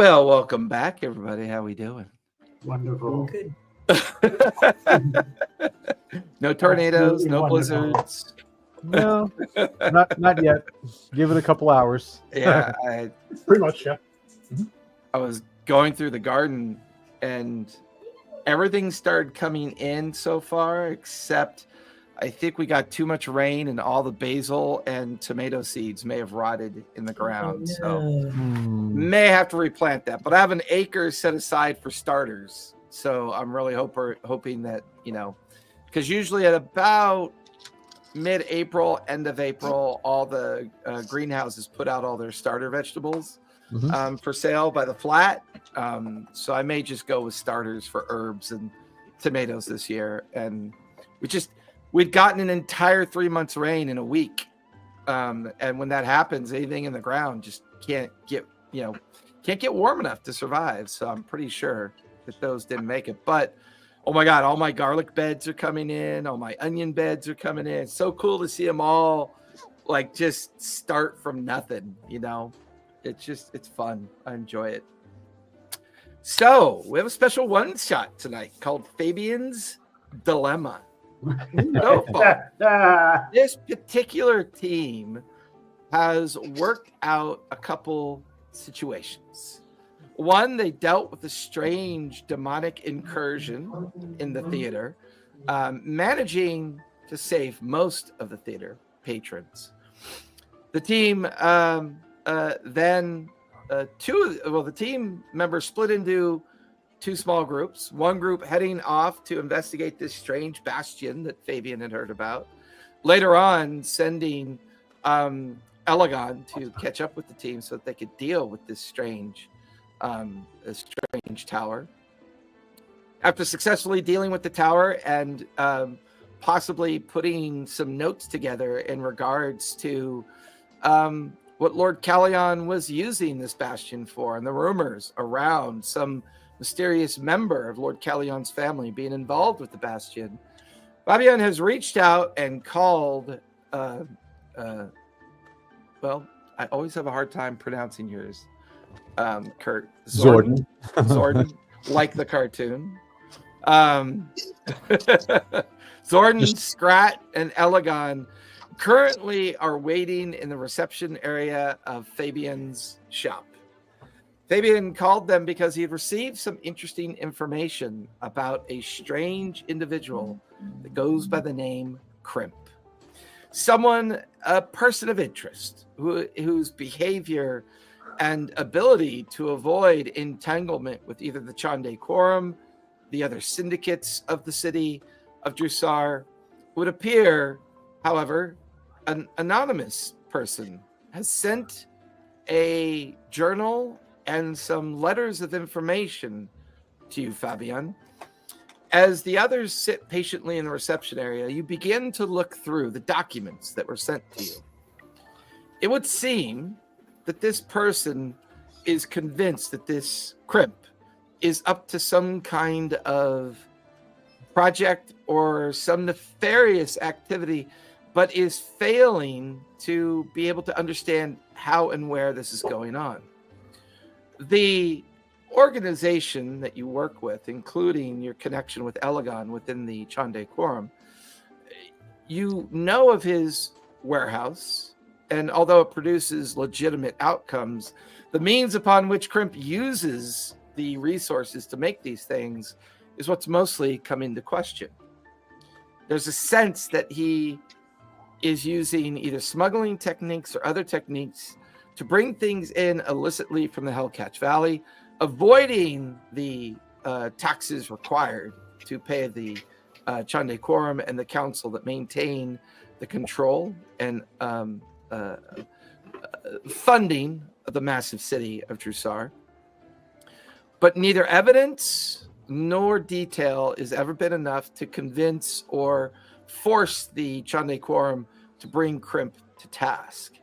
Well, welcome back, everybody. How we doing? Wonderful. Good. No tornadoes, Absolutely no wonderful. blizzards. No, not yet. Give it a couple hours. Yeah, Pretty much, yeah. I was going through the garden and everything started coming in so far, except I think we got too much rain and all the basil and tomato seeds may have rotted in the ground. So may have to replant that. But I have an acre set aside for starters. So I'm really hoping that, because usually at about mid-April, end of April, all the greenhouses put out all their starter vegetables for sale by the flat. So I may just go with starters for herbs and tomatoes this year. And we'd gotten an entire 3 months rain in a week. And when that happens, anything in the ground just can't get warm enough to survive. So I'm pretty sure that those didn't make it. But oh my God, all my garlic beds are coming in. All my onion beds are coming in. It's so cool to see them all just start from nothing, It's fun. I enjoy it. So we have a special one shot tonight called Fabians Dilemma. So far, this particular team has worked out a couple situations. One, they dealt with a strange demonic incursion in the theater, managing to save most of the theater patrons. The team the team members split into two small groups. One group heading off to investigate this strange bastion that Fabian had heard about. Later on, sending Elegon to catch up with the team so that they could deal with this strange tower. After successfully dealing with the tower and possibly putting some notes together in regards to what Lord Callion was using this bastion for, and the rumors around some mysterious member of Lord Callion's family being involved with the bastion, Fabian has reached out and called I always have a hard time pronouncing yours, Kurt. Zordon. Zordon, like the cartoon. Zordon, Scrat, and Elegon currently are waiting in the reception area of Fabian's shop. Fabian called them because he had received some interesting information about a strange individual that goes by the name Crimp. A person of interest, whose behavior and ability to avoid entanglement with either the Chandei Quorum, the other syndicates of the city of Jrusar, would appear, however, an anonymous person has sent a journal and some letters of information to you, Fabian. As the others sit patiently in the reception area, you begin to look through the documents that were sent to you. It would seem that this person is convinced that this Crimp is up to some kind of project or some nefarious activity, but is failing to be able to understand how and where this is going on. The organization that you work with, including your connection with Elegon within the Chandei Quorum, you know of his warehouse, and although it produces legitimate outcomes, the means upon which Crimp uses the resources to make these things is what's mostly come into question. There's a sense that he is using either smuggling techniques or other techniques to bring things in illicitly from the Hellcatch Valley, avoiding the taxes required to pay the Chandei Quorum and the council that maintain the control and funding of the massive city of Jrusar. But neither evidence nor detail has ever been enough to convince or force the Chandei Quorum to bring Crimp to task.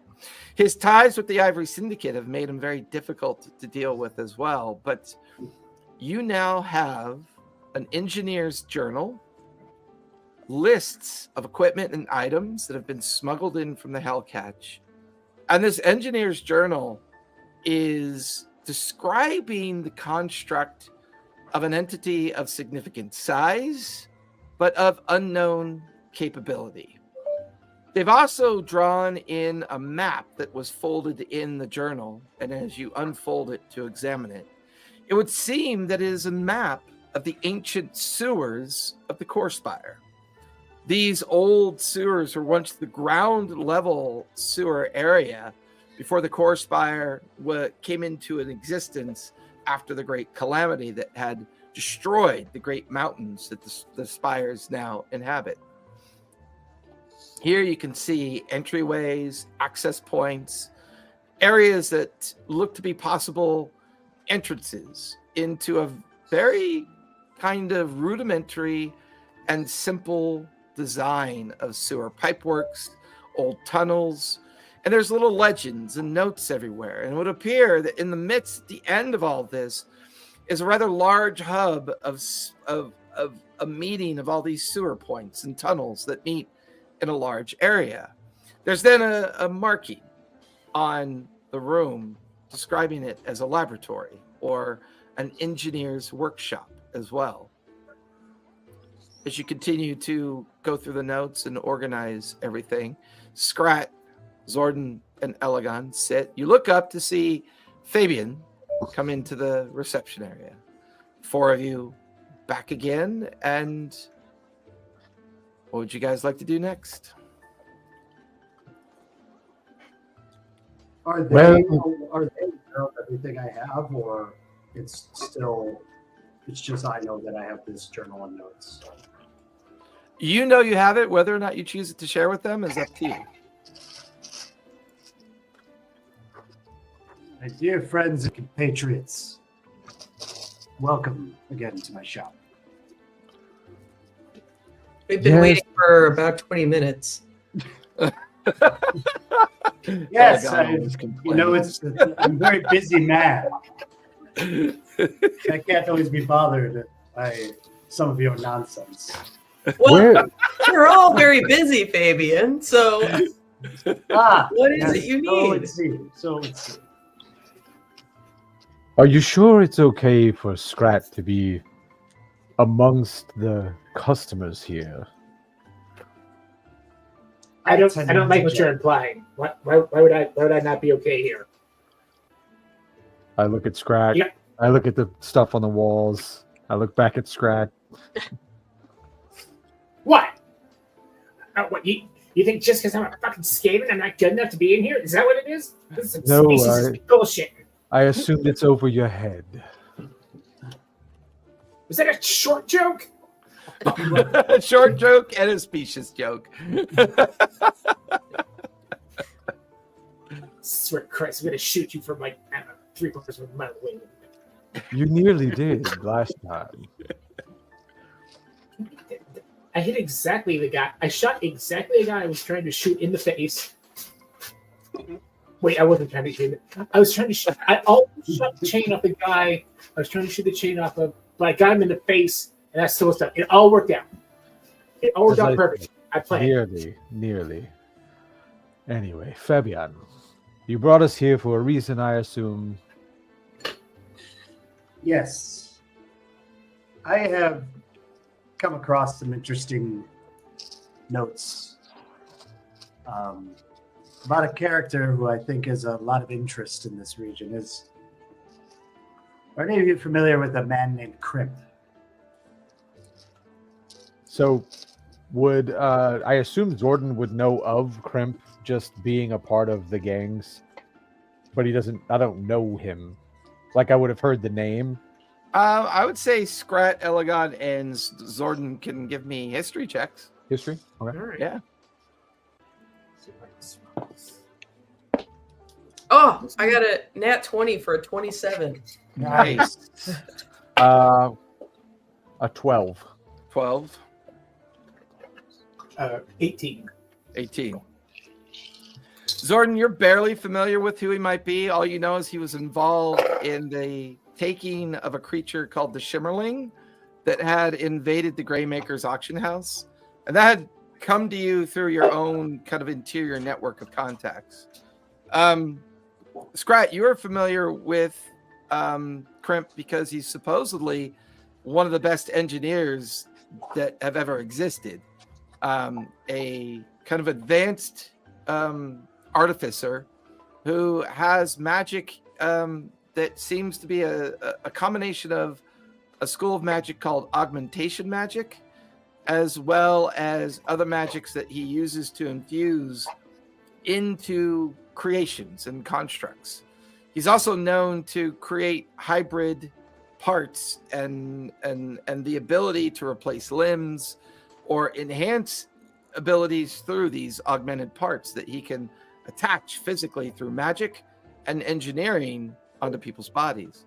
His ties with the Ivory Syndicate have made him very difficult to deal with as well. But you now have an engineer's journal, lists of equipment and items that have been smuggled in from the Hellcatch. And this engineer's journal is describing the construct of an entity of significant size, but of unknown capability. They've also drawn in a map that was folded in the journal, and as you unfold it to examine it, it would seem that it is a map of the ancient sewers of the Core Spire. These old sewers were once the ground level sewer area before the Core Spire came into an existence after the great calamity that had destroyed the great mountains that the spires now inhabit. Here you can see entryways, access points, areas that look to be possible entrances into a very kind of rudimentary and simple design of sewer pipeworks, old tunnels, and there's little legends and notes everywhere. And it would appear that in the midst, at the end of all this, is a rather large hub of a meeting of all these sewer points and tunnels that meet in a large area. There's then a marking on the room describing it as a laboratory or an engineer's workshop as well. As you continue to go through the notes and organize everything, Scrat, Zordon, and Elegon sit. You look up to see Fabian come into the reception area. 4 of you back again, and what would you guys like to do next? Are they know everything I have, or it's just I know that I have this journal and notes? You know you have it. Whether or not you choose to share with them is up to you. My dear friends and compatriots, welcome again to my shop. We've been waiting for about 20 minutes. Yes, I'm a very busy man. I can't always be bothered by some of your nonsense. Well, we're all very busy, Fabian. So, what is it you need? So let's see. Are you sure it's okay for Scrat to be amongst the customers here? I don't like what you're implying. Why would I not be okay here? I look at Scrat. Yeah. I look at the stuff on the walls. I look back at Scrat. What? What you think just because I'm a fucking skaven, I'm not good enough to be in here? Is that what it is? This is some species bullshit. I assumed it's over your head. Was that a short joke? A short joke and a specious joke. Swear to Christ, I'm gonna shoot you from like, I don't know, 3/4 of a mile away. You nearly did last time. I hit exactly the guy. I shot exactly the guy I was trying to shoot in the face. Wait, I wasn't trying to shoot him. I was trying to shoot. I almost shot the chain off the guy. I was trying to shoot the chain off of, but I got him in the face, and that's still stuff. It all worked out. It all worked out perfect. I planned. Nearly. Anyway, Fabian, you brought us here for a reason, I assume. Yes. I have come across some interesting notes about a character who I think has a lot of interest in this region. Are any of you familiar with a man named Crimp? So, would I assume Zordon would know of Crimp just being a part of the gangs, but he doesn't. I don't know him. Like I would have heard the name. I would say Scrat, Elegon, and Zordon can give me history checks. History? Okay. All right. Yeah. Oh, I got a nat 20 for a 27. Nice. A 12. 12. 18. 18. Zordon, you're barely familiar with who he might be. All you know is he was involved in the taking of a creature called the Shimmerling that had invaded the Greymaker's auction house. And that had come to you through your own kind of interior network of contacts. Scrat, you are familiar with Crimp because he's supposedly one of the best engineers that have ever existed. A kind of advanced artificer who has magic that seems to be a combination of a school of magic called augmentation magic, as well as other magics that he uses to infuse into creations and constructs. He's also known to create hybrid parts and the ability to replace limbs or enhance abilities through these augmented parts that he can attach physically through magic and engineering onto people's bodies.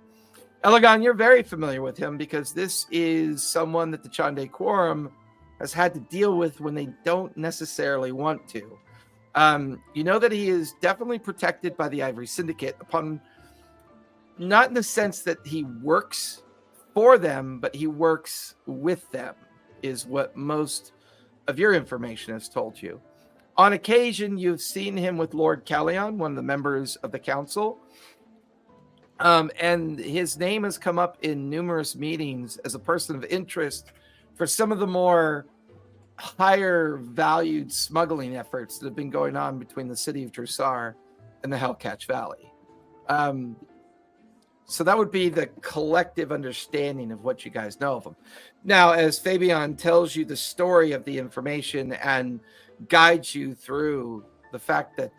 Elegon, you're very familiar with him because this is someone that the Chandei Quorum has had to deal with when they don't necessarily want to. You know that he is definitely protected by the Ivory Syndicate upon, not in the sense that he works for them, but he works with them, is what most of your information has told you. On occasion, you've seen him with Lord Callion, one of the members of the council. And his name has come up in numerous meetings as a person of interest for some of the more higher valued smuggling efforts that have been going on between the city of Jrusar and the Hellcatch Valley. So that would be the collective understanding of what you guys know of him. Now, as Fabian tells you the story of the information and guides you through the fact that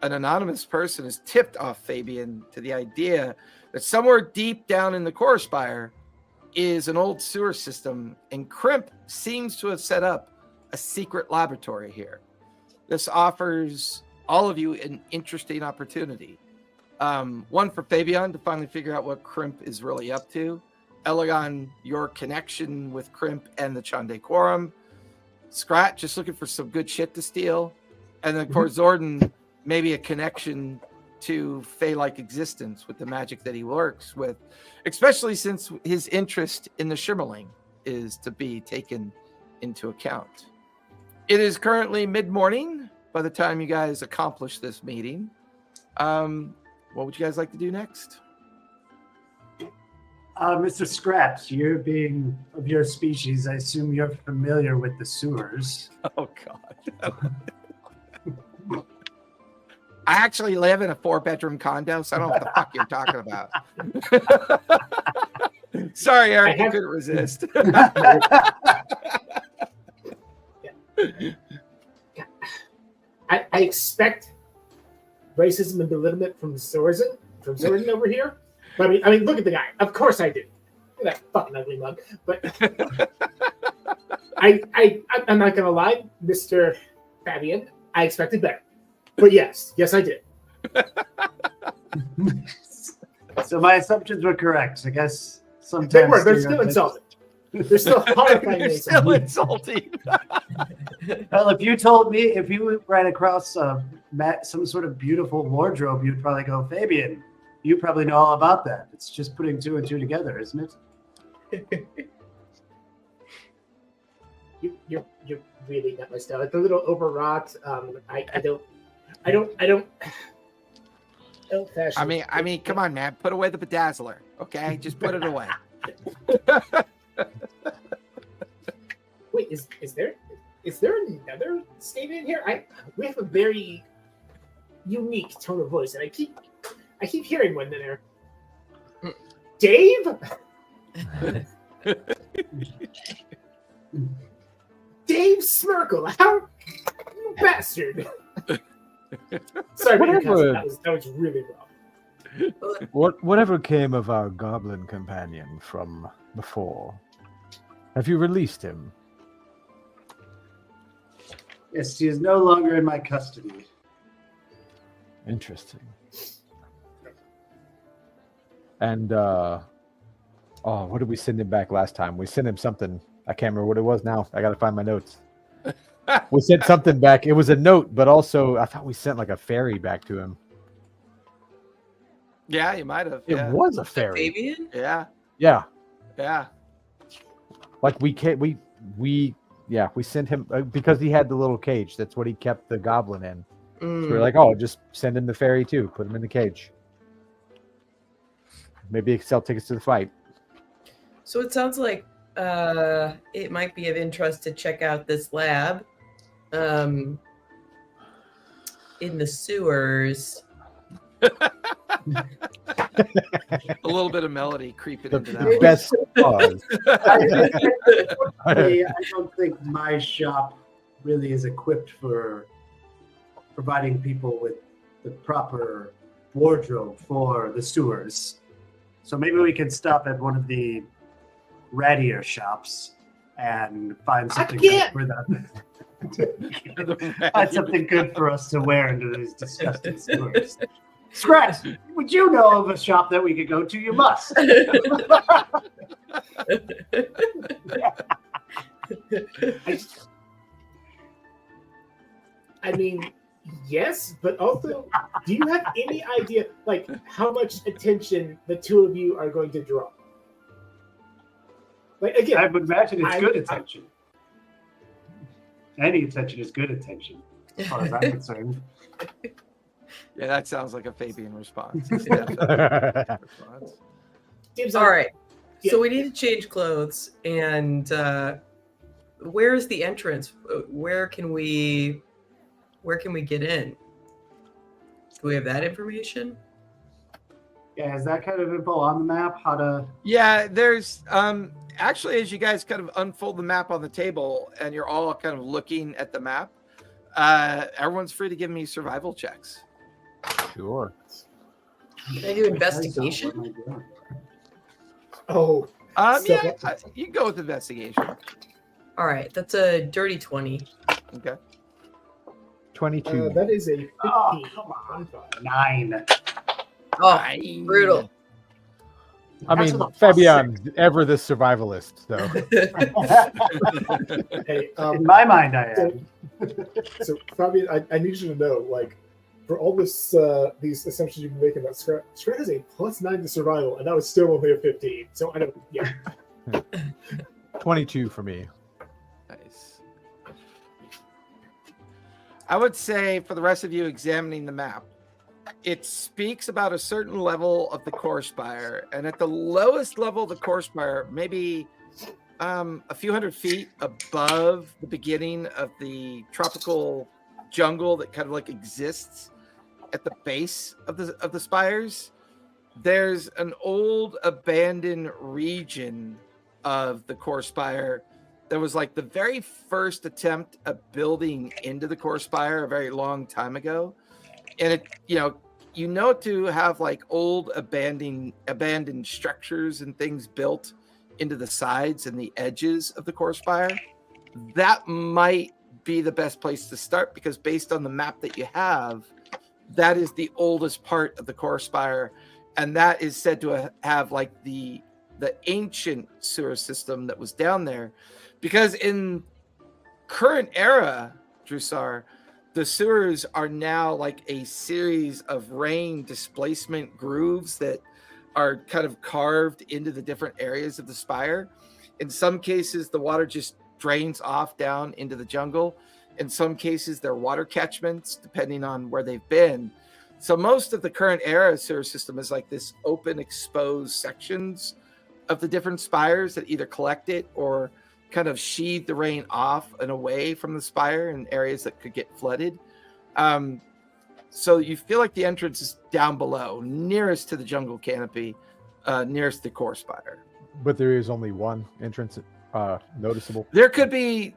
an anonymous person has tipped off Fabian to the idea that somewhere deep down in the core spire is an old sewer system, and Crimp seems to have set up a secret laboratory here. This offers all of you an interesting opportunity. One, for Fabian to finally figure out what Crimp is really up to. Elegon, your connection with Crimp and the Chandei Quorum. Scrat, just looking for some good shit to steal. And then, of course, Zordon, maybe a connection to Fey-like existence with the magic that he works with, especially since his interest in the Shimmerling is to be taken into account. It is currently mid-morning by the time you guys accomplish this meeting. What would you guys like to do next? Mr. Scratch, you being of your species, I assume you're familiar with the sewers. Oh, God. I actually live in a 4-bedroom condo, so I don't know what the fuck you're talking about. Sorry, Eric, I couldn't resist. I expect racism and belittlement from Zordon over here. But I mean, look at the guy. Of course I do. Look at that fucking ugly mug. But I'm not gonna lie, Mr. Fabian, I expected better. But yes, I did. So my assumptions were correct. I guess sometimes They were. They're still insulting. They're still horrifying. They're still insulting. Well, if you ran across some sort of beautiful wardrobe, you'd probably go, Fabian, you probably know all about that. It's just putting 2 and 2 together, isn't it? You're really not my style. It's a little overwrought. I don't fashion. I mean, come on, man. Put away the bedazzler, okay? Just put it away. Wait, is there another statement in here? We have a very unique tone of voice, and I keep hearing one in there. Dave? Dave Smirkle, how you bastard. Sorry, that was really rough. Whatever came of our goblin companion from before? Have you released him? Yes, he is no longer in my custody. Interesting. And what did we send him back last time? We sent him something. I can't remember what it was now. I gotta find my notes. We sent something back. It was a note, but also I thought we sent like a fairy back to him. Yeah, you might have. It was a fairy. Fabian? Yeah. Yeah. Yeah. Like we sent him because he had the little cage. That's what he kept the goblin in. So we're like, oh, just send him the fairy too. Put him in the cage. Maybe sell tickets to the fight. So it sounds like it might be of interest to check out this lab in the sewers. A little bit of melody creeping The into that one. best cause. I don't think my shop really is equipped for providing people with the proper wardrobe for the sewers. So maybe we can stop at one of the rattier shops and find something good for them. Find something good for us to wear into these disgusting sewers. Scratch, would you know of a shop that we could go to? You must. I mean, yes, but also, do you have any idea, like, how much attention the two of you are going to draw? Like, again, I would imagine it's good attention. Any attention is good attention, as far as I'm concerned. Yeah, that sounds like a Fabian response. All right. So we need to change clothes, and where's the entrance? Where can we get in? Do we have that information? Yeah, is that kind of info on the map? How to? Yeah, there's actually, as you guys kind of unfold the map on the table and you're all kind of looking at the map, everyone's free to give me survival checks. Sure. Can I do investigation? Oh. Yeah, you can go with investigation. All right, that's a dirty 20. Okay. 22. That is a 15. Oh, come on. 9. Oh, brutal. I That's mean, with a Fabian, ever the survivalist, though. Hey, In my mind, I am. so Fabian, I need you to know, like, for all this these assumptions you've been making about Scrat has a +9 to survival, and that was still only a 15. So I don't, yeah. 22 for me. Nice. I would say for the rest of you examining the map, it speaks about a certain level of the core spire, and at the lowest level of the core spire, maybe a few hundred feet above the beginning of the tropical jungle that kind of like exists at the base of the spires, there's an old abandoned region of the core spire that was like the very first attempt of building into the core spire a very long time ago. And it, you know to have like old abandoned structures and things built into the sides and the edges of the core spire. That might be the best place to start, because based on the map that you have, that is the oldest part of the core spire, and that is said to have like the ancient sewer system that was down there. Because in current era Jrusar, the sewers are now like a series of rain displacement grooves that are kind of carved into the different areas of the spire. In some cases, the water just drains off down into the jungle. In some cases, they're water catchments, depending on where they've been. So most of the current era sewer system is like this open, exposed sections of the different spires that either collect it or kind of sheathe the rain off and away from the spire in areas that could get flooded. So you feel like the entrance is down below, nearest to the jungle canopy, nearest the core spire. But there is only one entrance noticeable. There could be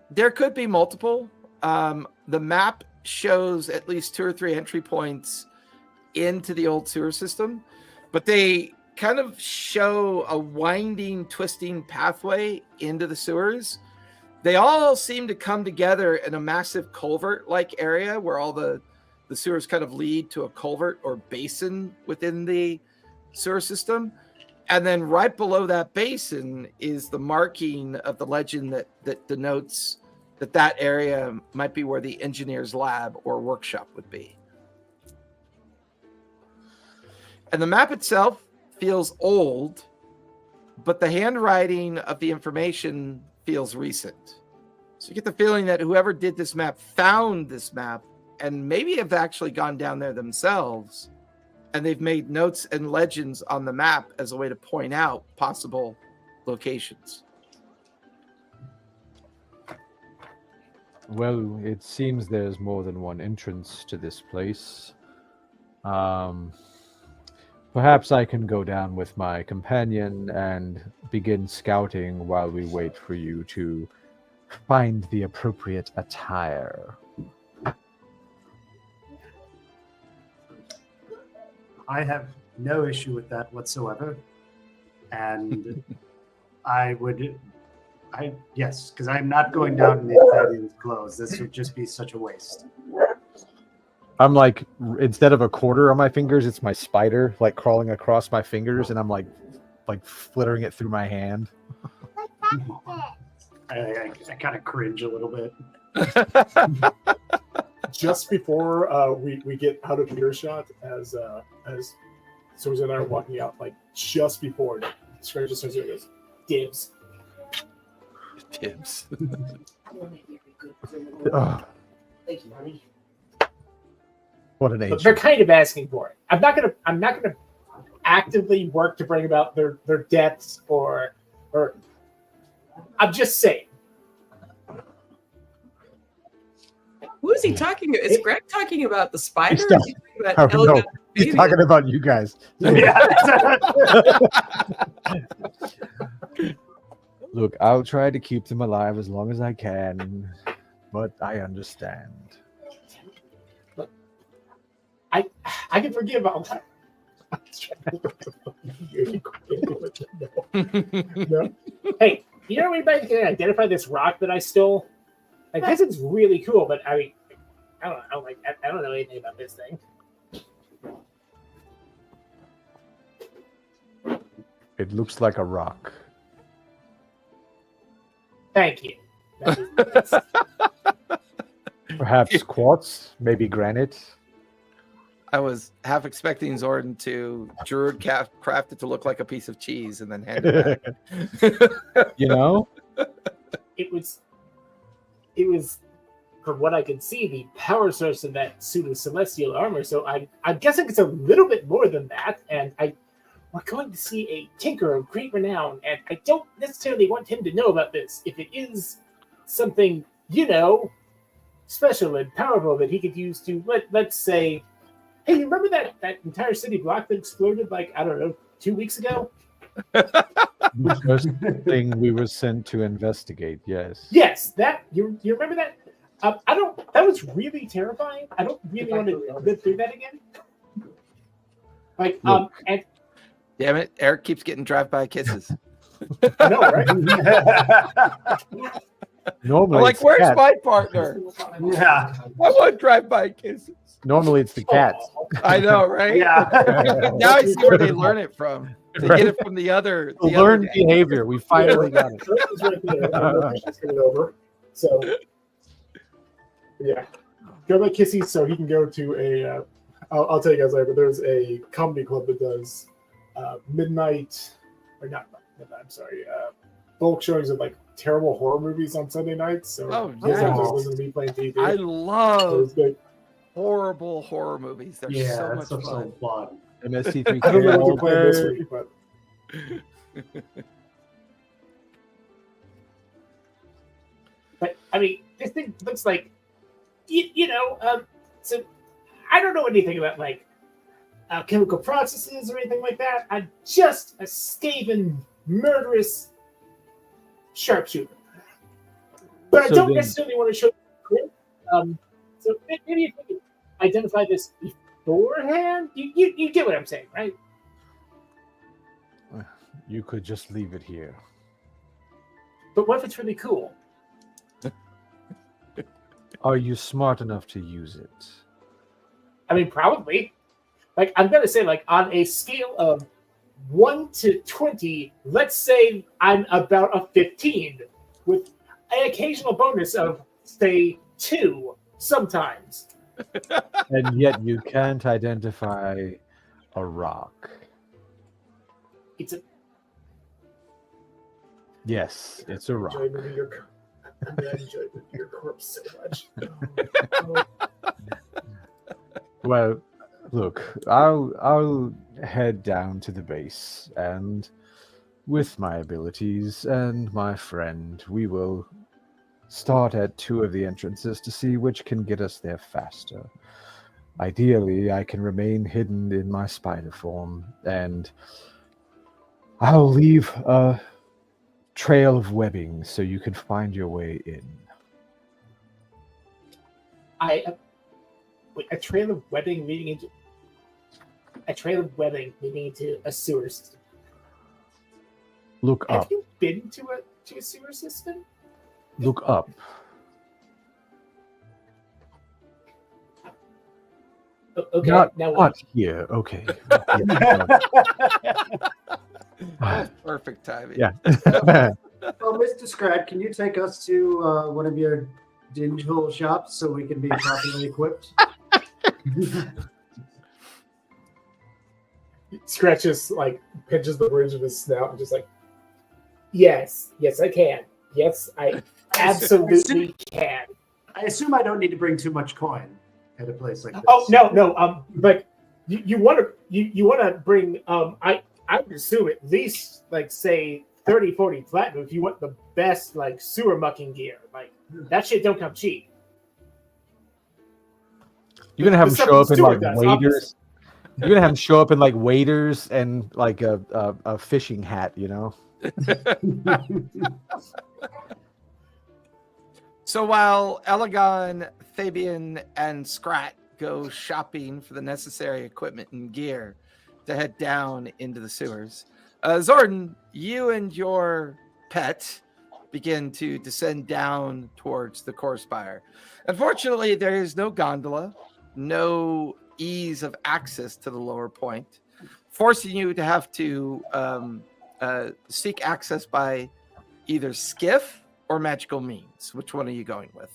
multiple. The map shows at least 2 or 3 entry points into the old sewer system, but they kind of show a winding, twisting pathway into the sewers. They all seem to come together in a massive culvert-like area where all the sewers kind of lead to a culvert or basin within the sewer system. And then right below that basin is the marking of the legend that denotes that area might be where the engineer's lab or workshop would be. And the map itself feels old, but the handwriting of the information feels recent. So you get the feeling that whoever did this map found this map and maybe have actually gone down there themselves and they've made notes and legends on the map as a way to point out possible locations. Well, it seems there's more than one entrance to this place. Perhaps I can go down with my companion and begin scouting while we wait for you to find the appropriate attire. I have no issue with that whatsoever. And yes, because I'm not going down in the Fabians' clothes. This would just be such a waste. I'm like, instead of a quarter on my fingers, it's my spider, like crawling across my fingers, and I'm like flittering it through my hand. I kind of cringe a little bit. Just before we get out of earshot, as Susan and I are walking out, like just before, Scratch just turns around and goes, "Dibs." Dibs. Ugh, Thank you, honey. what an But age. they're kind of asking for it. I'm not gonna actively work to bring about their deaths or I'm just saying. Who is he talking to? Is Greg talking about the spider? He's Or is he talking about Oh, no. Elga He's Fabian? talking about you guys. Look, I'll try to keep them alive as long as I can, but I understand. I can forgive all that. No. Hey, you know anybody can identify this rock that I stole? I guess it's really cool, but I mean, I don't know anything about this thing. It looks like a rock. Thank you. That's- Perhaps quartz, maybe granite. I was half expecting Zordon to Druid craft it to look like a piece of cheese and then hand it back. You know? it was, from what I could see, the power source of that suit of celestial armor. So I'm guessing it's a little bit more than that. And we're going to see a tinker of great renown, and I don't necessarily want him to know about this. If it is something, special and powerful that he could use to, let's say, hey, you remember that entire city block that exploded, 2 weeks ago? The first thing we were sent to investigate, yes. Yes, that you remember that? That was really terrifying. I don't really want to live through that again. Look. And Damn it, Eric keeps getting drive-by kisses. I know, right? Normally, I'm like, it's the where's cat. my partner? Yeah. I want drive-by kisses. Normally, it's the cat. I know, right? Yeah. Now I see where they learn it from. They get it from the other. The The other learned gang. behavior. We finally got it. It's right there. I know she's coming over. So, yeah. Go by Kissy so he can go to a. I'll tell you guys later, but there's a comedy club that does midnight, or not midnight, I'm sorry, bulk showings of terrible horror movies on Sunday nights. So, Oh, he doesn't have to nice. listen to me playing TV. I So love it's good. horrible horror movies. They're Yeah, so that much stuff's fun. so fun. MSC3 I don't know what all to play this day. week, but But I mean, this thing looks like, so I don't know anything about chemical processes or anything like that. I'm just a scaven, murderous sharpshooter. But I So don't then- necessarily want to show. So maybe if we could identify this beforehand, you get what I'm saying, right? You could just leave it here. But what if it's really cool? Are you smart enough to use it? I mean, probably. I'm gonna say, on a scale of 1 to 20, let's say I'm about a 15, with an occasional bonus of, say, 2 sometimes. And yet you can't identify a rock. It's a Yes, it's a rock. enjoy moving your corpse so much. Well, Look, I'll head down to the base, and with my abilities and my friend, we will start at 2 of the entrances to see which can get us there faster. Ideally, I can remain hidden in my spider form, and I'll leave a trail of webbing so you can find your way in. Wait, a trail of webbing leading into a sewer system. Look Have up. you been to a sewer system? Look up. Okay, Not now what? not here. Okay. That's perfect timing. Yeah. Well, Mr. Scrat, can you take us to one of your digital shops so we can be properly equipped? He scratches, like, pinches the bridge of his snout and just like, Yes, I can. Yes, I absolutely can. I assume I don't need to bring too much coin at a place like this. Oh no. But you want to bring I would assume at least like say 30, 40 platinum if you want the best like sewer mucking gear. Like that shit don't come cheap. You're gonna have The them show up stuff in the like steward does, waiters. You're gonna have them show up in like waiters and like a fishing hat, you know. So while Elegon, Fabian, and Scrat go shopping for the necessary equipment and gear to head down into the sewers, Zordon, you and your pet begin to descend down towards the core spire. Unfortunately, there is no gondola, no ease of access to the lower point, forcing you to have to seek access by either skiff or magical means. Which one are you going with?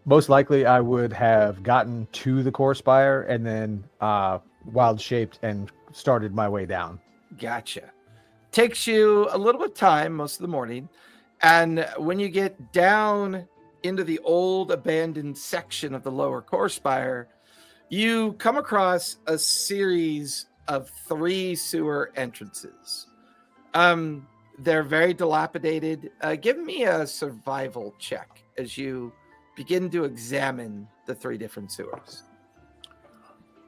Most likely, I would have gotten to the core spire and then wild shaped and started my way down. Gotcha. Takes you a little bit of time, most of the morning. And when you get down into the old abandoned section of the lower core spire, you come across a series of 3 sewer entrances. They're very dilapidated. Give me a survival check as you begin to examine the 3 different sewers.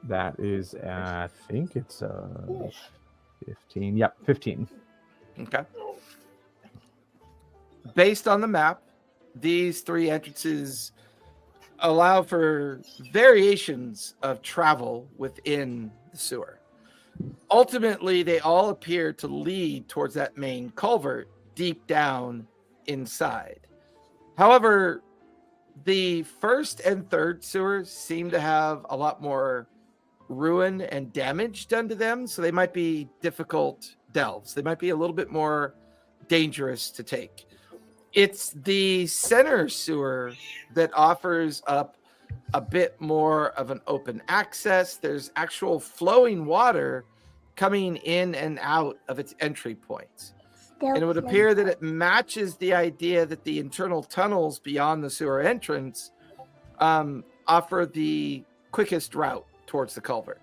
That is, I think it's 15. Yep, 15. Okay. Based on the map, these 3 entrances allow for variations of travel within the sewer. Ultimately, they all appear to lead towards that main culvert deep down inside. However, the first and third sewers seem to have a lot more ruin and damage done to them, so they might be difficult delves. They might be a little bit more dangerous to take. It's the center sewer that offers up a bit more of an open access. There's actual flowing water coming in and out of its entry points. And it would appear that it matches the idea that the internal tunnels beyond the sewer entrance offer the quickest route towards the culvert.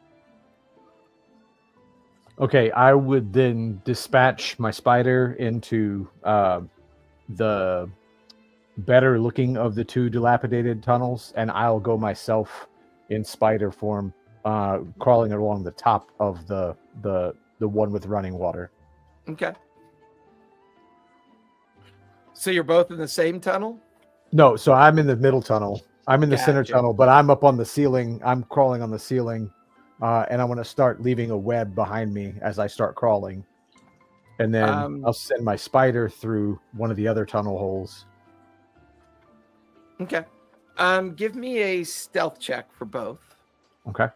Okay, I would then dispatch my spider into the better looking of the 2 dilapidated tunnels, and I'll go myself in spider form, crawling along the top of the one with running water. Okay. So you're both in the same tunnel? No, so I'm in the middle tunnel. I'm in the center Gotcha. tunnel, but I'm up on the ceiling. I'm crawling on the ceiling, and I want to start leaving a web behind me as I start crawling. And then I'll send my spider through one of the other tunnel holes. Okay. Give me a stealth check for both. Okay.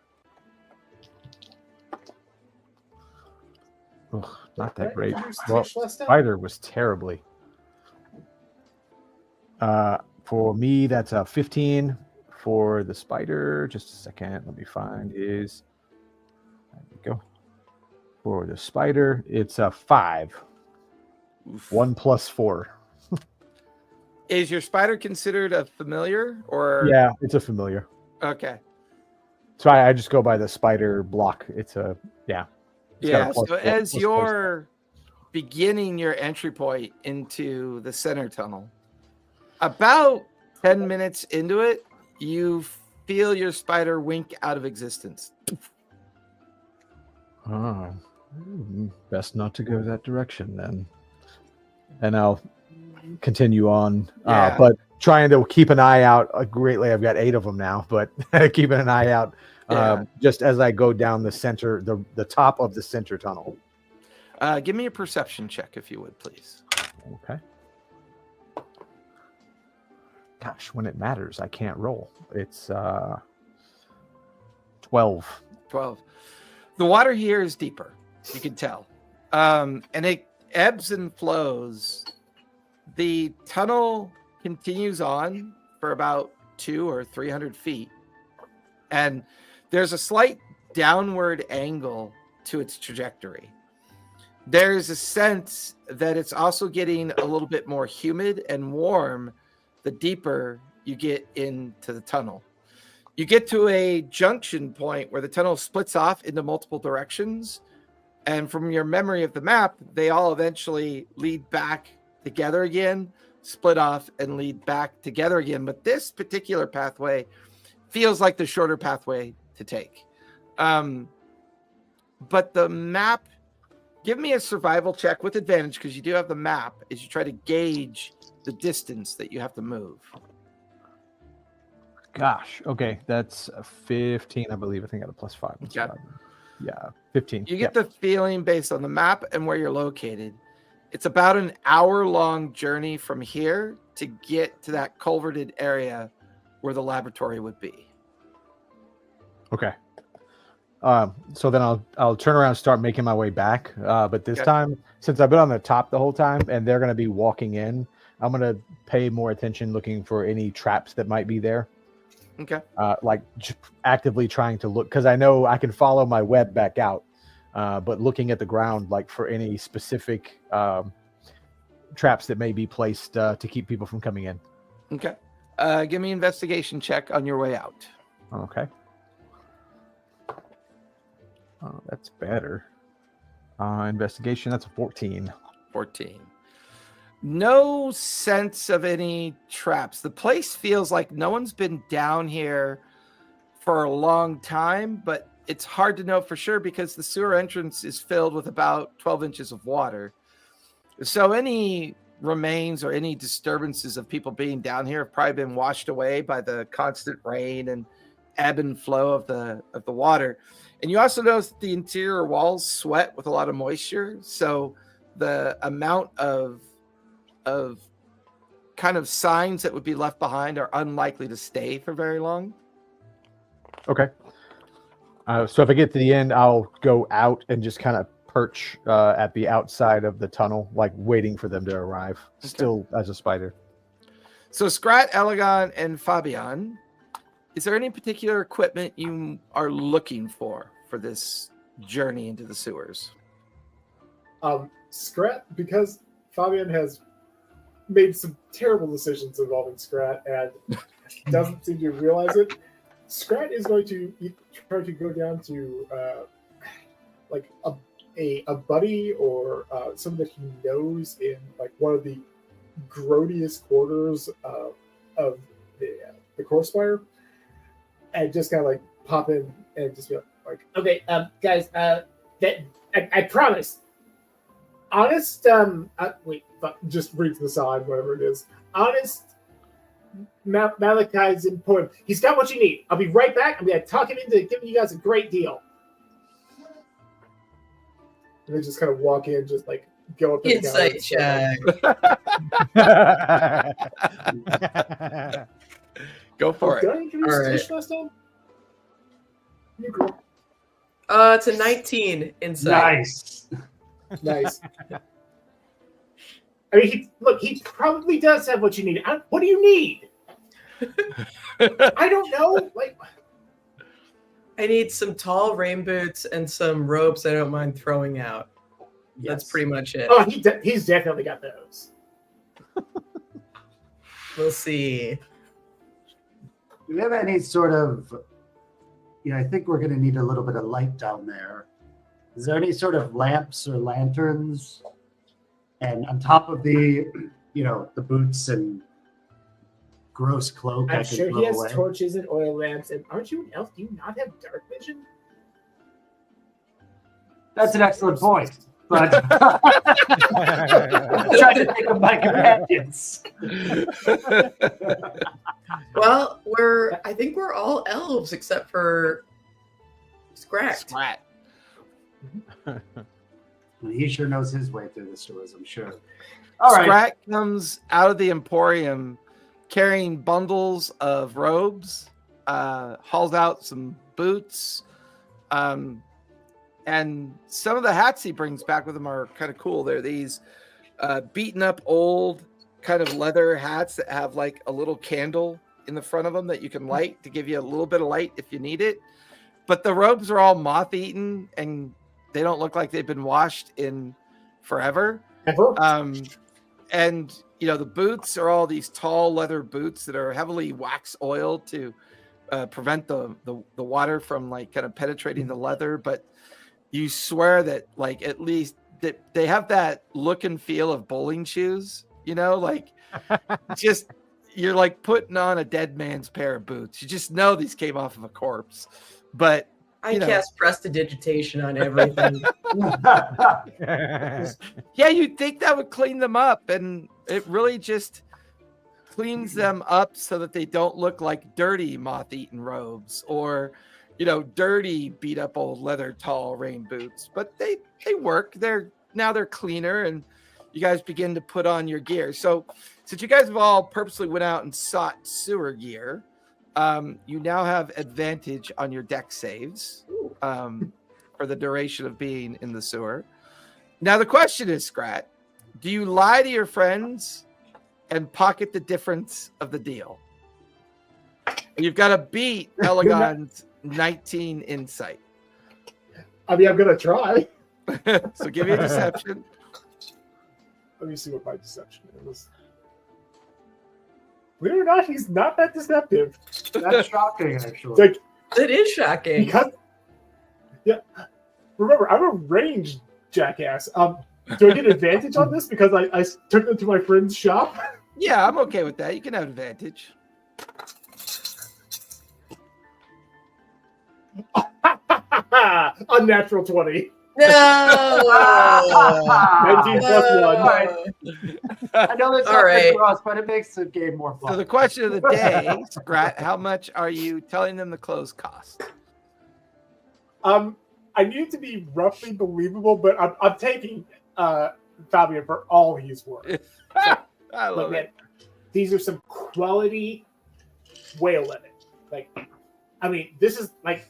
Ugh, not that great. Well, spider was terribly. For me, that's a 15. For the spider, just a second. Let me find his. There we go. For the spider, it's a 5. Oof. 1 plus 4. Is your spider considered a familiar or? Yeah, it's a familiar. Okay. So I just go by the spider block. It's a It's got a So plus- as plus you're beginning your entry point into the center tunnel, about 10 minutes into it, you feel your spider wink out of existence. Oh, best not to go that direction then. And I'll continue on, Yeah. but trying to keep an eye out greatly. I've got 8 of them now, but keeping an eye out just as I go down the center, the top of the center tunnel. Give me a perception check, if you would, please. Okay. Gosh, when it matters, I can't roll. It's 12. 12. The water here is deeper, you can tell. And it ebbs and flows. The tunnel continues on for about 200 or 300 feet. And there's a slight downward angle to its trajectory. There's a sense that it's also getting a little bit more humid and warm the deeper you get into the tunnel. You get to a junction point where the tunnel splits off into multiple directions. And from your memory of the map, they all eventually lead back together again, split off, and lead back together again. But this particular pathway feels like the shorter pathway to take. But the map, give me a survival check with advantage because you do have the map as you try to gauge the distance that you have to move. Gosh. Okay. That's a 15, I believe. I think I got a +5. Yeah. Yeah. 15. You get the feeling based on the map and where you're located. It's about an hour-long journey from here to get to that culverted area where the laboratory would be. Okay. So then I'll turn around and start making my way back. But this time, since I've been on the top the whole time and they're going to be walking in, I'm going to pay more attention looking for any traps that might be there. Okay. Like actively trying to look, because I know I can follow my web back out, but looking at the ground, like for any specific traps that may be placed to keep people from coming in. Okay. Give me an investigation check on your way out. Okay. Oh, that's better. Investigation, that's a 14. 14. No sense of any traps. The place feels like no one's been down here for a long time, but it's hard to know for sure because the sewer entrance is filled with about 12 inches of water. So any remains or any disturbances of people being down here have probably been washed away by the constant rain and ebb and flow of the water. And you also notice that the interior walls sweat with a lot of moisture. So the amount of kind of signs that would be left behind are unlikely to stay for very long. Okay. So if I get to the end, I'll go out and just kind of perch at the outside of the tunnel, like waiting for them to arrive, still as a spider. So Scrat, Elegon, and Fabian, is there any particular equipment you are looking for this journey into the sewers? Scrat, because Fabian has made some terrible decisions involving Scrat and doesn't seem to realize it. Scrat is going to try to go down to like a buddy or someone that he knows in like one of the grodiest quarters of the Corspire, and just kind of like pop in and just be like, okay, guys, that I promise. Honest, wait, just read to the side, whatever it is. honest Malachi's important. He's got what you need. I'll be right back. I'm going to talk him into giving you guys a great deal. And they just kind of walk in, just like go up to Insight check. Go for it. Did I introduce All right. Tish last time? You girl. It's a 19 insight. Nice. Nice. I mean, he probably does have what you need. What do you need? I don't know. Like, I need some tall rain boots and some ropes I don't mind throwing out. That's pretty much it. oh, he's definitely got those. We'll see. Do we have any sort of, I think we're going to need a little bit of light down there. Is there any sort of lamps or lanterns? And on top of the, the boots and gross cloak, I'm I can sure throw he has away. torches and oil lamps. And aren't you an elf? Do you not have dark vision? That's an excellent point. But I'm trying to think of my companions. Well, I think we're all elves except for Scrat. Sprat. He sure knows his way through the stores, I'm sure. All right. Scrat comes out of the Emporium carrying bundles of robes, hauls out some boots, and some of the hats he brings back with him are kind of cool. They're these beaten up old kind of leather hats that have like a little candle in the front of them that you can light to give you a little bit of light if you need it. But the robes are all moth-eaten and they don't look like they've been washed in forever. Ever? And the boots are all these tall leather boots that are heavily wax oiled to prevent the water from like kind of penetrating the leather. But you swear that like at least that they have that look and feel of bowling shoes, like just you're like putting on a dead man's pair of boots. You just know these came off of a corpse. But I cast prestidigitation on everything. yeah, you'd think that would clean them up, and it really just cleans them up so that they don't look like dirty moth-eaten robes or dirty beat up old leather tall rain boots. But they work. They're cleaner, and you guys begin to put on your gear. So since you guys have all purposely went out and sought sewer gear, you now have advantage on your deck saves for the duration of being in the sewer. Now the question is, Scrat, do you lie to your friends and pocket the difference of the deal? You've got to beat Elegon's 19 insight. I mean, I'm gonna try. So give me a deception. Let me see what my deception is. Believe it or not, he's not that deceptive. That's shocking, actually. It's like, It is shocking. because, remember, I'm a ranged jackass. Do I get advantage on this because I took them to my friend's shop? Yeah, I'm okay with that. You can have advantage. Unnatural 20. No. 19 plus 1. I know it's All not right. good for us, but it makes the game more fun. So the question of the day, Scrat, how much are you telling them the clothes cost? I need it to be roughly believable, but I'm taking Fabian for all he's worth. I Look, love man, it. these are some quality whale lemon. Like, I mean, this is like,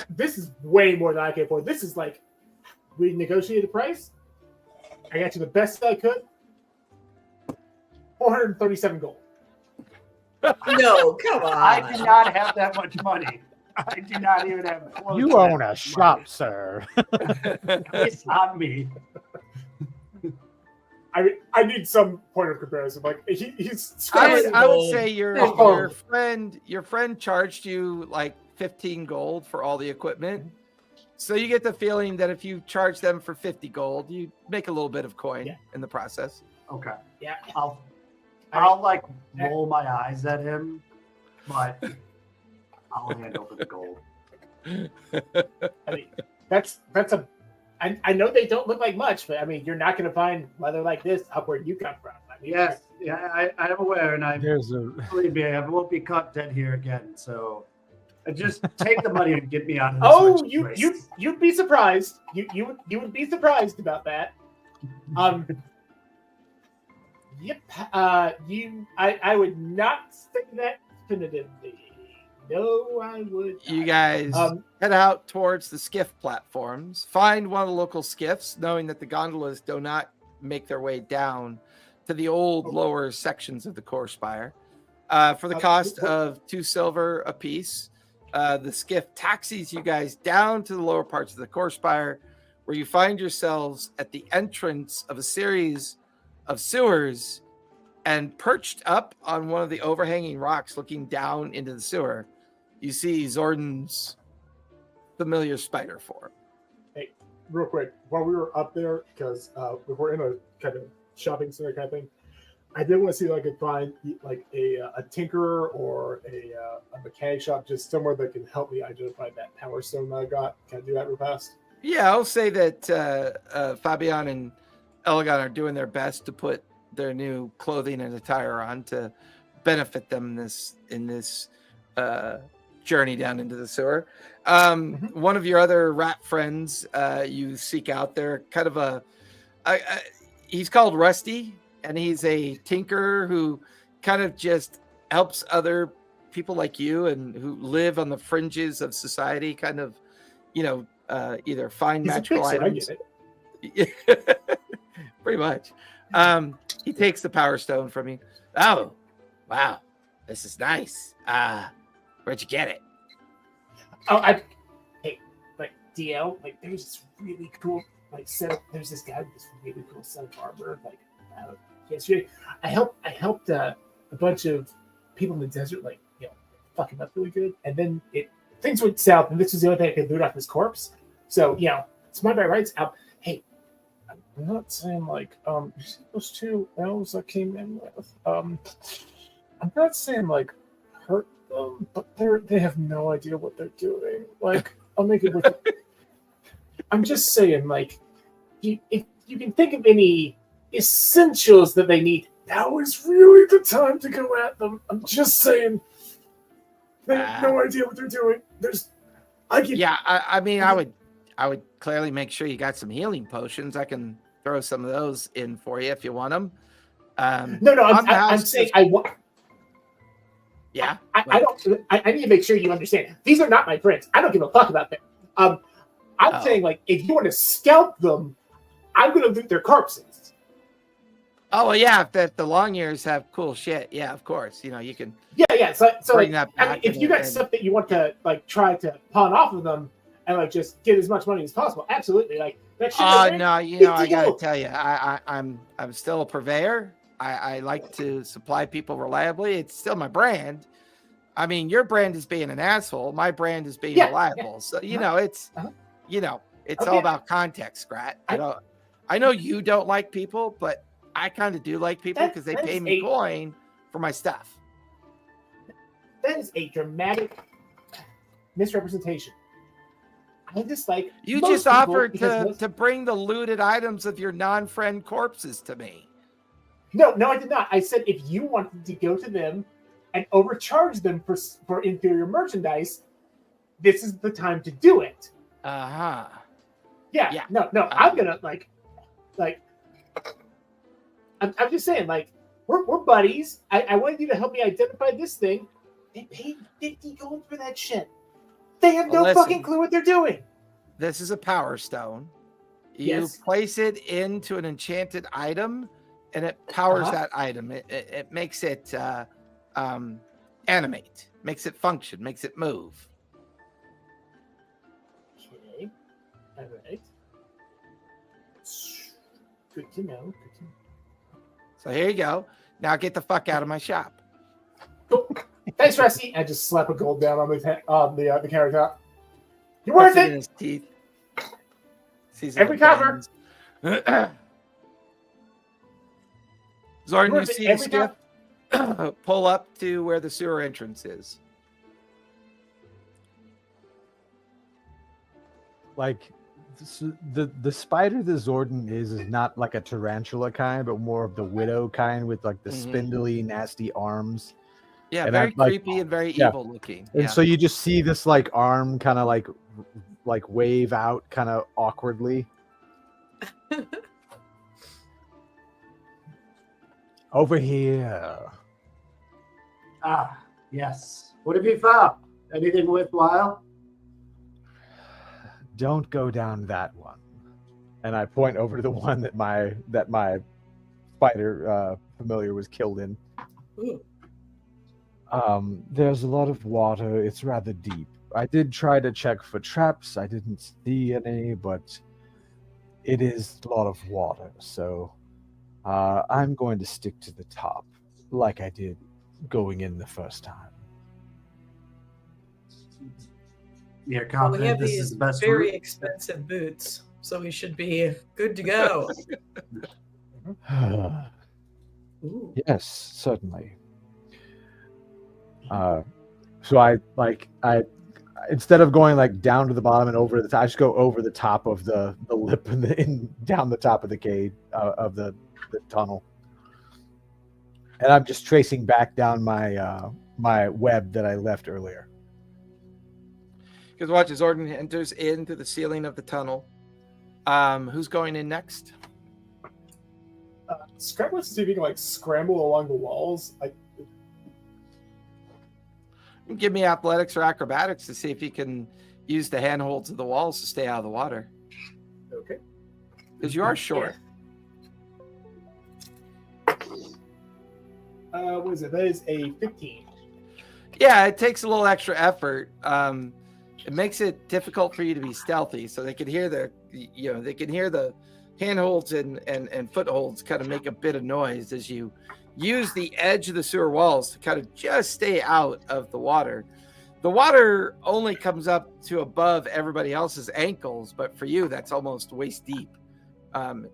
this is way more than I can afford. This is like, we negotiated the price. I got you the best I could. 437 gold. No, come on. I do not have that much money. I do not even have clothes. You that own a much shop, money. sir. It's on me. I need some point of comparison. Like he's I would gold. say your Oh. friend charged you like 15 gold for all the equipment. So you get the feeling that if you charge them for 50 gold, you make a little bit of coin in the process. Okay. Yeah. I'll like roll my eyes at him, but I'll hand over the gold. I mean, that's a. I know they don't look like much, but I mean, you're not going to find leather like this up where you come from. I mean, Yes, yeah, I am aware, and I There's a believe me, I won't be caught dead here again. So, just take the money and get me out of this. Oh, wretched place. you'd be surprised. You would be surprised about that. Yep. I would not say that definitively. No, I would. You not. guys head out towards the skiff platforms, find one of the local skiffs, knowing that the gondolas do not make their way down to the old lower sections of the core spire. For the cost of 2 silver apiece, the skiff taxis you guys down to the lower parts of the core spire, where you find yourselves at the entrance of a series of sewers And perched up on one of the overhanging rocks, looking down into the sewer, you see Zordan's familiar spider form. Hey, real quick, while we were up there, because we were in a kind of shopping center kind of thing, I did want to see if I could find like a tinkerer or a mechanic shop, just somewhere that can help me identify that power stone that I got. Can I do that real fast? Yeah, I'll say that Fabian and Elegant are doing their best to put their new clothing and attire on to benefit them in this journey down into the sewer. One of your other rat friends you seek out there, kind of he's called Rusty, and he's a tinker who kind of just helps other people like you and who live on the fringes of society, kind of, either find He's magical a fixer, items. I get it. Pretty much. He takes the power stone from you. Oh, wow. This is nice. Where'd you get it? Oh, like DL, like there's this really cool setup. There's this guy with this really cool set of armor. Yesterday, I helped a bunch of people in the desert, fuck him up really good, and then things went south, and this was the only thing I could loot off his corpse. So it's my by rights. Hey, I'm not saying you see those two elves I came in with. I'm not saying hurt them, but they have no idea what they're doing. I'll make it worth it. I'm just saying, if you can think of any essentials that they need, now is really the time to go at them. I'm just saying, they have no idea what they're doing. I would clearly make sure you got some healing potions. I can throw some of those in for you if you want them. I'm saying I want. Yeah, I don't. I need to make sure you understand. These are not my friends. I don't give a fuck about them. I'm saying, if you want to scalp them, I'm going to loot their corpses. Oh, well, yeah. If the long ears have cool shit, yeah, of course. You can. Yeah. So bring that back if you got stuff that you want to try to pawn off of them and just get as much money as possible, absolutely. That shit. Oh no, I gotta tell you, I'm still a purveyor. I like to supply people reliably. It's still my brand. I mean, your brand is being an asshole. My brand is being reliable. Yeah. So it's it's all about context, Scrat. I know you don't like people, but I kind of do like people because they pay me coin for my stuff. That is a dramatic misrepresentation. I just you just offered to bring the looted items of your non-friend corpses to me. No, I did not. I said if you wanted to go to them and overcharge them for inferior merchandise, this is the time to do it. Uh-huh. Yeah. No. I'm gonna I'm just saying, we're buddies. I wanted you to help me identify this thing. They paid 50 gold for that shit. They have no fucking clue what they're doing. This is a power stone. You place it into an enchanted item, and it powers that item. It makes it animate, makes it function, makes it move. Okay. All right. Good to know. So here you go. Now get the fuck out of my shop. Cool. Thanks, Rusty. I just slap a gold down on the countertop. You're worth it. In his teeth. Every cover. Zordan, you see the skiff pull up to where the sewer entrance is. The spider the Zordan is not like a tarantula kind, but more of the widow kind with the spindly, nasty arms. Yeah, and very creepy and very evil looking. And so you just see this arm kind of like wave out kind of awkwardly. Over here. Ah, yes. What have you found? Anything worthwhile? Don't go down that one. And I point over to the one that my spider familiar was killed in. There's a lot of water. It's rather deep. I did try to check for traps. I didn't see any, but it is a lot of water. So I'm going to stick to the top. like I did going in the first time. You're Well, we confident have this these is the best very route? expensive boots, so we should be good to go. Ooh. Yes, certainly. So I instead of going like down to the bottom and over the top, I just go over the top of the lip and down the top of the cave of the tunnel, and I'm just tracing back down my my web that I left earlier. Because watch as Orden enters into the ceiling of the tunnel. Who's going in next? Scrap wants to see if he can like scramble along the walls. Give me athletics or acrobatics to see if you can use the handholds of the walls to stay out of the water. Okay. Because you are short. What is it? That is a 15. Yeah, it takes a little extra effort. It makes it difficult for you to be stealthy, so they can hear the handholds and footholds kind of make a bit of noise as you use the edge of the sewer walls to kind of just stay out of the water. The water only comes up to above everybody else's ankles, but for you, that's almost waist deep,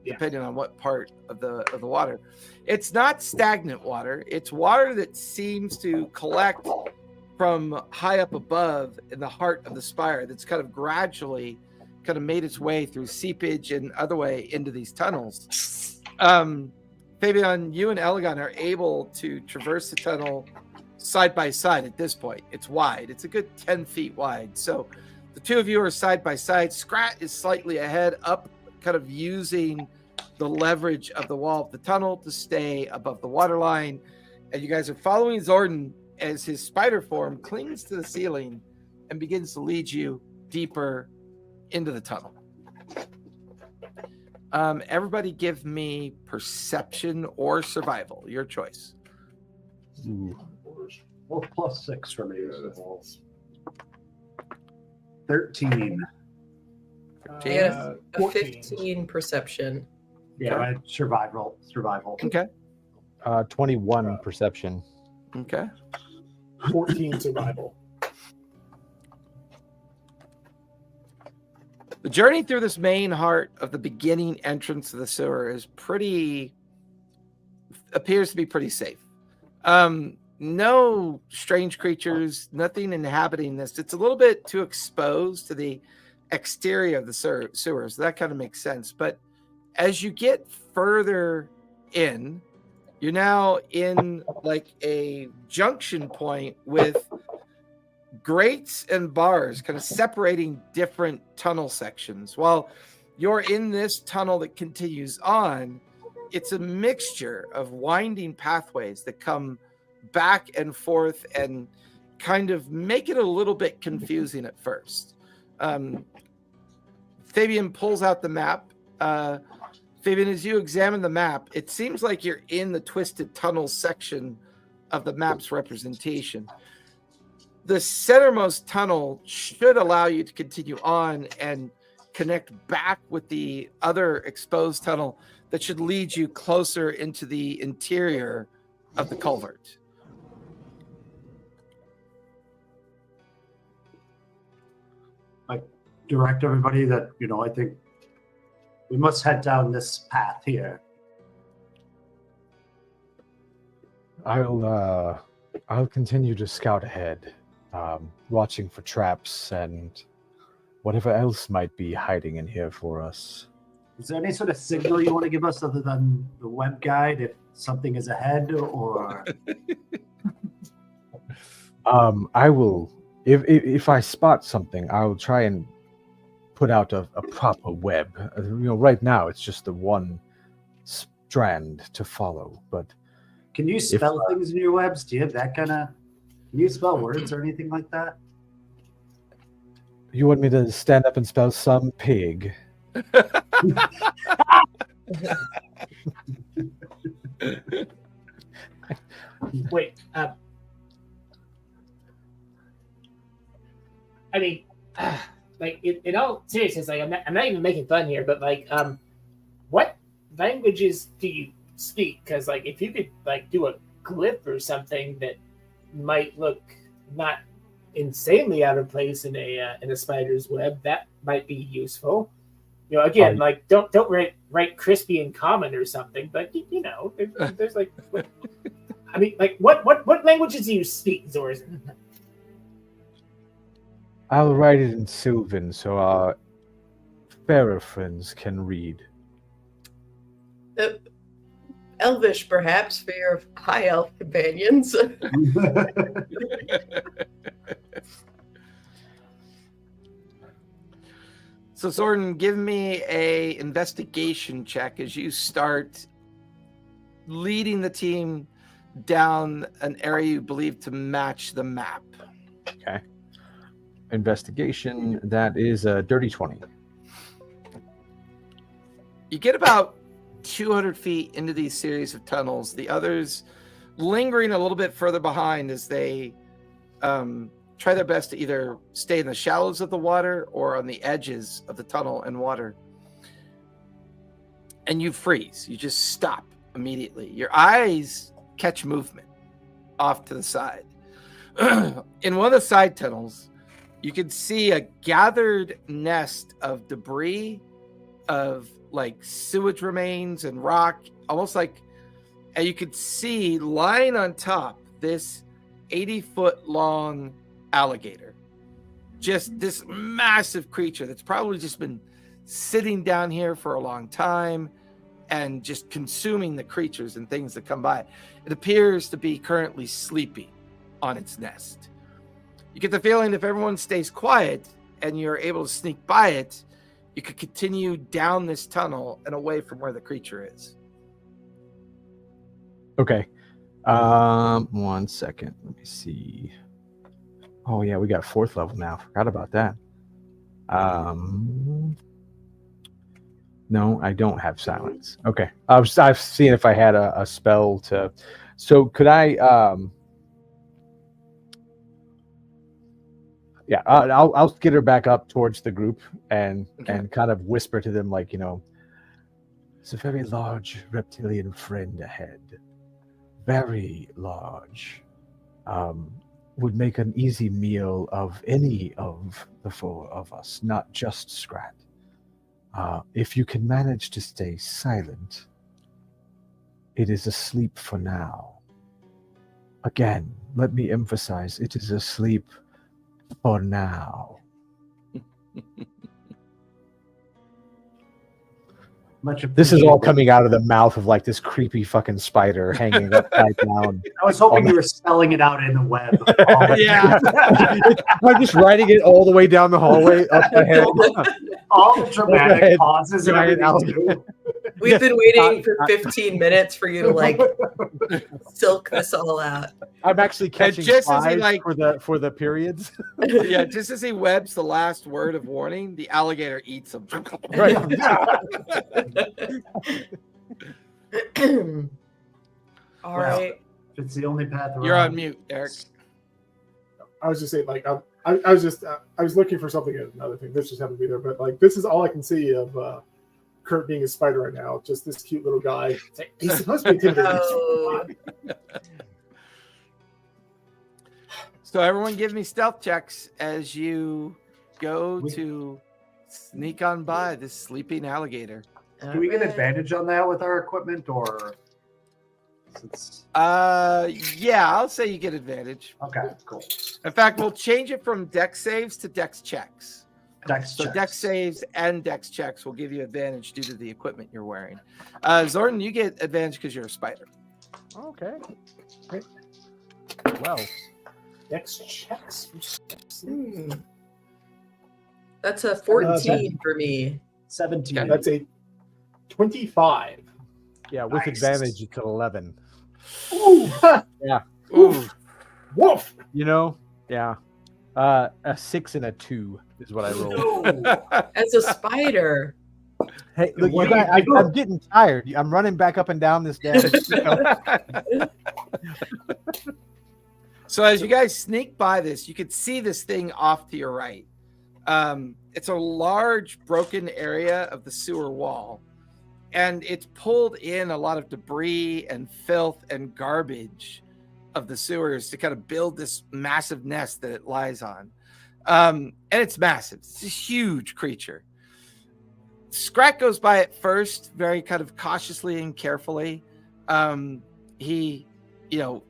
depending on what part of the water. It's not stagnant water. It's water that seems to collect from high up above in the heart of the spire that's kind of gradually kind of made its way through seepage and other way into these tunnels. Fabian, you and Elegant are able to traverse the tunnel side by side at this point. It's wide. It's a good 10 feet wide. So the two of you are side by side. Scrat is slightly ahead, up, kind of using the leverage of the wall of the tunnel to stay above the water line. And you guys are following Zordon as his spider form clings to the ceiling and begins to lead you deeper into the tunnel. Everybody give me perception or survival, your choice. Well, +6 for me. 13. He has a 14. 15 perception. Yeah, right. Survival. Okay. 21 perception. Okay. 14 survival. The journey through this main heart of the beginning entrance of the sewer appears to be pretty safe. No strange creatures, nothing inhabiting this. It's a little bit too exposed to the exterior of the sewer, so that kind of makes sense. But as you get further in, you're now in like a junction point with grates and bars kind of separating different tunnel sections. While you're in this tunnel that continues on, it's a mixture of winding pathways that come back and forth and kind of make it a little bit confusing at first. Fabian pulls out the map. Fabian, as you examine the map, it seems like you're in the twisted tunnel section of the map's representation. The centermost tunnel should allow you to continue on and connect back with the other exposed tunnel that should lead you closer into the interior of the culvert. I direct everybody that, I think we must head down this path here. I'll continue to scout ahead, watching for traps and whatever else might be hiding in here for us. Is there any sort of signal you want to give us other than the web guide if something is ahead, or? I will, if I spot something, I'll try and put out a proper web. Right now it's just the one strand to follow, but can you spell things in your webs? Do you have that kind of? Can you spell words or anything like that? You want me to stand up and spell some pig? Wait. I mean, like in all seriousness, like I'm not even making fun here, but like, what languages do you speak? Because like, if you could like do a glyph or something that might look not insanely out of place in a spider's web, that might be useful. You know, again, like don't write crispy and common or something, but you know, there's like, I mean, like what languages do you speak, Zorzan? I'll write it in Sylvan so our fairer friends can read. Elvish, perhaps, for your high elf companions. So, Zordon, give me a investigation check as you start leading the team down an area you believe to match the map. Okay. Investigation, that is a dirty 20. You get about 200 feet into these series of tunnels, the others lingering a little bit further behind as they try their best to either stay in the shallows of the water or on the edges of the tunnel and water. And you freeze. You just stop immediately. Your eyes catch movement off to the side. In one of the side tunnels, you can see a gathered nest of debris, of like sewage remains and rock, almost like, and you could see lying on top this 80-foot long alligator. Just this massive creature that's probably just been sitting down here for a long time and just consuming the creatures and things that come by. It appears to be currently sleeping on its nest. You get the feeling if everyone stays quiet and you're able to sneak by it, you could continue down this tunnel and away from where the creature is. Okay. 1 second. Let me see. Oh yeah, we got 4th level now. Forgot about that. No, I don't have silence. Okay. I've seen if I had a spell to. So could I? Yeah, I'll get her back up towards the group and kind of whisper to them like, you know, it's a very large reptilian friend ahead. Very large. Would make an easy meal of any of the 4 of us, not just Scrat. If you can manage to stay silent, it is asleep for now. Again, let me emphasize, it is asleep for now. This is all coming out of the mouth of like this creepy fucking spider hanging upside down. I was hoping you were spelling it out in the web. Yeah. I'm just writing it all the way down the hallway, up ahead. All the dramatic pauses and everything too. We've been waiting for 15 minutes for you to like silk this all out. I'm actually catching just as he, flies like- for the periods. Yeah, just as he webs the last word of warning, the alligator eats him. Right. All right. It's the only path around. You're on mute, Eric. I was just saying, like, I was looking for something, another thing. This just happened to be there, but like, this is all I can see of Kurt being a spider right now. Just this cute little guy. He's supposed to be intimidating. Oh. So everyone give me stealth checks as you go to sneak on by this sleeping alligator. Do we get advantage on that with our equipment, or? Since... Yeah, I'll say you get advantage. Okay, cool. In fact, we'll change it from dex saves to dex checks. Dex So checks. dex saves and dex checks will give you advantage due to the equipment you're wearing. Zordon, you get advantage because you're a spider. Okay. Well, Dex checks. That's a 14 for me. 17. That's a 25. yeah, with Nice. advantage, it's 11. Ooh, Ooh. woof. You know? Yeah. A 6 and a 2 is what I rolled. As a spider. Hey, look, What you do guys, you do? I'm getting tired. I'm running back up and down this damn. So as you guys sneak by this, you could see this thing off to your right. It's a large broken area of the sewer wall. and it's pulled in a lot of debris and filth and garbage of the sewers to kind of build this massive nest that it lies on. And it's massive. It's a huge creature. Scrat goes by it first, very kind of cautiously and carefully. He,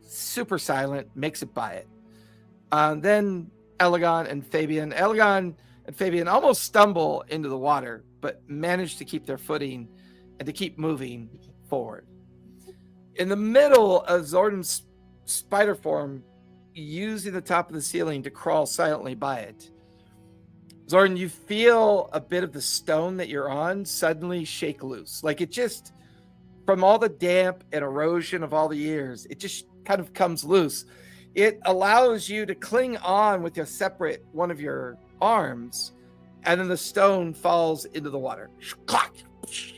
super silent, makes it by it. Then Elegon and Fabian. Elegon and Fabian almost stumble into the water, but manage to keep their footing and to keep moving forward. In the middle of Zordan's spider form, using the top of the ceiling to crawl silently by it, Zordan, you feel a bit of the stone that you're on suddenly shake loose. Like it just, from all the damp and erosion of all the years, it just kind of comes loose. It allows you to cling on with a separate one of your arms, and then the stone falls into the water.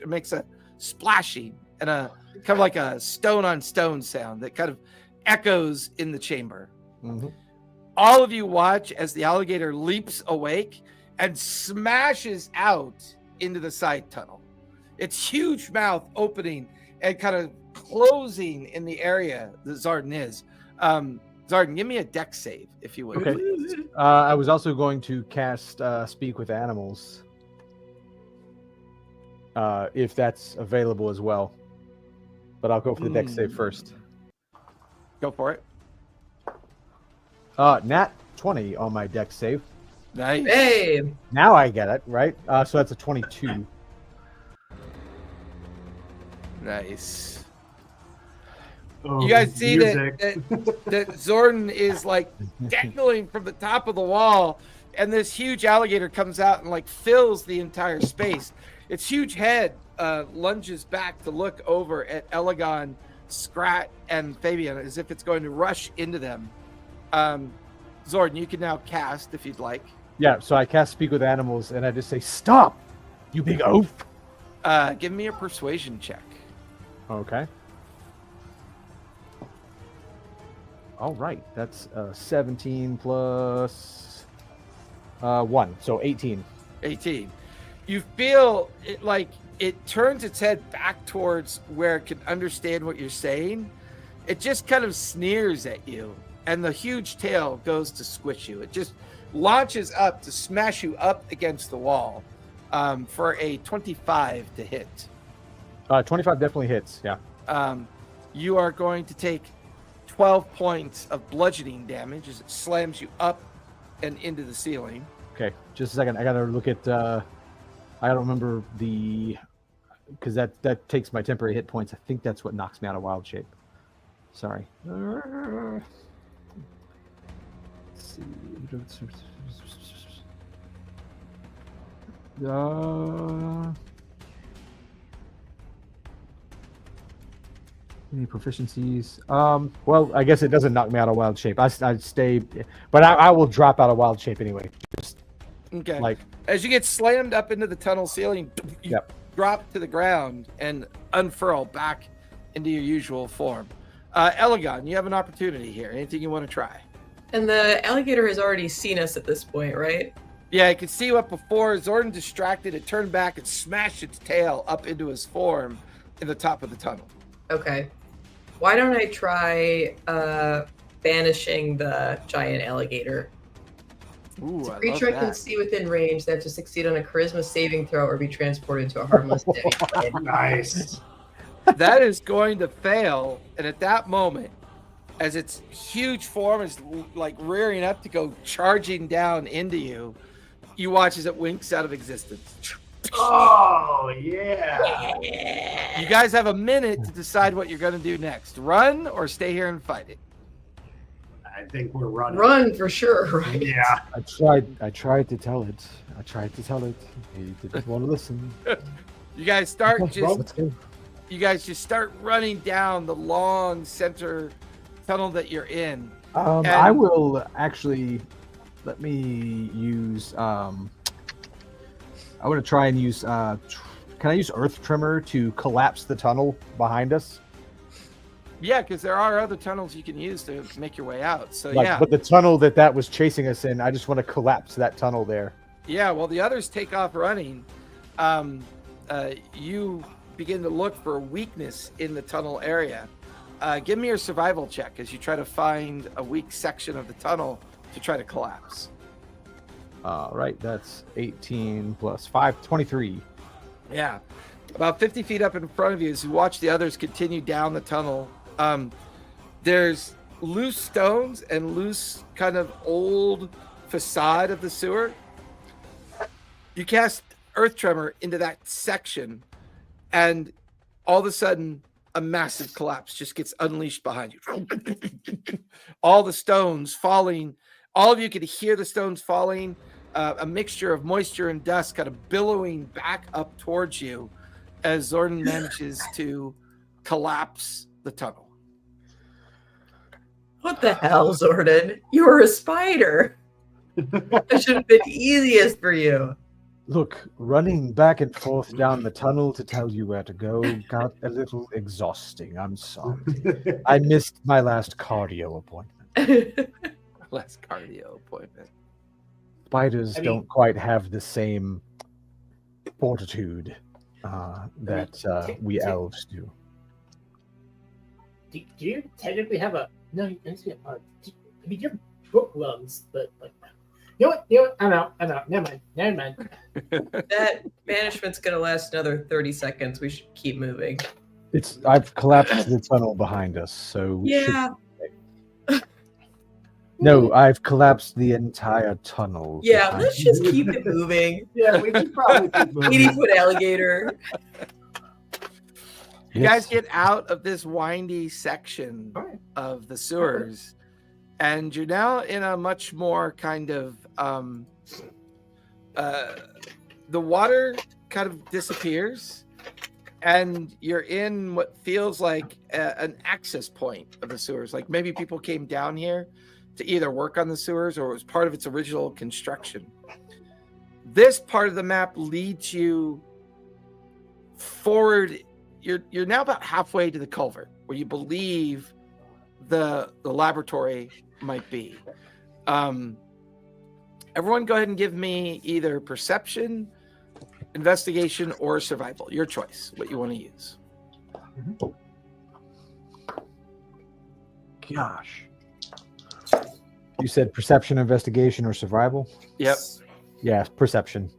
It makes a splashing and a kind of like a stone on stone sound that kind of echoes in the chamber. Mm-hmm. All of you watch as the alligator leaps awake and smashes out into the side tunnel. Its huge mouth opening and kind of closing in the area that Zardan is. Zardan, give me a dex save, if you would. Okay. Please. I was also going to cast Speak with Animals, if that's available as well. But I'll go for the dex save first. Go for it. Nat 20 on my dex save. Nice. Hey, Now I get it, right? So that's a 22. Nice. Oh, You guys see music. that Zordan is like dangling from the top of the wall, and this huge alligator comes out and like fills the entire space. Its huge head lunges back to look over at Elegon, Scrat, and Fabian as if it's going to rush into them. Zordan, you can now cast if you'd like. Yeah, so I cast Speak with Animals, and I just say, "Stop, you big oaf!" Give me a persuasion check. Okay. All right, that's 17 plus 1, so 18. 18. You feel it like it turns its head back towards where it can understand what you're saying. It just kind of sneers at you, and the huge tail goes to squish you. It just launches up to smash you up against the wall for a 25 to hit. 25 definitely hits, yeah. You are going to take 12 points of bludgeoning damage as it slams you up and into the ceiling. Okay, just a second. I gotta look at. I don't remember because that takes my temporary hit points. I think that's what knocks me out of wild shape. Sorry. Let's see. Any proficiencies? Well, I guess it doesn't knock me out of wild shape. I stay, but I will drop out of wild shape anyway. Just Okay. like As you get slammed up into the tunnel ceiling, you Yep. drop to the ground and unfurl back into your usual form. Elegon, you have an opportunity here. Anything you want to try? and the alligator has already seen us at this point, right? Yeah, I could see what before. Zordan distracted, it turned back and smashed its tail up into his form in the top of the tunnel. Okay. Why don't I try banishing the giant alligator? Ooh, It's a I creature love I can that. see within range. They have to succeed on a charisma saving throw or be transported to a harmless day. Nice. That is going to fail, and at that moment, as its huge form is like rearing up to go charging down into you, you watch as it winks out of existence. Oh, yeah. You guys have a minute to decide what you're going to do next. Run or stay here and fight it. I think we're running. Run for sure, right? Yeah. I tried to tell it. He didn't want to listen. You guys start Let's go. just start running down the long center tunnel that you're in. I will actually let me use. I want to try and use. Can I use Earth Tremor to collapse the tunnel behind us? Yeah, because there are other tunnels you can use to make your way out. So yeah. But the tunnel that was chasing us in, I just want to collapse that tunnel there. Yeah, well, the others take off running. You begin to look for a weakness in the tunnel area. Give me your survival check as you try to find a weak section of the tunnel to try to collapse. All right, that's 18 plus 5, 23. Yeah. About 50 feet up in front of you as you watch the others continue down the tunnel. There's loose stones and loose kind of old facade of the sewer. You cast Earth Tremor into that section, and all of a sudden, a massive collapse just gets unleashed behind you. All the stones falling. All of you can hear the stones falling. A mixture of moisture and dust kind of billowing back up towards you as Zordon manages to collapse the tunnel. What the hell, Zordon? You were a spider. That should have been easiest for you. Look, running back and forth down the tunnel to tell you where to go got a little exhausting. I'm sorry. I missed my last cardio appointment. Last cardio appointment. Spiders don't quite have the same fortitude that we elves do. Do you technically have a... No, you have book lungs, but like... You know what? I'm out. Never mind. That banishment's going to last another 30 seconds. We should keep moving. I've collapsed the tunnel behind us, so we Yeah. No, I've collapsed the entire tunnel. Yeah, behind let's just keep it moving. Yeah, we should probably keep moving. 80-foot alligator. You guys get out of this windy section of the sewers, and you're now in a much more kind of the water kind of disappears, and you're in what feels like an access point of the sewers. Like maybe people came down here to either work on the sewers or it was part of its original construction. This part of the map leads you forward. You're now about halfway to the culvert where you believe the laboratory might be. Everyone go ahead and give me either perception, investigation, or survival. Your choice, what you want to use. Gosh. You said perception, investigation, or survival? Yep. Yeah, perception.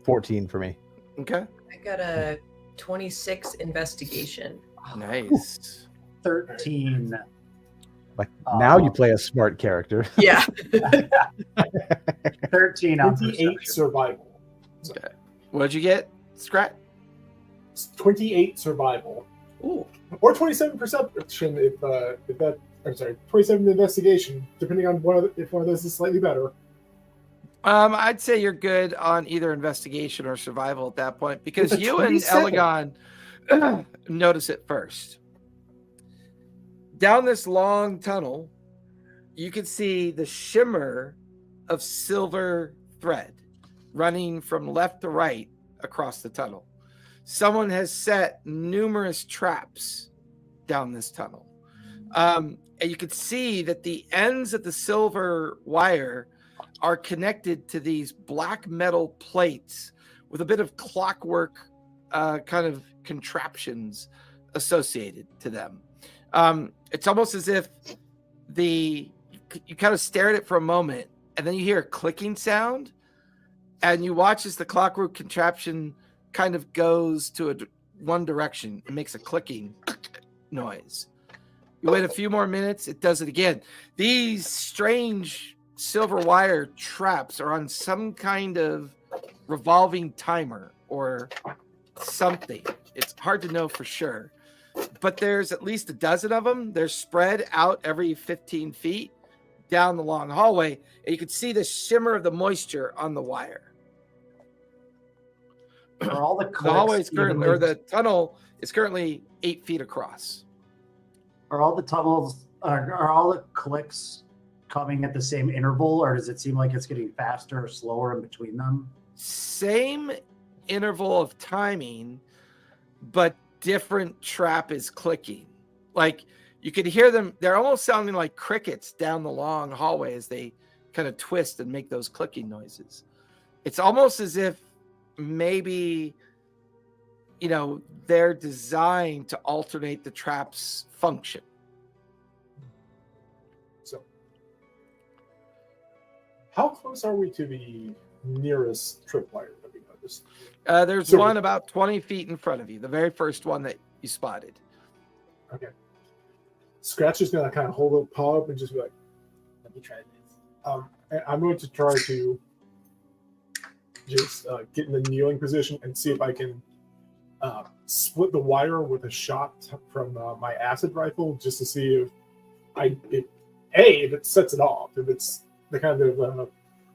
14 for me. Okay. I got a 26 investigation. Nice. 13. Like now you play a smart character. Yeah. 13 on 28 perception. survival. Okay. What'd you get, Scrat? 28 survival. Ooh. Or 27 perception if that. I'm sorry, 27 investigation, depending on if one of those is slightly better. I'd say you're good on either investigation or survival at that point because It's a you and 27. Elegon notice it first. Down this long tunnel, you can see the shimmer of silver thread running from left to right across the tunnel. Someone has set numerous traps down this tunnel. And you can see that the ends of the silver wire are connected to these black metal plates with a bit of clockwork kind of contraptions associated to them. It's almost as if you kind of stare at it for a moment and then you hear a clicking sound and you watch as the clockwork contraption kind of goes to one direction. It makes a clicking noise. You wait a few more minutes, it does it again. These strange silver wire traps are on some kind of revolving timer or something. It's hard to know for sure. But there's at least a dozen of them. They're spread out every 15 feet down the long hallway. And you can see the shimmer of the moisture on the wire. Are all the The hallway is clicks currently, or the tunnel is currently 8 feet across. Are all the tunnels, are all the clicks coming at the same interval, or does it seem like it's getting faster or slower in between them? Same interval of timing, but different trap is clicking. Like you could hear them, they're almost sounding like crickets down the long hallway as they kind of twist and make those clicking noises. It's almost as if maybe they're designed to alternate the trap's function. So, how close are we to the nearest tripwire that we noticed? There's So- one about 20 feet in front of you, the very first one that you spotted. Okay. Scratch is gonna kind of hold a paw up and just be like, Let me try this. and I'm going to try to just get in the kneeling position and see if I can split the wire with a shot from my acid rifle, just to see if it sets it off. If it's the kind of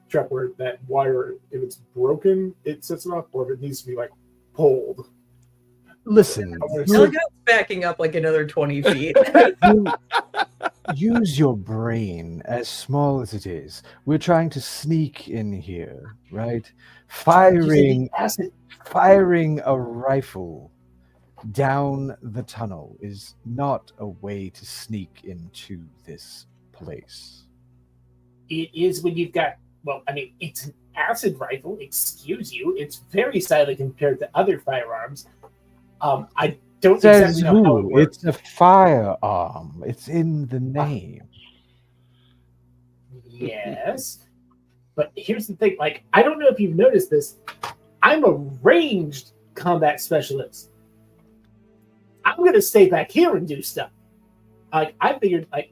trap where that wire, if it's broken, it sets it off, or if it needs to be like pulled. Listen, Elegant's backing up like another 20 feet. use your brain, as small as it is. We're trying to sneak in here, right? Firing a rifle down the tunnel is not a way to sneak into this place. It is when you've got, it's an acid rifle, excuse you. It's very silent compared to other firearms. I don't Says exactly know how it who? works. It's a firearm. It's in the name. Yes. But here's the thing, I don't know if you've noticed this. I'm a ranged combat specialist. I'm gonna stay back here and do stuff. I figured, do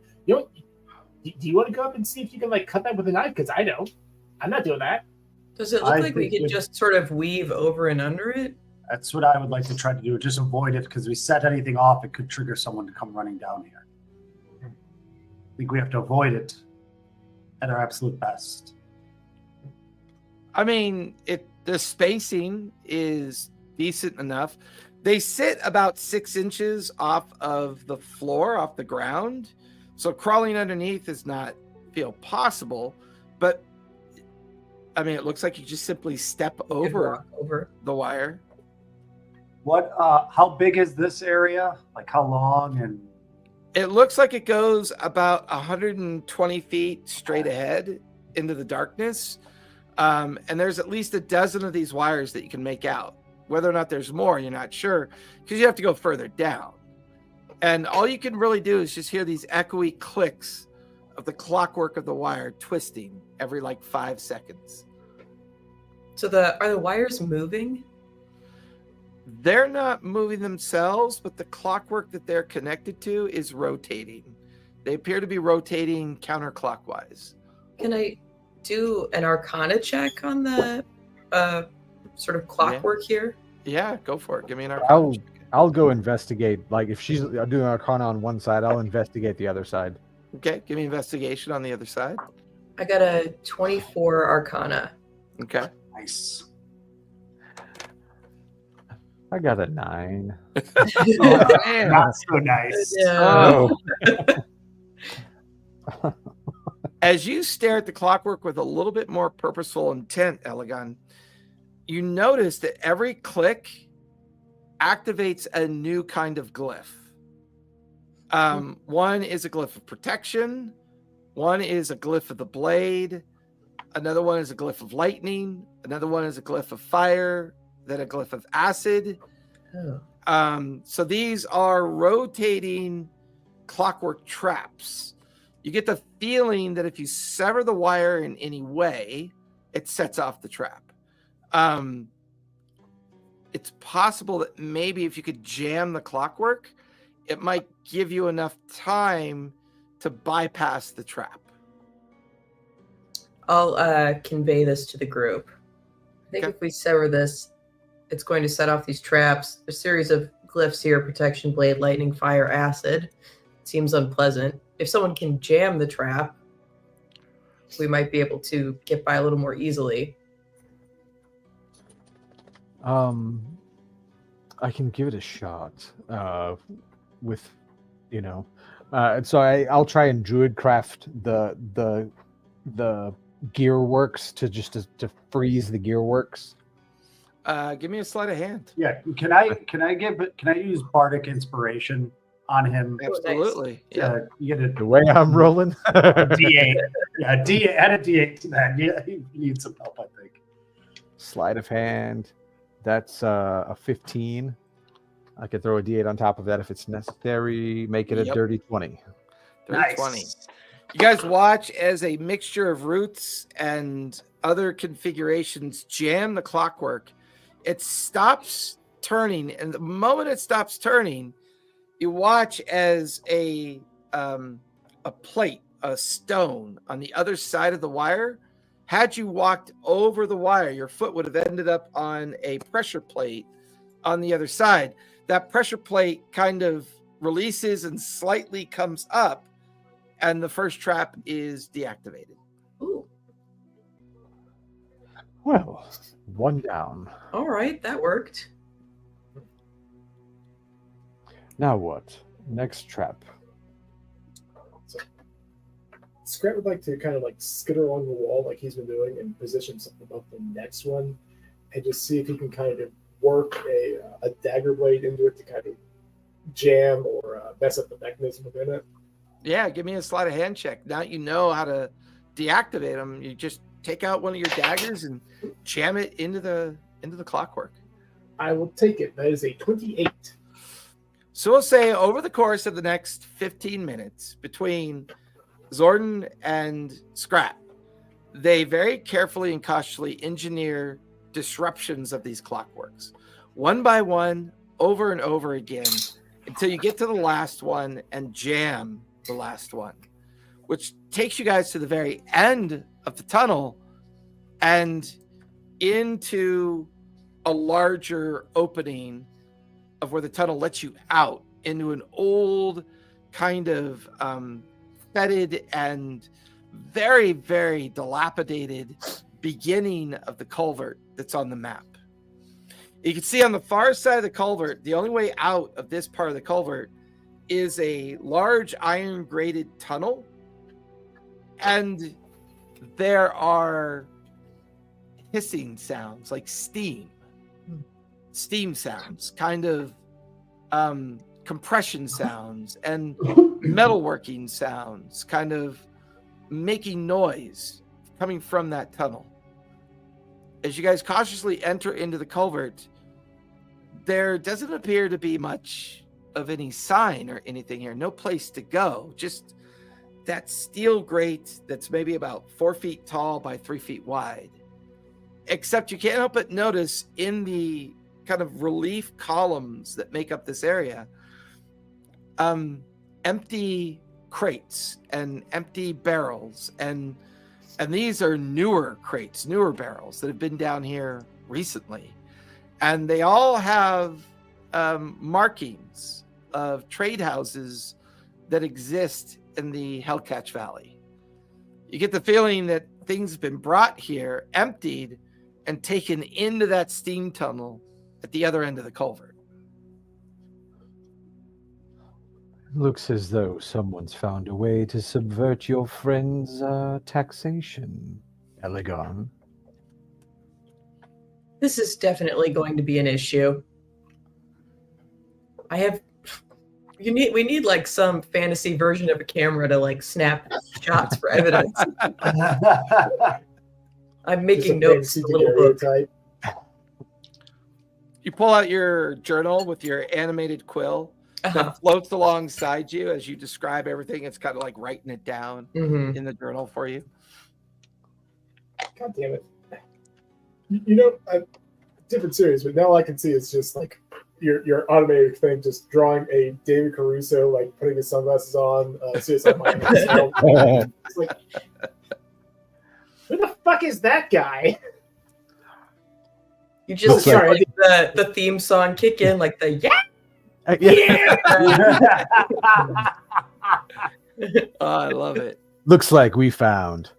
you want to go up and see if you can cut that with a knife? Because I don't. I'm not doing that. Does it look I like we think could just sort of weave over and under it? That's what I would like to try to do. Just avoid it, because we set anything off, it could trigger someone to come running down here. I think we have to avoid it at our absolute best. I mean, the spacing is decent enough. They sit about 6 inches off of the floor, off the ground. So crawling underneath does not feel possible. But, I mean, it looks like you just simply step over the wire. What? How big is this area? How long? And It looks like it goes about 120 feet straight ahead into the darkness. And there's at least a dozen of these wires that you can make out. Whether or not there's more, you're not sure, because you have to go further down. And all you can really do is just hear these echoey clicks of the clockwork of the wire twisting every 5 seconds. So are the wires moving? They're not moving themselves, but the clockwork that they're connected to is rotating. They appear to be rotating counterclockwise. Can I do an Arcana check on the sort of clockwork here? Yeah, go for it. Give me an Arcana check. I'll go investigate. If she's doing Arcana on one side, I'll investigate the other side. Okay, give me investigation on the other side. I got a 24 Arcana. Okay. nice. I got a 9. Not so nice. Yeah. Oh. As you stare at the clockwork with a little bit more purposeful intent, Elegon, you notice that every click activates a new kind of glyph. One is a glyph of protection. One is a glyph of the blade. Another one is a glyph of lightning. Another one is a glyph of fire. Then a glyph of acid. Oh. So these are rotating clockwork traps. You get the feeling that if you sever the wire in any way, it sets off the trap. It's possible that maybe if you could jam the clockwork, it might give you enough time to bypass the trap. I'll convey this to the group. I think Okay. if we sever this, it's going to set off these traps. A series of glyphs here: protection, blade, lightning, fire, acid. Seems unpleasant. If someone can jam the trap, we might be able to get by a little more easily. I can give it a shot. With, so I'll try and druid craft the gear works to freeze the gear works. Give me a sleight of hand. Yeah. Can I use bardic inspiration on him? Absolutely. Yeah. You get The way I'm rolling. a D8. Yeah, add a D8 to that. Yeah, you need some help, I think. Sleight of hand. That's a 15. I could throw a D8 on top of that if it's necessary. Make it a Yep. dirty 20. 320. You guys watch as a mixture of roots and other configurations jam the clockwork. It stops turning, and the moment it stops turning, you watch as a plate, a stone on the other side of the wire. Had you walked over the wire, your foot would have ended up on a pressure plate on the other side. That pressure plate kind of releases and slightly comes up, and the first trap is deactivated. Ooh. Well, one down. All right, that worked. Now what? Next trap. Scrat would like to kind of like skitter along the wall like he's been doing and position something above the next one and just see if he can kind of work a dagger blade into it to kind of jam or mess up the mechanism within it. Yeah, give me a sleight of hand check. Now you know how to deactivate them. You just take out one of your daggers and jam it into the clockwork. I will take it. That is a 28. So we'll say over the course of the next 15 minutes between Zordon and Scrap, they very carefully and cautiously engineer disruptions of these clockworks, one by one, over and over again, until you get to the last one and jam the last one, which takes you guys to the very end of the tunnel and into a larger opening of where the tunnel lets you out into an old kind of fetid and very, very dilapidated beginning of the culvert that's on the map. You can see on the far side of the culvert, the only way out of this part of the culvert is a large iron grated tunnel, and there are hissing sounds like steam sounds, kind of compression sounds and metalworking sounds, kind of making noise coming from that tunnel. As you guys cautiously enter into the culvert, there doesn't appear to be much of any sign or anything here. No place to go. Just that steel grate that's maybe about 4 feet tall by 3 feet wide. Except you can't help but notice in the kind of relief columns that make up this area, empty crates and empty barrels, and these are newer crates, newer barrels that have been down here recently, and they all have markings of trade houses that exist in the Hellcatch Valley. You get the feeling that things have been brought here, emptied, and taken into that steam tunnel at the other end of the culvert. Looks as though someone's found a way to subvert your friend's taxation, Elegon. This is definitely going to be an issue. We need like some fantasy version of a camera to like snap shots for evidence. I'm making notes. A little book. Type. You pull out your journal with your animated quill that floats alongside you as you describe everything. It's kind of like writing it down in the journal for you. God damn it. You know, different series, but now all I can see is just like your automated thing, just drawing a David Caruso, like putting his sunglasses on, CSI Miami. It's like, who the fuck is that guy? You just sorry. like the theme song kick in, like the yeah. Oh, I love it. Looks like we found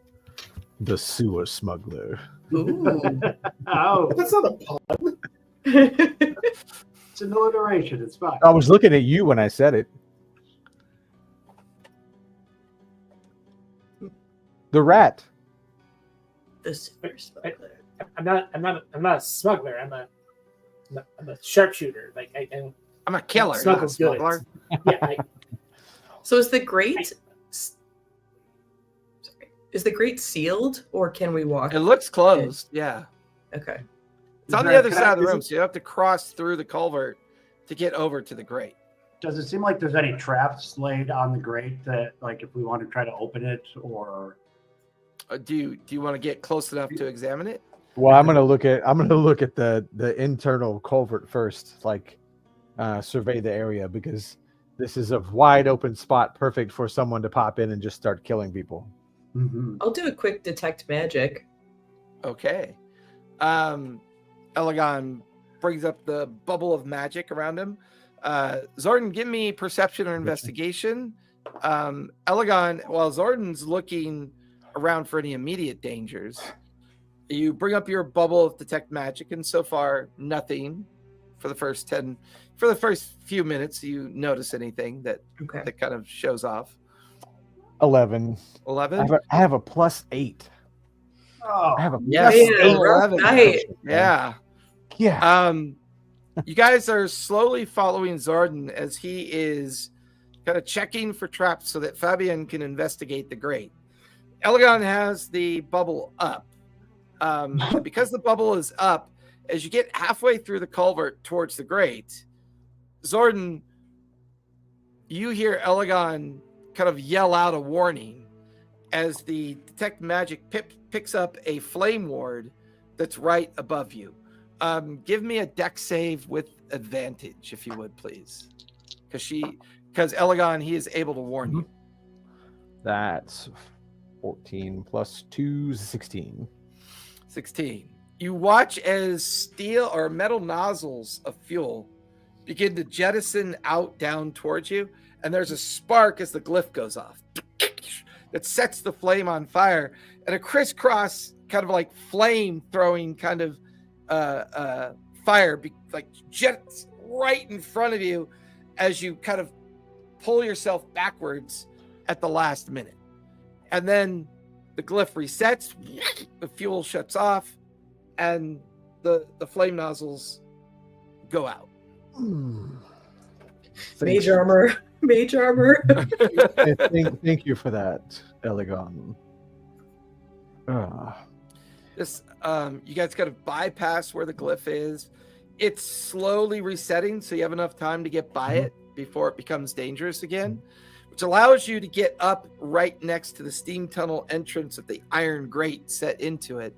the sewer smuggler. Ooh. Oh, That's not a pun. it's an alliteration. It's fine. I was looking at you when I said it. The rat. The super smuggler. I'm not a smuggler. I'm a sharpshooter. Like I'm a killer, not a Smuggle's good. smuggler. Yeah. So is the grate? Sorry, is the grate sealed, or can we walk? It looks closed. Yeah. Okay. It's on the other side of the room, so you have to cross through the culvert to get over to the grate. Does it seem like there's any traps laid on the grate that, like, if we want to try to open it, or Do you want to get close enough to examine it? Well, I'm gonna look at the internal culvert first, like survey the area, because this is a wide open spot, perfect for someone to pop in and just start killing people. I'll do a quick detect magic. Okay. Elegon brings up the bubble of magic around him. Zordon, give me perception or investigation. Elegon, while Zordan's looking around for any immediate dangers, you bring up your bubble of detect magic, and so far nothing. For the first few minutes, you notice anything that kind of shows off. 11. 11. I have a +8. oh, I have a Yes. Man, rough 11. night. Yeah. Yeah. You guys are slowly following Zordon as he is kind of checking for traps so that Fabian can investigate the grate. Elegon has the bubble up. And because the bubble is up, as you get halfway through the culvert towards the grate, Zordon, you hear Elegon kind of yell out a warning as the detect magic picks up a flame ward that's right above you. Give me a dex save with advantage, if you would, please. Because Elegon, he is able to warn you. That's 14 plus 2 is 16. 16. You watch as steel or metal nozzles of fuel begin to jettison out down towards you, and there's a spark as the glyph goes off that sets the flame on fire, and a crisscross kind of like flame throwing kind of fire like jets right in front of you as you kind of pull yourself backwards at the last minute. And then the glyph resets, the fuel shuts off, and the flame nozzles go out. Mage armor. Mage armor. Thank you for that, Elegon. This you guys kind of bypass where the glyph is. It's slowly resetting, so you have enough time to get by it before it becomes dangerous again, which allows you to get up right next to the steam tunnel entrance of the iron grate set into it.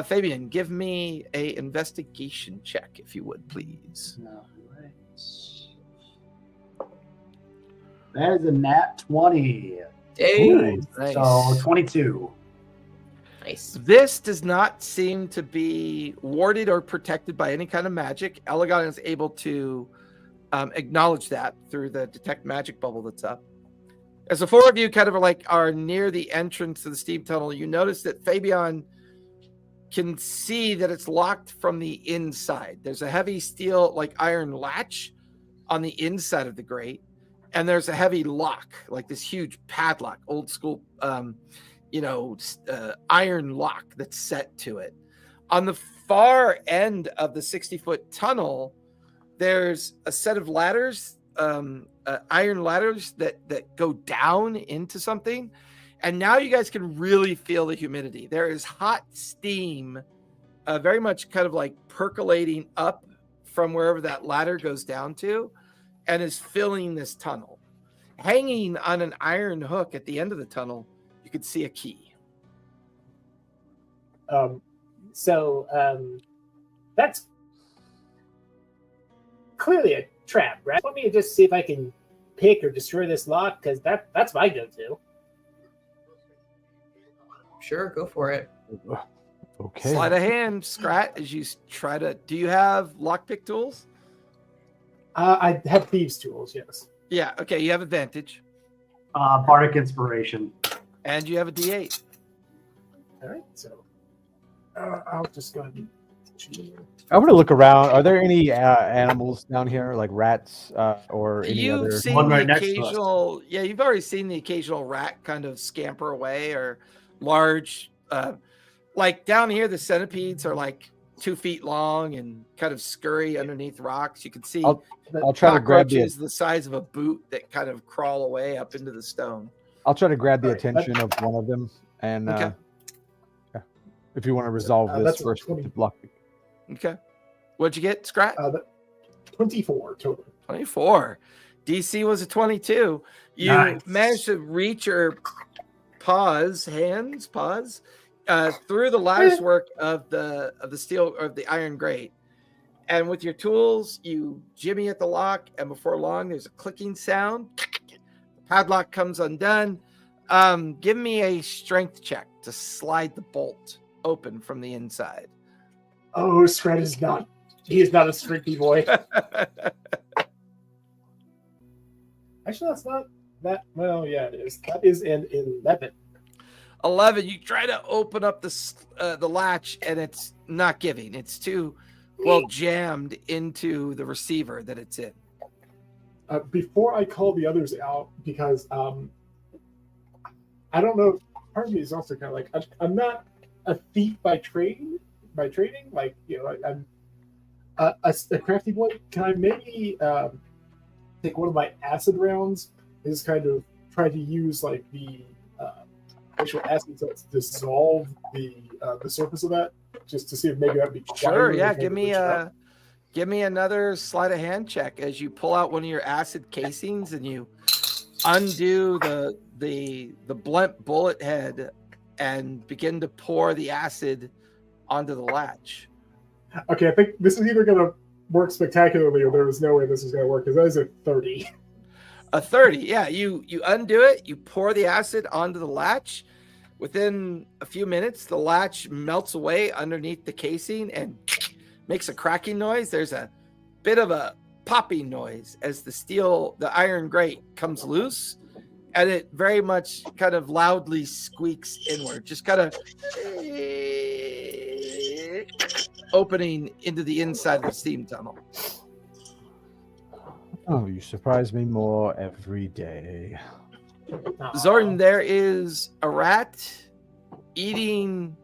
Fabian, give me a investigation check, if you would, please. all right. That is a nat 20. Dang. Nice. So 22. Nice. This does not seem to be warded or protected by any kind of magic. Elegon is able to acknowledge that through the detect magic bubble that's up. As the four of you kind of are near the entrance to the steam tunnel, you notice that Fabian can see that it's locked from the inside. There's a heavy steel, like iron latch on the inside of the grate, and there's a heavy lock, like this huge padlock, old school, iron lock that's set to it. On the far end of the 60-foot tunnel, there's a set of ladders, iron ladders that go down into something. And now you guys can really feel the humidity. There is hot steam, very much kind of like percolating up from wherever that ladder goes down to, and is filling this tunnel. Hanging on an iron hook at the end of the tunnel, you could see a key. That's clearly a trap, right? Let me just see if I can pick or destroy this lock, because that's my go-to. Sure, go for it. Okay. Sleight of hand, Scrat, as you try to. Do you have lockpick tools? I have thieves' tools, yes. Yeah. Okay. You have advantage, Bardic Inspiration. and you have a D8. All right, so I'll just go ahead and. I'm gonna look around. Are there any animals down here, like rats or any You've other? seen One the right next to us. occasional. Yeah, you've already seen the occasional rat kind of scamper away, or large. Like down here, the centipedes are like 2 feet long and kind of scurry underneath rocks. You can see I'll try to grab cockroaches the size of a boot that kind of crawl away up into the stone. I'll try to grab the All right, attention of one of them, and Okay. if you want to resolve this that's a first, 20. with the block. Okay. What'd you get, Scrat? 24 total. 24. DC was a 22. You Nice. managed to reach your paws through the lattice work of the steel of the iron grate, and with your tools you jimmy at the lock, and before long there's a clicking sound. The padlock comes undone. Give me a strength check to slide the bolt open from the inside. Oh, Scrat is not. He is not a strengthy boy. Actually, that's not that. Well, yeah, it is. That is an 11. 11. You try to open up the latch, and it's not giving. It's too well jammed into the receiver that it's in. Before I call the others out, because I don't know. Part of me is also kind of like I'm not a thief by trading. Like, you know, I'm a crafty boy. Can I maybe take one of my acid rounds? Is kind of try to use like the actual acid to dissolve the surface of that, just to see if maybe that'd be Sure. Yeah. Give me another sleight of hand check as you pull out one of your acid casings and you undo the blunt bullet head and begin to pour the acid onto the latch. Okay, I think this is either going to work spectacularly or there is no way this is going to work, because that is a 30. A 30, yeah. You undo it, you pour the acid onto the latch. Within a few minutes, the latch melts away underneath the casing and makes a cracking noise. There's a bit of a popping noise as the iron grate comes loose, and it very much kind of loudly squeaks inward, just kind of opening into the inside of the steam tunnel. Oh, you surprise me more every day. Zordon, there is a rat eating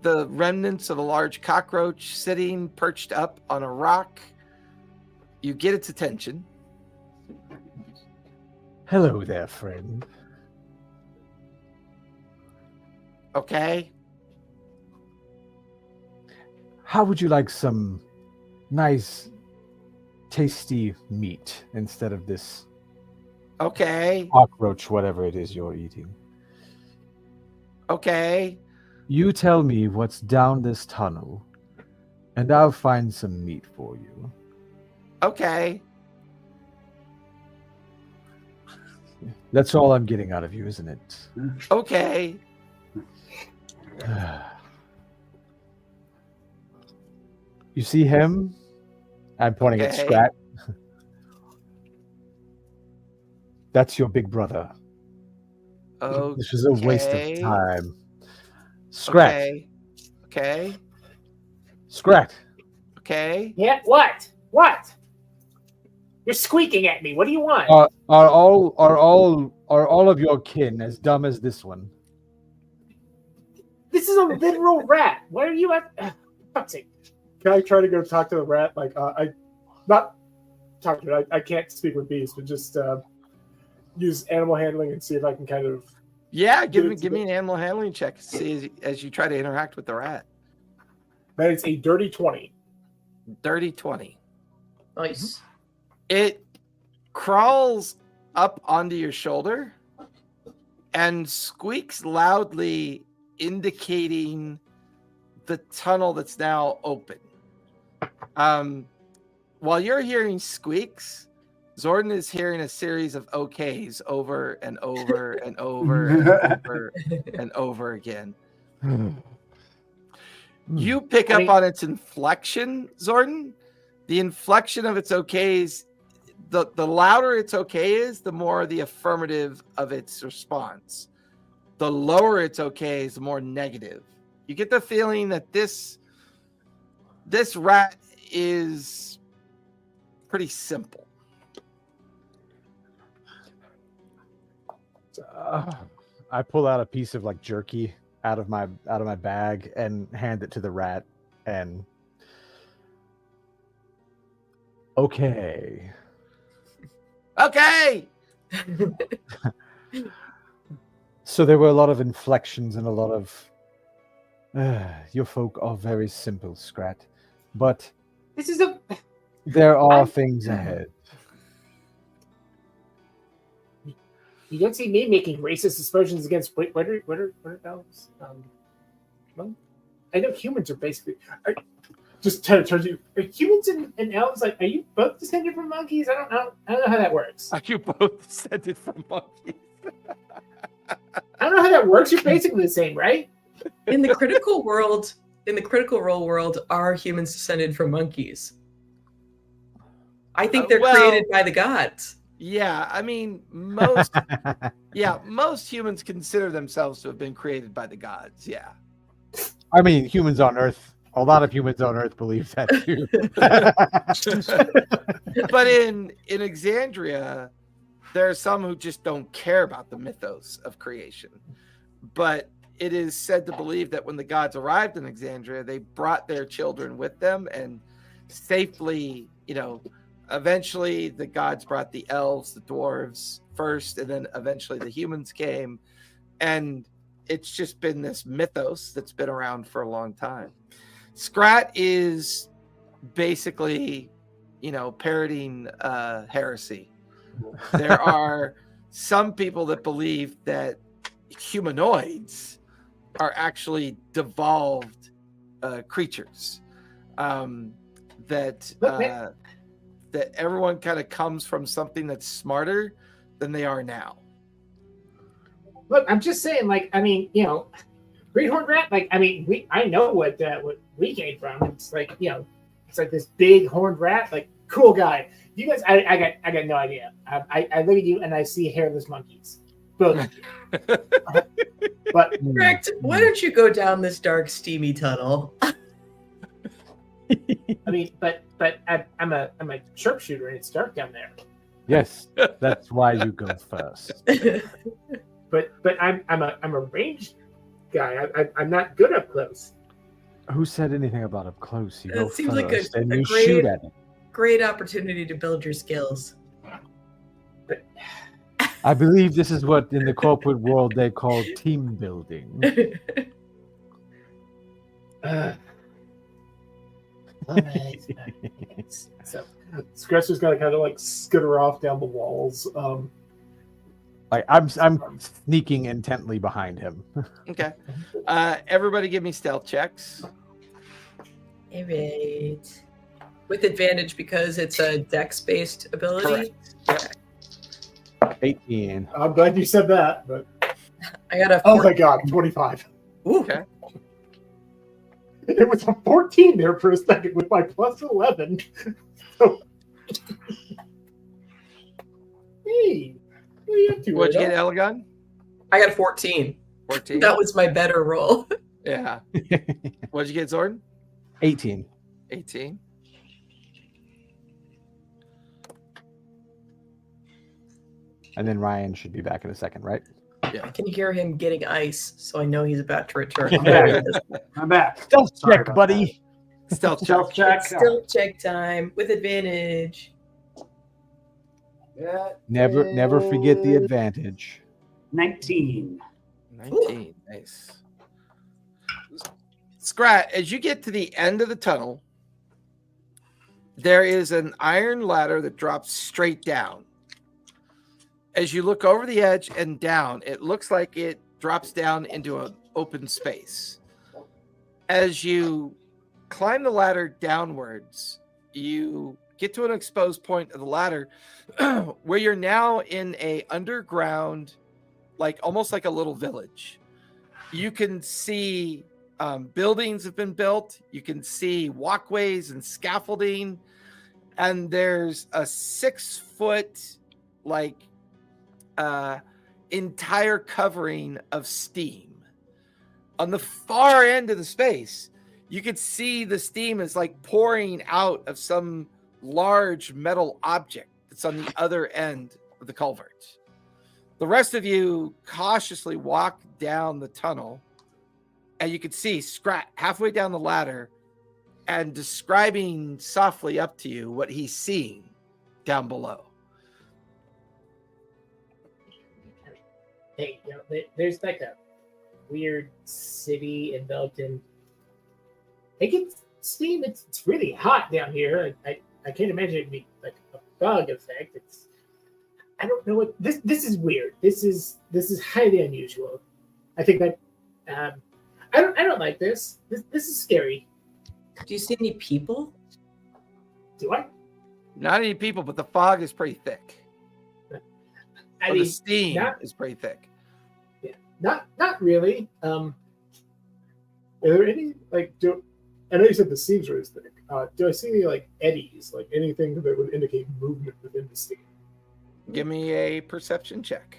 the remnants of a large cockroach sitting perched up on a rock. You get its attention. Hello there, friend. Okay. How would you like some nice, tasty meat instead of this Okay. cockroach, whatever it is you're eating? Okay. You tell me what's down this tunnel, and I'll find some meat for you. Okay. That's all I'm getting out of you, isn't it? Okay. You see him? I'm pointing at Okay. Scrat. That's your big brother. Okay. This is a waste of time. Scrat. Okay. Okay. Scrat. Okay. Yeah, what? What? You're squeaking at me. What do you want? Are all of your kin as dumb as this one? This is a literal rat. Where are you at? Fuck's sake. Can I try to go talk to the rat? Like, not talk to it. I can't speak with beasts, but just use animal handling and see if I can kind of. Yeah, give me an animal handling check. See as you try to interact with the rat. That is a dirty 20. Dirty 20. Nice. It crawls up onto your shoulder and squeaks loudly, indicating the tunnel that's now open. While you're hearing squeaks, Zordon is hearing a series of okays over and over and over and over and over again. You pick up on its inflection, Zordon. The inflection of its okays, the louder its okay is, the more the affirmative of its response. The lower its okay is, the more negative. You get the feeling that this rat is pretty simple. I pull out a piece of like jerky out of my bag and hand it to the rat. And okay. So there were a lot of inflections and a lot of your folk are very simple, Scrat. But This is a There are things ahead. You don't see me making racist aspersions against what are elves? Well, I know humans are basically. Just turn to you. Are humans and elves like? Are you both descended from monkeys? I don't know how that works. Are you both descended from monkeys? I don't know how that works. You're basically the same, right? In the critical role world, are humans descended from monkeys? I think they're created by the gods. Yeah, I mean most humans consider themselves to have been created by the gods. Yeah. I mean, humans on Earth. A lot of humans on Earth believe that too. But in Exandria, there are some who just don't care about the mythos of creation. But it is said to believe that when the gods arrived in Exandria, they brought their children with them and safely, eventually the gods brought the elves, the dwarves first, and then eventually the humans came. And it's just been this mythos that's been around for a long time. Scrat is basically, parroting heresy. There are some people that believe that humanoids are actually devolved creatures. That everyone kind of comes from something that's smarter than they are now. Look, I'm just saying, greenhorn rat. I know what we came from. It's like, it's like this big horned rat, like cool guy. You guys, I got no idea. I look at you and I see hairless monkeys. Both of you. But Correct. Why don't you go down this dark, steamy tunnel? but I'm a sharpshooter and it's dark down there. Yes, that's why you go first. But I'm a ranged guy. I'm not good up close. Who said anything about up close? You That go seems first like a and you great- shoot at it. Great opportunity to build your skills. I believe this is what in the corporate world they call team building. So Scratcher's got to kind of like skitter off down the walls. Like I'm sneaking intently behind him. Okay. Everybody give me stealth checks. All right. With advantage because it's a dex-based ability. Correct. 18. I'm glad you said that, but I got a oh 14. my god, 25. Ooh. Okay. It was a 14 there for a second with my plus 11. So... Hey, what are you up to? What'd you Rado? get, Elegon? I got a 14. 14. That was my better roll. Yeah. What'd you get, Zordon? 18. 18. And then Ryan should be back in a second, right? I can hear him getting ice, so I know he's about to return. I'm back. I'm back. Stealth Sorry check, about buddy. Stealth check. Stealth check. It's still check time with advantage. That Never forget the is advantage. 19. 19. Nice. Scrat, as you get to the end of the tunnel, there is an iron ladder that drops straight down. As you look over the edge and down, it looks like it drops down into an open space. As you climb the ladder downwards, you get to an exposed point of the ladder where you're now in a underground, like almost like a little village. You can see buildings have been built. You can see walkways and scaffolding, and there's a 6-foot entire covering of steam. On the far end of the space, you could see the steam is like pouring out of some large metal object that's on the other end of the culvert. The rest of you cautiously walk down the tunnel, and you can see Scrat halfway down the ladder and describing softly up to you what he's seeing down below. Hey, there's like a weird city enveloped in. It gets steam. It's really hot down here. I can't imagine it'd be like a bug effect. I don't know what this is weird. This is highly unusual. I think that I don't like this. This is scary. Do you see any people? Do I? Not any people, but the fog is pretty thick. The steam is pretty thick. Yeah, not really. Are there any I know you said the steam's really thick. Do I see any like eddies, like anything that would indicate movement within the steam? Give me a perception check.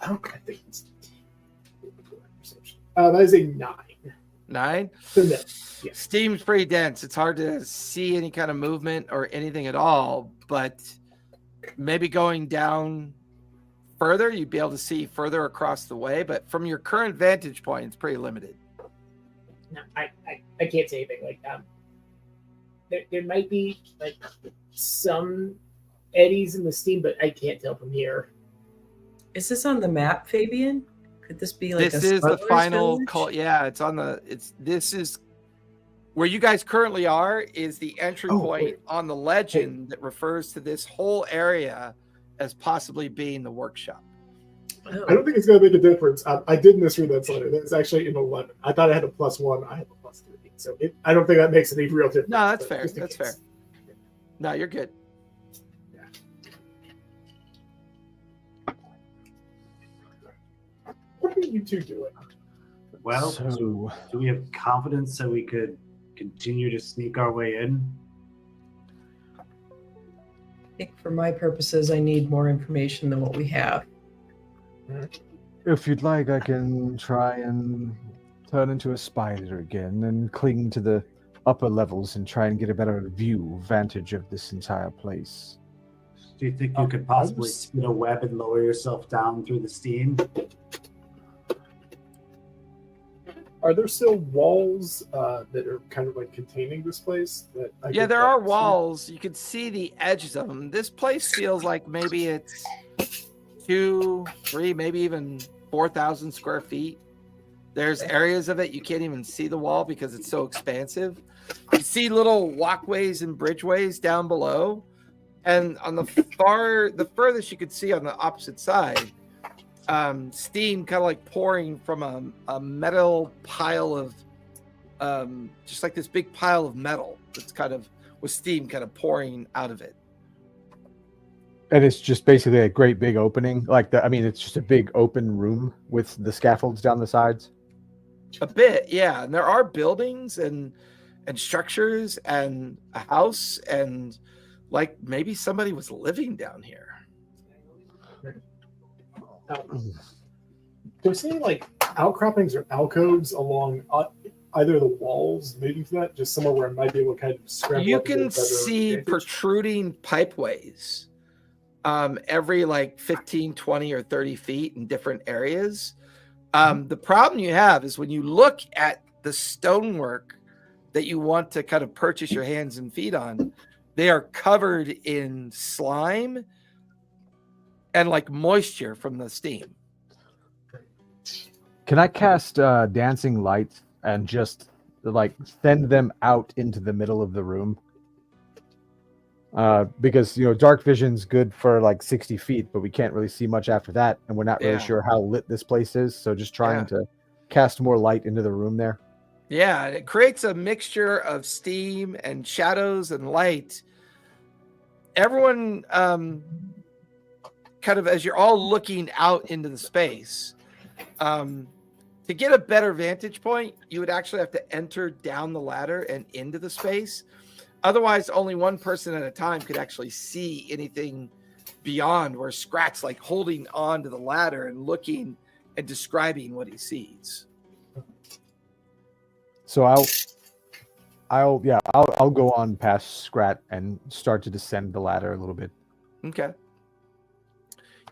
I think it's perception. That is a 9. 9? So no. Yeah. Steam's pretty dense. It's hard to see any kind of movement or anything at all, but maybe going down further, you'd be able to see further across the way, but from your current vantage point, it's pretty limited. No, I can't say anything. Like there might be like some eddies in the steam, but I can't tell from here. Is this on the map, Fabian? Could this be like This a is the smuggler's final village? call. Yeah, it's on the this is where you guys currently are is the entry point wait. on the legend that refers to this whole area as possibly being the workshop. Oh. I don't think it's going to make a difference. I did misread that slide. It's actually an 11. I thought I had a +1. I have a +3. So I don't think that makes any real difference. No, that's but fair. just in That's case. fair. No, you're good. What are you two doing? Well, So, do we have confidence that we could continue to sneak our way in? I think for my purposes, I need more information than what we have. if you'd like, I can try and turn into a spider again and cling to the upper levels and try and get a better vantage of this entire place. Do you think you could possibly spin a web and lower yourself down through the steam? Are there still walls that are kind of like containing this place? Yeah, there are walls. You can see the edges of them. This place feels like maybe it's 2, 3, maybe even 4,000 square feet. There's areas of it you can't even see the wall because it's so expansive. You see little walkways and bridgeways down below. And on the furthest you could see on the opposite side, steam kind of like pouring from a metal pile of, just like this big pile of metal that's kind of with steam kind of pouring out of it. And it's just basically a great big opening. It's just a big open room with the scaffolds down the sides. A bit, yeah. And there are buildings and structures and a house and like maybe somebody was living down here. Do I see any like outcroppings or alcoves along either of the walls leading to that? Just somewhere where I might be able to kind of scramble. You up and get a can better see vantage? protruding pipeways every like 15, 20, or 30 feet in different areas. The problem you have is when you look at the stonework that you want to kind of purchase your hands and feet on, they are covered in slime and like moisture from the steam. Can I cast dancing light and just like send them out into the middle of the room? Because dark vision's good for like 60 feet, but we can't really see much after that, and we're not really sure how lit this place is. So just trying to cast more light into the room there. Yeah, and it creates a mixture of steam and shadows and light. Everyone, kind of as you're all looking out into the space, to get a better vantage point, you would actually have to enter down the ladder and into the space. Otherwise, only one person at a time could actually see anything beyond where Scrat's like holding on to the ladder and looking and describing what he sees. So I'll go on past Scrat and start to descend the ladder a little bit. Okay.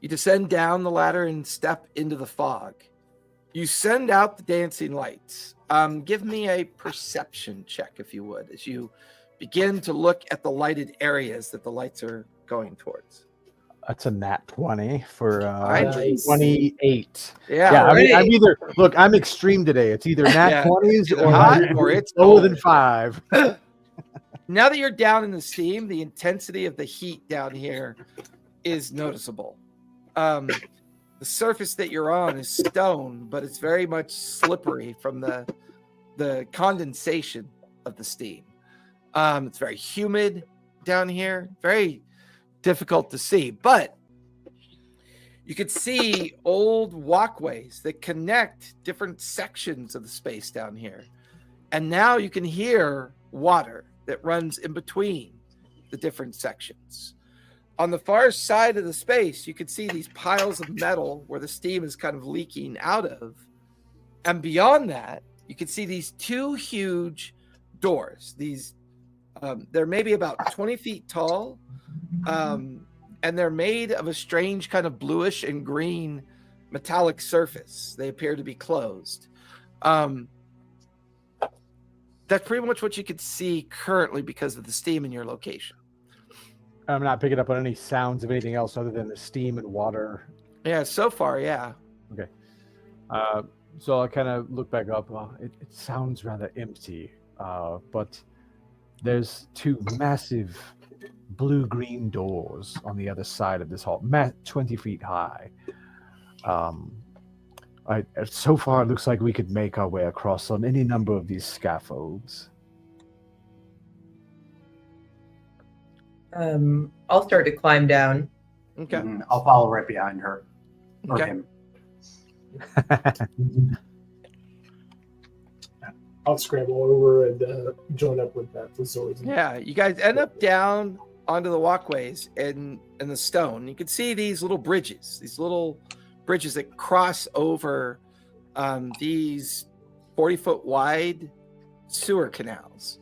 You descend down the ladder and step into the fog. You send out the dancing lights. Give me a perception check, if you would, as you begin to look at the lighted areas that the lights are going towards. That's a nat 20 for Nice. 28. Yeah. Yeah, Alright. I'm either I'm extreme today. It's either nat Yeah, 20s it's either or hot or it's lower than cold. 5. Now that you're down in the steam, the intensity of the heat down here is noticeable. The surface that you're on is stone, but it's very much slippery from the condensation of the steam. It's very humid down here, very difficult to see, but you could see old walkways that connect different sections of the space down here. And now you can hear water that runs in between the different sections. On the far side of the space, you can see these piles of metal where the steam is kind of leaking out of. And beyond that, you can see these 2 huge doors. These, they're maybe about 20 feet tall. And they're made of a strange kind of bluish and green metallic surface. They appear to be closed. That's pretty much what you could see currently because of the steam in your location. I'm not picking up on any sounds of anything else other than the steam and water. Yeah, so far, yeah. Okay. So I'll kind of look back up. It sounds rather empty, but there's 2 massive blue-green doors on the other side of this hall, 20 feet high. So far, it looks like we could make our way across on any number of these scaffolds. I'll start to climb down. Okay. I'll follow right behind her. Or Okay. him. I'll scramble over and join up with the swords. Yeah, you guys end up down onto the walkways in the stone. You can see these little bridges that cross over these 40-foot wide sewer canals.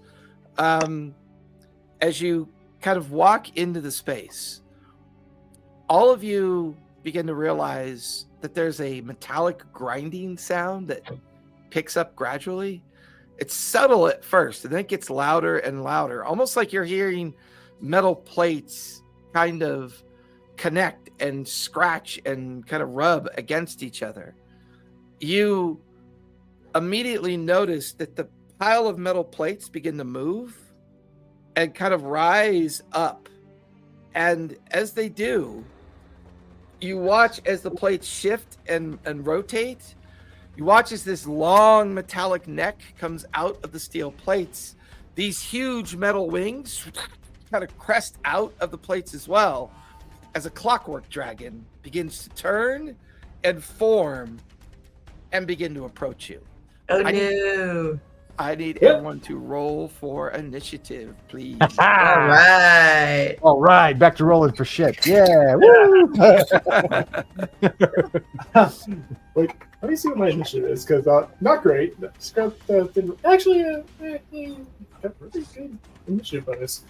As you kind of walk into the space, all of you begin to realize that there's a metallic grinding sound that picks up gradually. It's subtle at first, and then it gets louder and louder, almost like you're hearing metal plates kind of connect and scratch and kind of rub against each other. You immediately notice that the pile of metal plates begin to move and kind of rise up. And as they do, you watch as the plates shift and rotate. You watch as this long metallic neck comes out of the steel plates. These huge metal wings kind of crest out of the plates as well, as a clockwork dragon begins to turn and form and begin to approach you. Oh no. I need everyone to roll for initiative, please. All right. All right, back to rolling for shit. Yeah. Woo! Wait, let me see what my initiative is, because not great. Actually, got really good initiative bonus.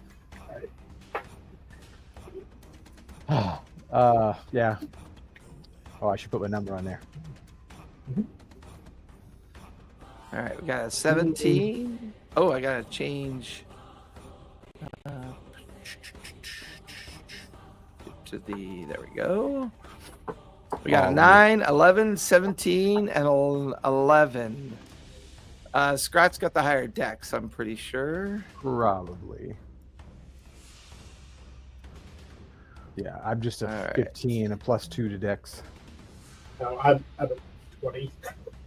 Yeah. Oh, I should put my number on there. All right, we got a 17. Oh, I got to change to the, there we go. We got a 9, 11, 17, and 11. Scrat's got the higher dex, I'm pretty sure. Probably. Yeah, I'm just a All right. 15, a +2 to dex. No, I'm a 20.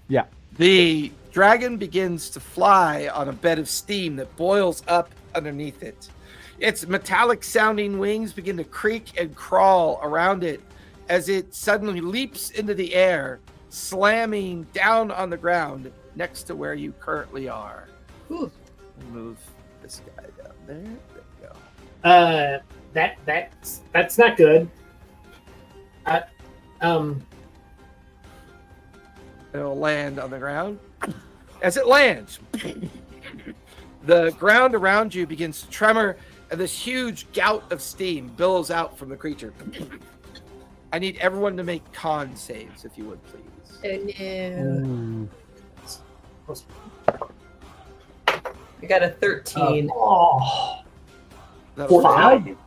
Yeah. The dragon begins to fly on a bed of steam that boils up underneath it. Its metallic sounding wings begin to creak and crawl around it as it suddenly leaps into the air, slamming down on the ground next to where you currently are. Ooh. Move this guy down there. There we go. That's not good. It'll land on the ground. As it lands, the ground around you begins to tremor, and this huge gout of steam billows out from the creature. I need everyone to make con saves, if you would, please. Oh no. I got a 13. Oh, That was 5.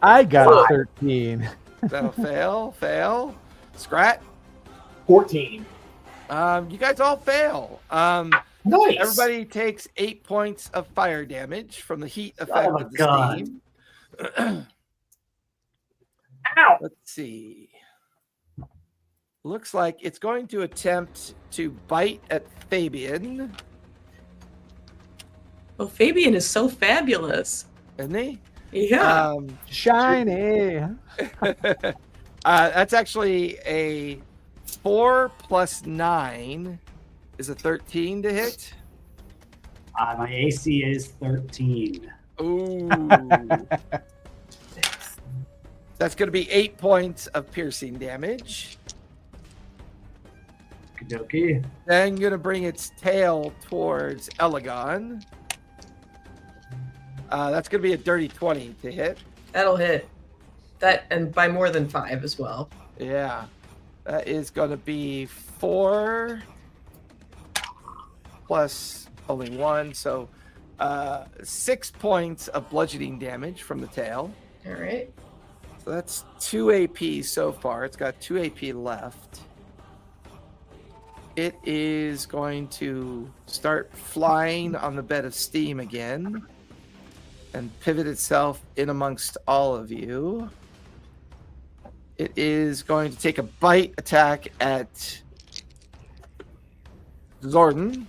I got Five. a 13. That'll fail. Scrat. 14. You guys all fail. Nice. Everybody takes 8 points of fire damage from the heat effect my of the God. steam. Ow. Let's see. Looks like it's going to attempt to bite at Fabian, Well, Fabian is so fabulous. isn't he? Yeah. Shiny. That's actually a 4 plus 9 is a 13 to hit. My AC is 13. Ooh. That's going to be 8 points of piercing damage. Okie Then going to bring its tail towards Elegon. That's going to be a dirty 20 to hit. That'll hit. That, and by more than 5 as well. Yeah. That is going to be 4 plus only 1. So 6 points of bludgeoning damage from the tail. All right. So that's 2 AP so far. It's got 2 AP left. It is going to start flying on the bed of steam again and pivot itself in amongst all of you. It is going to take a bite attack at Zordon.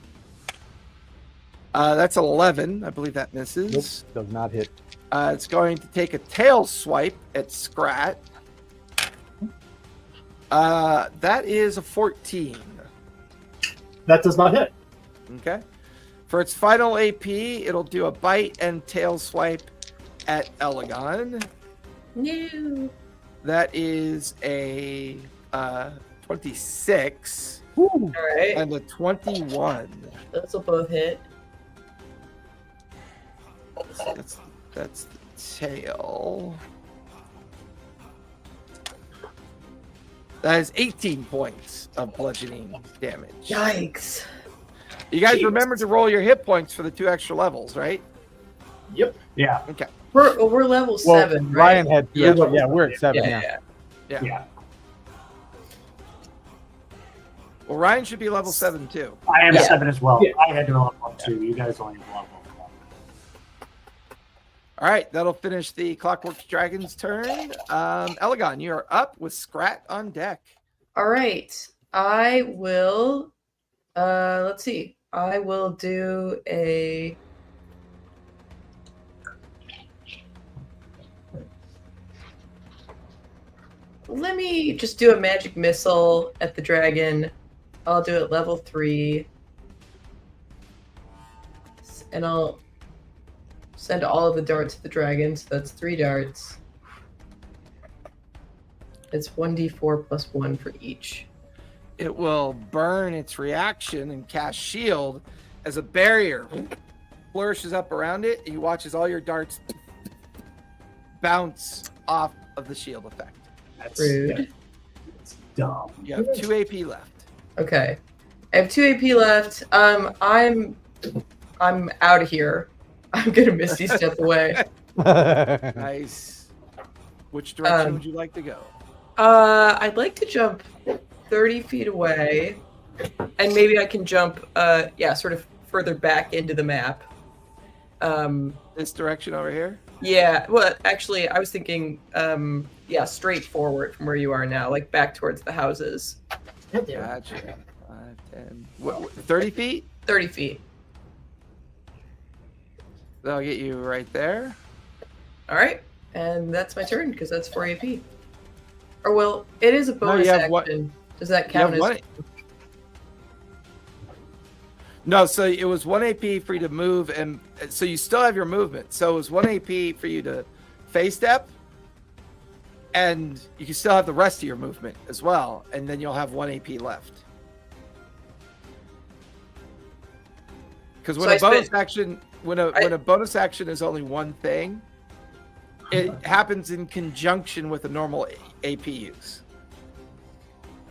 That's 11. I believe that misses. Nope, does not hit. It's going to take a tail swipe at Scrat. That is a 14. That does not hit. Okay. For its final AP, it'll do a bite and tail swipe at Elegon. No. That is a 26 All right. and a 21. Those will both hit. That's the tail. That is 18 points of bludgeoning damage. Yikes. You guys Jeez. remember to roll your hit points for the 2 extra levels, right? Yep. Yeah. Okay. We're level 7, right? Ryan had 2. Yeah. Yeah, we're at 7. Yeah. Yeah. Well, Ryan should be level 7 too. I am Yeah. 7 as well. Yeah. I had to level up 2. You guys only level up 1. All right, that'll finish the Clockwork Dragon's turn. Elegon, you are up with Scrat on deck. All right. I will. Let's see. I will do a. Let me just do a magic missile at the dragon. I'll do it level 3. And I'll send all of the darts at the dragon. So that's 3 darts. It's 1d4 plus 1 for each. It will burn its reaction and cast shield as a barrier flourishes up around it, and you watch as all your darts bounce off of the shield effect. That's Rude. It's dumb. You have 2 AP left. Okay. I have 2 AP left. I'm out of here. I'm gonna Misty step away. Nice. Which direction would you like to go? I'd like to jump 30 feet away, and maybe I can jump, sort of further back into the map. This direction over here? Yeah. Well, actually, I was thinking, straight forward from where you are now, like back towards the houses. Gotcha. 5, 10. 30 feet? 30 feet. That'll get you right there. All right, and that's my turn because that's 4 AP. Or well, it is a you bonus have action. one- Does that You count have as? one. No, so it was 1 AP for you to move, and so you still have your movement. So it was 1 AP for you to phase step, and you can still have the rest of your movement as well, and then you'll have 1 AP left. Because when So a bonus spent- action, when a bonus action is only one thing, it happens in conjunction with a normal AP use.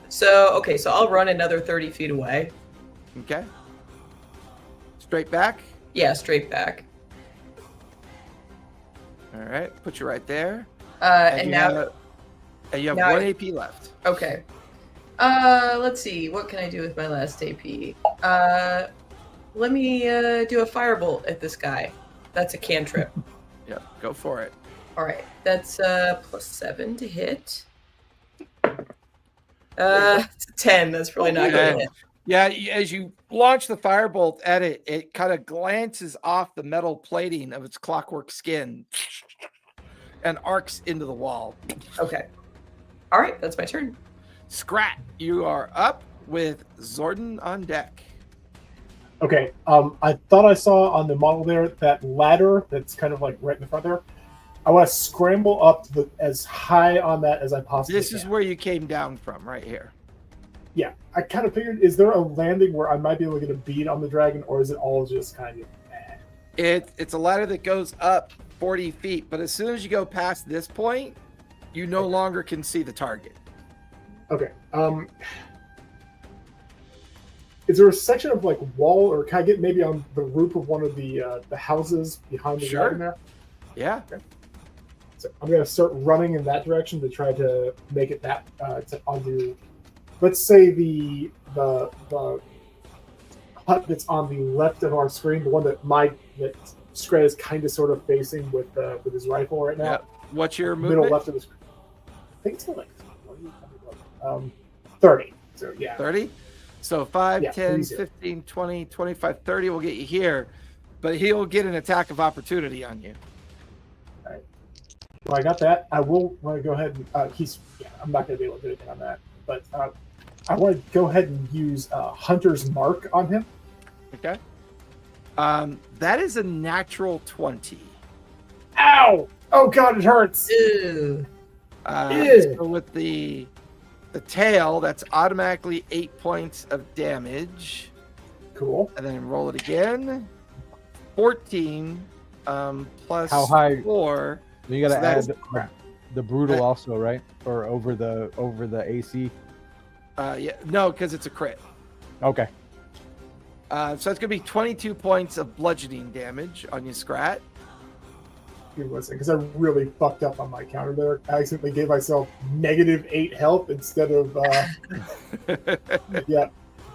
So okay, so I'll run another 30 feet away. Okay. Straight back. Yeah, straight back. All right. Put you right there. And you now, have And you have Now 1 AP left. Okay. Let's see. What can I do with my last AP? Let me do a firebolt at this guy. That's a cantrip. Yep, go for it. All right. That's +7 to hit. It's a 10. That's probably not going to hit. Yeah, as you launch the firebolt at it, it kind of glances off the metal plating of its clockwork skin and arcs into the wall. Okay. All right. That's my turn. Scrat, you are up with Zordon on deck. Okay. I thought I saw on the model there that ladder that's kind of like right in the front there. I want to scramble up to as high on that as I possibly This can. is where you came down from, right here. Yeah, I kind of figured, is there a landing where I might be able to get a bead on the dragon, or is it all just kind of It's a ladder that goes up 40 feet, but as soon as you go past this point, you no longer can see the target. Okay. Is there a section of like wall, or can I get maybe on the roof of one of the houses behind the Sure. dragon there? Yeah. So I'm gonna start running in that direction to try to make it that onto. Let's say the hut that's on the left of our screen, the one that Scrat is kind of sort of facing with his rifle right now. Yep. What's your Middle movement? left of the screen. I think it's like 30. So yeah. 30? So 5, Yeah, 10, 30. 15, 20, 25, 30 will get you here, but he'll get an attack of opportunity on you. Well, I got that. I will want to go ahead and I'm not going to be able to do anything on that, but I want to go ahead and use Hunter's Mark on him. Okay. That is a natural 20. Ow! Oh god, it hurts. Ew. Ew. So with the tail, that's automatically 8 points of damage. Cool. And then roll it again. 14 plus How high? 4. You got to So that add is crap. the brutal also, right? Or over the AC. Yeah, no, because it's a crit. Okay. So it's gonna be 22 points of bludgeoning damage on your Scrat. Give me one second, because I really fucked up on my counter there. I accidentally gave myself -8 health instead of yeah.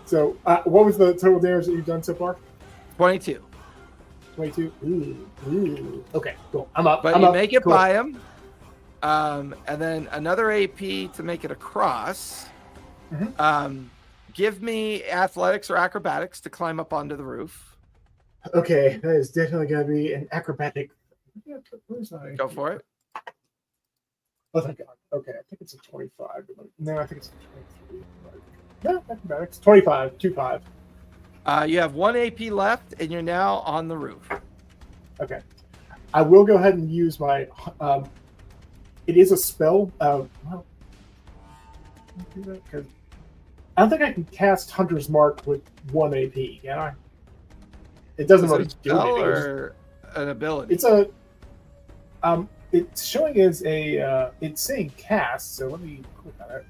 So what was the total damage that you've done so far? 22. 22. Ooh. Okay, cool. I'm up. But I'm you up. make it Cool. by him. And then another AP to make it across. Mhm. Give me athletics or acrobatics to climb up onto the roof. Okay, that is definitely going to be an acrobatic. Where's my... Go for it. Oh, thank God. Okay, I think it's a 25. No, I think it's a 23. No, acrobatics. 25. 25. You have 1 AP left, and you're now on the roof. Okay. I will go ahead and use my... it is a spell. Well, because I don't think I can cast Hunter's Mark with 1 AP, can I? It doesn't Is really it a do spell anything. or an ability? It's a... it's showing as a... it's saying cast, so let me click on it.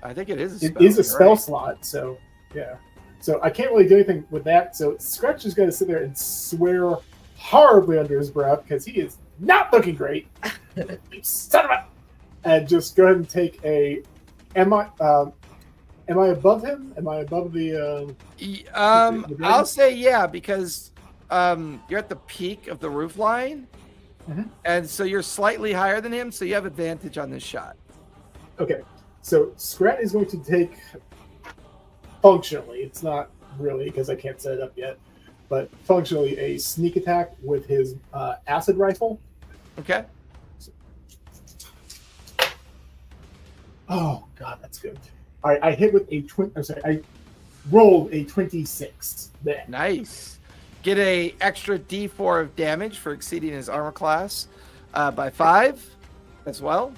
I think it is a spell. It is a you're spell right. slot, so yeah. So I can't really do anything with that. So Scratch is going to sit there and swear horribly under his breath because he is not looking great. You son of a... And just go ahead and take a... Am I above him? Am I above the... I'll say yeah, because you're at the peak of the roof line, and so you're slightly higher than him, so you have advantage on this shot. Okay, so Scrat is going to take, functionally, it's not really because I can't set it up yet, but functionally a sneak attack with his acid rifle. Okay. Oh god, that's good. All right, I hit with a I rolled a 26. There. Nice. Get a extra D4 of damage for exceeding his armor class by 5 as well.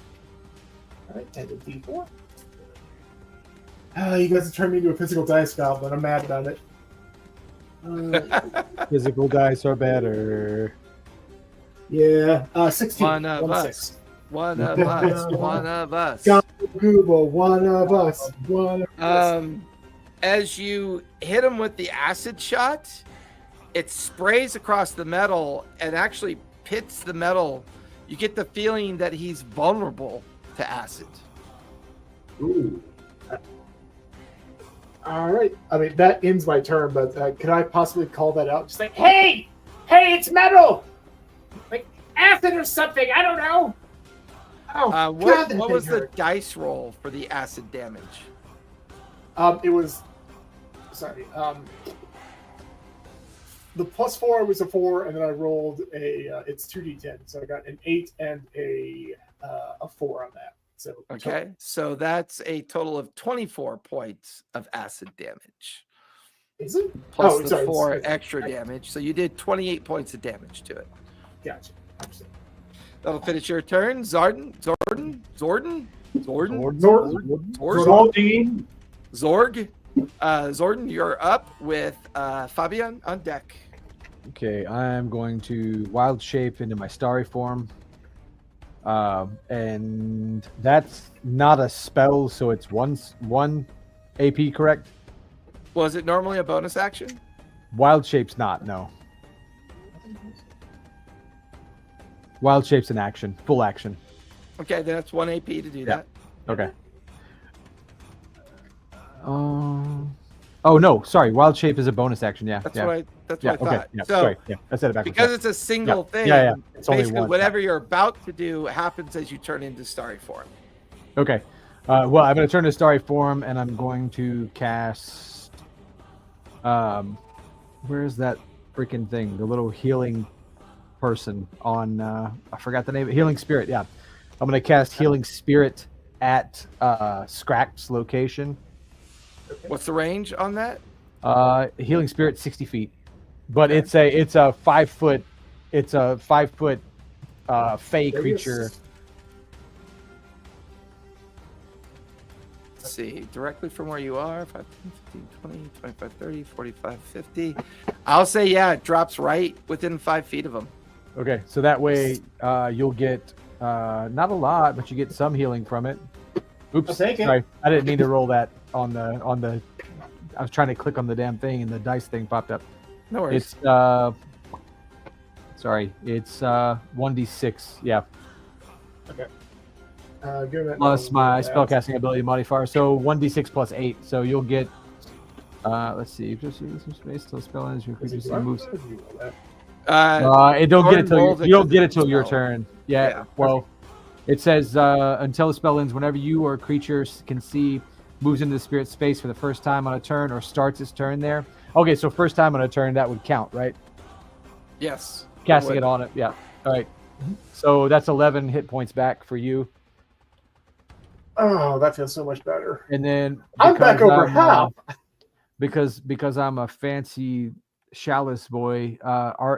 All right, and a D4. You guys have turned me into a physical dice goblin. I'm mad about it. Physical dice are better. Yeah, 16. One of us. One of us. One of us. Google, one of us. One of us. As you hit him with the acid shot, it sprays across the metal and actually pits the metal. You get the feeling that he's vulnerable to acid. Ooh. All right. I mean, that ends my turn, but could I possibly call that out? Just like, hey, it's metal, like acid or something. I don't know. Oh, God, What that was thing the hurt. dice roll for the acid damage? It was. Sorry. The +4 was a 4, and then I rolled a. It's 2d10, so I got an 8 and a 4 on that. So Okay, so that's a total of 24 points of acid damage. Is it? Plus Oh, the sorry, 4 it's- extra damage. So you did 28 points of damage to it. Gotcha. Understood. That'll finish your turn. Zordon. Zordine. Zorg. Zordon, you're up with Fabian on deck. Okay, I'm going to wild shape into my starry form. And that's not a spell, so it's one AP, correct? Was it normally a bonus action? Wild shape's not, no. Wild shape's an action, full action. Okay, then that's 1 AP to do Yeah. that. Okay. Oh no, sorry. Wild shape is a bonus action. Yeah. That's yeah. what I yeah. thought. Okay. Yeah. So Sorry. Yeah. I said it backwards. because it's a single thing, Yeah. It's only basically one. whatever you're about to do happens as you turn into starry form. Okay. Well, I'm going to turn to starry form, and I'm going to cast. Where is that freaking thing? The little healing person on. I forgot the name. Healing spirit. Yeah. I'm going to cast healing spirit at Scrack's location. What's the range on that? Healing spirit 60 feet, but it's a 5 foot fey creature. Let's see, directly from where you are, 5, 10, 15, 20, 25, 30, 45, 50. I'll say, yeah, it drops right within 5 feet of them. Okay, so that way you'll get not a lot, but you get some healing from it. Oops, I'll take it. sorry, I didn't mean to roll that on the. I was trying to click on the damn thing, and the dice thing popped up. No worries. It's sorry, it's 1d6. Yeah, Give that plus my that. spellcasting ability modifier, so 1d6 plus 8. So you'll get. Let's see. Just use some space till spell ends. Your creature moves. Uh, It don't get it till rolls it you don't 'cause get it it's a till your spell. turn. Yeah. Yeah. Well, it says until the spell ends, whenever you or a creature can see, moves into the spirit space for the first time on a turn or starts its turn there. Okay, so first time on a turn that would count, right? yes. Casting would. it on it. Yeah. All right. So that's 11 hit points back for you, Oh, that feels so much better. and then I'm back because over I'm, half. because I'm a fancy chalice boy.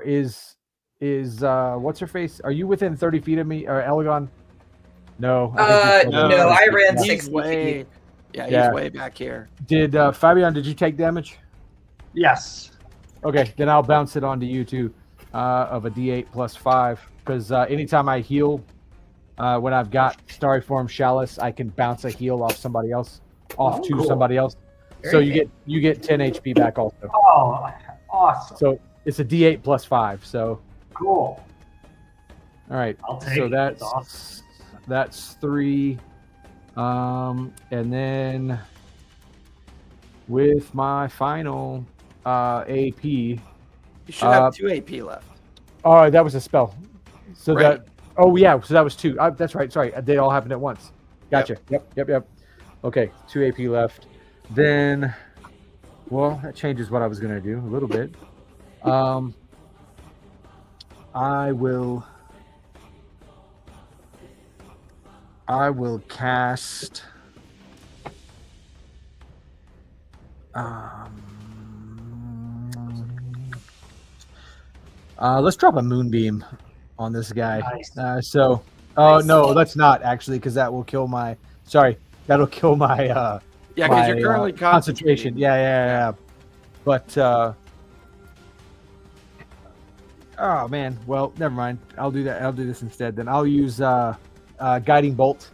Is what's her face? Are you within 30 feet of me or Elegon? No. I think you're No, I ran Yeah. He's 60 way, feet. yeah, Yeah. he's way back here. Did Fabian? Did you take damage? Yes. Okay, then I'll bounce it onto you too, of a D8 plus 5. Because anytime I heal, when I've got Starry Form Chalice, I can bounce a heal off somebody else, Oh, to cool. somebody else. Very So nice. you get 10 HP back also. Oh, awesome. So it's a D8 plus 5. So Cool. all right. I'll take So it. that's awesome. that's 3. And then with my final AP. You should have 2 AP left. Oh, that was a spell. So Right. that. Oh yeah. So that was 2. That's right. Sorry, they all happened at once. Gotcha. Yep. Okay, 2 AP left. Then, well, that changes what I was gonna do a little bit. I will cast. Let's drop a moonbeam on this guy. Nice. No, let's not actually, because that will kill my. Sorry, that'll kill my. Yeah, because my, you're currently concentration. concentrating. Yeah. But. Oh man. Well, never mind. I'll do that. I'll do this instead. Then I'll use guiding bolt.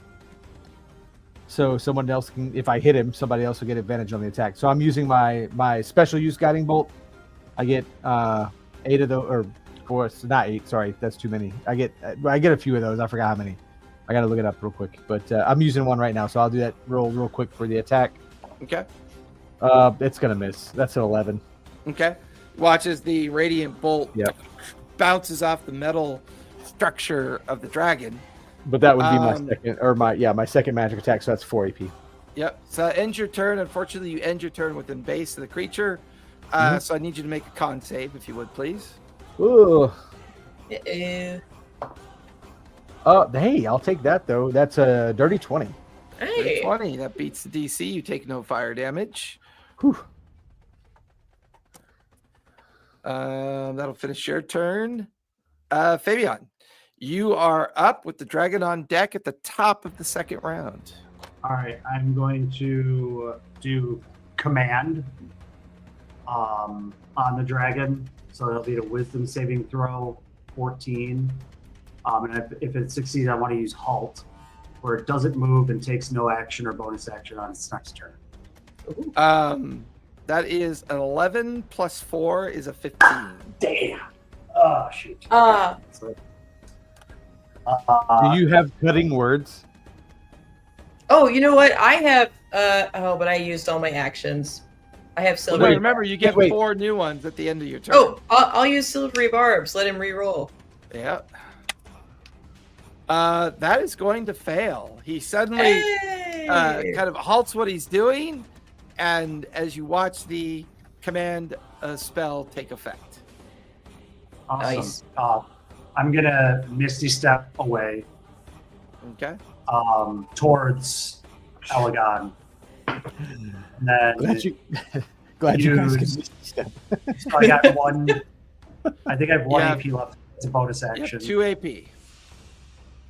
So someone else can, if I hit him, somebody else will get advantage on the attack. So I'm using my special use guiding bolt. I get 8 of those, or 4. Not 8. Sorry, that's too many. I get a few of those. I forgot how many. I gotta look it up real quick, but I'm using one right now, so I'll do that real quick for the attack. Okay. It's gonna miss. That's an 11. Okay. Watches the radiant bolt bounces off the metal structure of the dragon. But that would be my second, or my second magic attack. So that's 4 AP. Yep. So end your turn. Unfortunately, you end your turn within base of the creature. So I need you to make a con save, if you would, please. Ooh. Uh-oh. Hey, I'll take that though. That's a dirty 20. Hey. 20. That beats the DC. You take no fire damage. Whew. That'll finish your turn. Fabian, you are up with the dragon on deck at the top of the second round. All right, I'm going to do command on the dragon. So it'll be a wisdom saving throw, 14. And if it succeeds, I want to use halt, where it doesn't move and takes no action or bonus action on its next turn. That is an 11 plus 4 is a 15. Damn. Oh, shoot. Do you have cutting words? Oh, you know what? I have. But I used all my actions. I have Well, silver. no, remember, you get Wait. 4 new ones at the end of your turn. Oh, I'll use silvery barbs. Let him re-roll. Yeah. That is going to fail. He suddenly Hey! kind of halts what he's doing, and as you watch the command spell take effect. Awesome. Nice. I'm going to Misty Step away Okay. towards Elegon. And then Glad you guys use- can step. so I got one. I think I have one Yeah. AP left. It's a bonus Yep, action. 2 AP.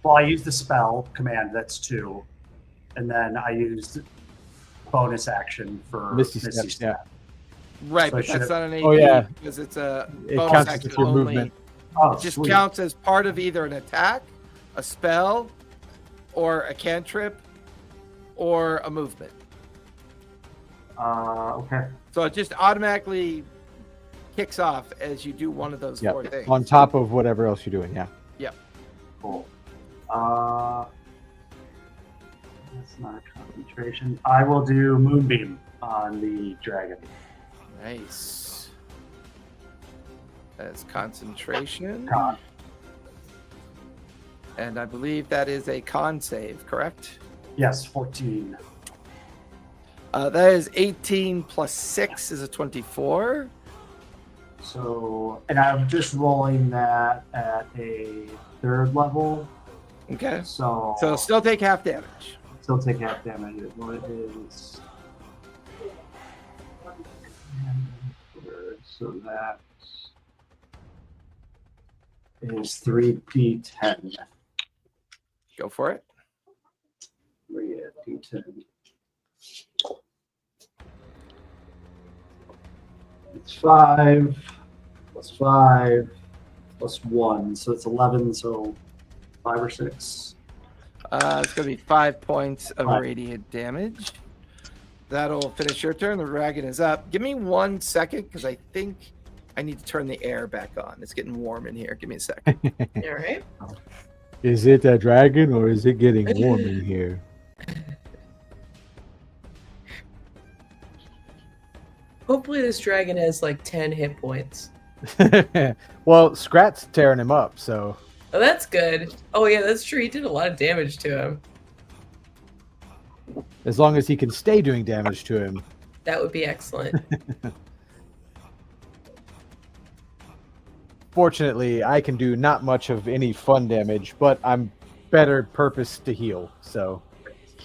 Well, I used the spell command. That's 2, and then I used bonus action for Misty Misty Step, Step. Right, So I but that's should've- not an AP Oh, yeah. because it's a It bonus counts as action your only. movement. Oh, It just sweet. counts as part of either an attack, a spell, or a cantrip, or a movement. Okay. So it just automatically kicks off as you do one of those Yep. 4 things. On top of whatever else you're doing, yeah. Cool. That's not a concentration. I will do Moonbeam on the dragon. Nice. That's concentration. Con. And I believe that is a con save, correct? Yes, 14. That is 18 plus 6 is a 24. So, and I'm just rolling that at a 3rd level. Okay. So, So still take half damage. still take half damage. What is? So that is 3d10. Go for it. 3d10. It's 5 plus 5 plus 1, so it's 11. So 5 or 6. It's going to be 5 points of 5. radiant damage. That'll finish your turn. The dragon is up. Give me 1 second because I think I need to turn the air back on. It's getting warm in here. Give me a second. All right. Is it a dragon or is it getting warm in here? Hopefully this dragon has like 10 hit points. Well, Scrat's tearing him up, so Oh, that's good. Oh yeah, that's true. He did a lot of damage to him. as long as he can stay doing damage to him. That would be excellent. Fortunately, I can do not much of any fun damage, but I'm better purposed to heal, so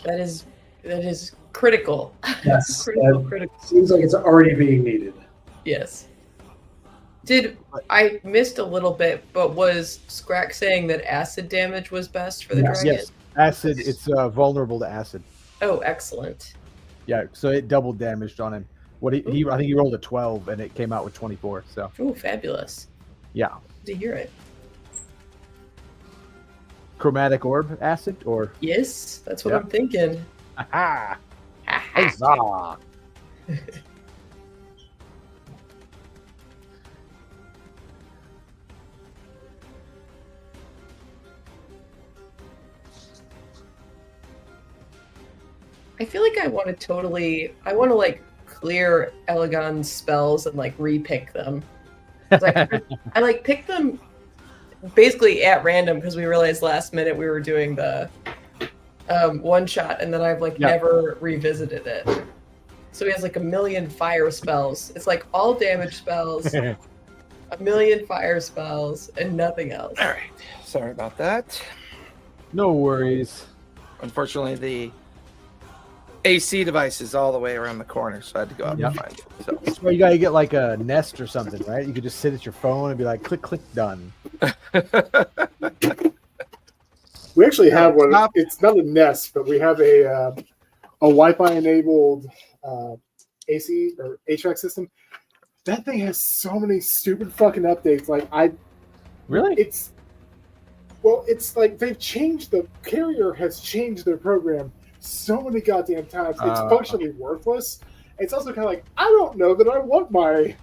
That is critical. Yes. Critical. Seems like it's already being needed. Yes. I missed a little bit, but was Scrack saying that acid damage was best for the Yes. dragon? yes, acid, it's vulnerable to acid. Oh, excellent. Yeah, so it doubled damaged on him. I think he rolled a 12 and it came out with 24, so Oh, fabulous. yeah. Good to hear it. Chromatic orb acid or Yes, that's what Yeah. I'm thinking. aha. Huzzah. I feel like I want to like clear Elegon's spells and like repick them. I like pick them basically at random because we realized last minute we were doing the one shot, and then I've like never revisited it. So he has like 1,000,000 fire spells. It's like all damage spells, 1,000,000 fire spells, and nothing else. All right. Sorry about that. No worries. Unfortunately, the AC device is all the way around the corner, so I had to go out and find it. So. That's why you gotta get like a Nest or something, right? You could just sit at your phone and be like, click, click, done. We actually have one. It's not a Nest, but we have a Wi-Fi enabled AC or HVAC system. That thing has so many stupid fucking updates. Like Really? It's like they've changed, the carrier has changed their program so many goddamn times. It's functionally worthless. It's also kind of like, I don't know that I want my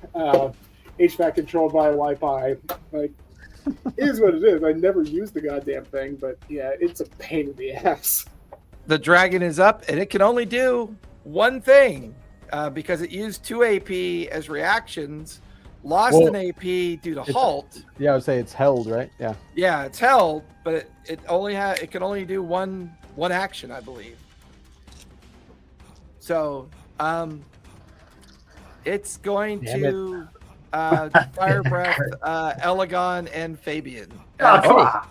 HVAC controlled by Wi-Fi. Like, it is what it is. I never use the goddamn thing, but yeah, it's a pain in the ass. The dragon is up, and it can only do one thing because it used 2 AP as reactions, lost an AP due to halt. Yeah, I would say it's held, right? Yeah. Yeah, it's held, but it can only do one action, I believe. So, it's going to fire breath Elegon and Fabian.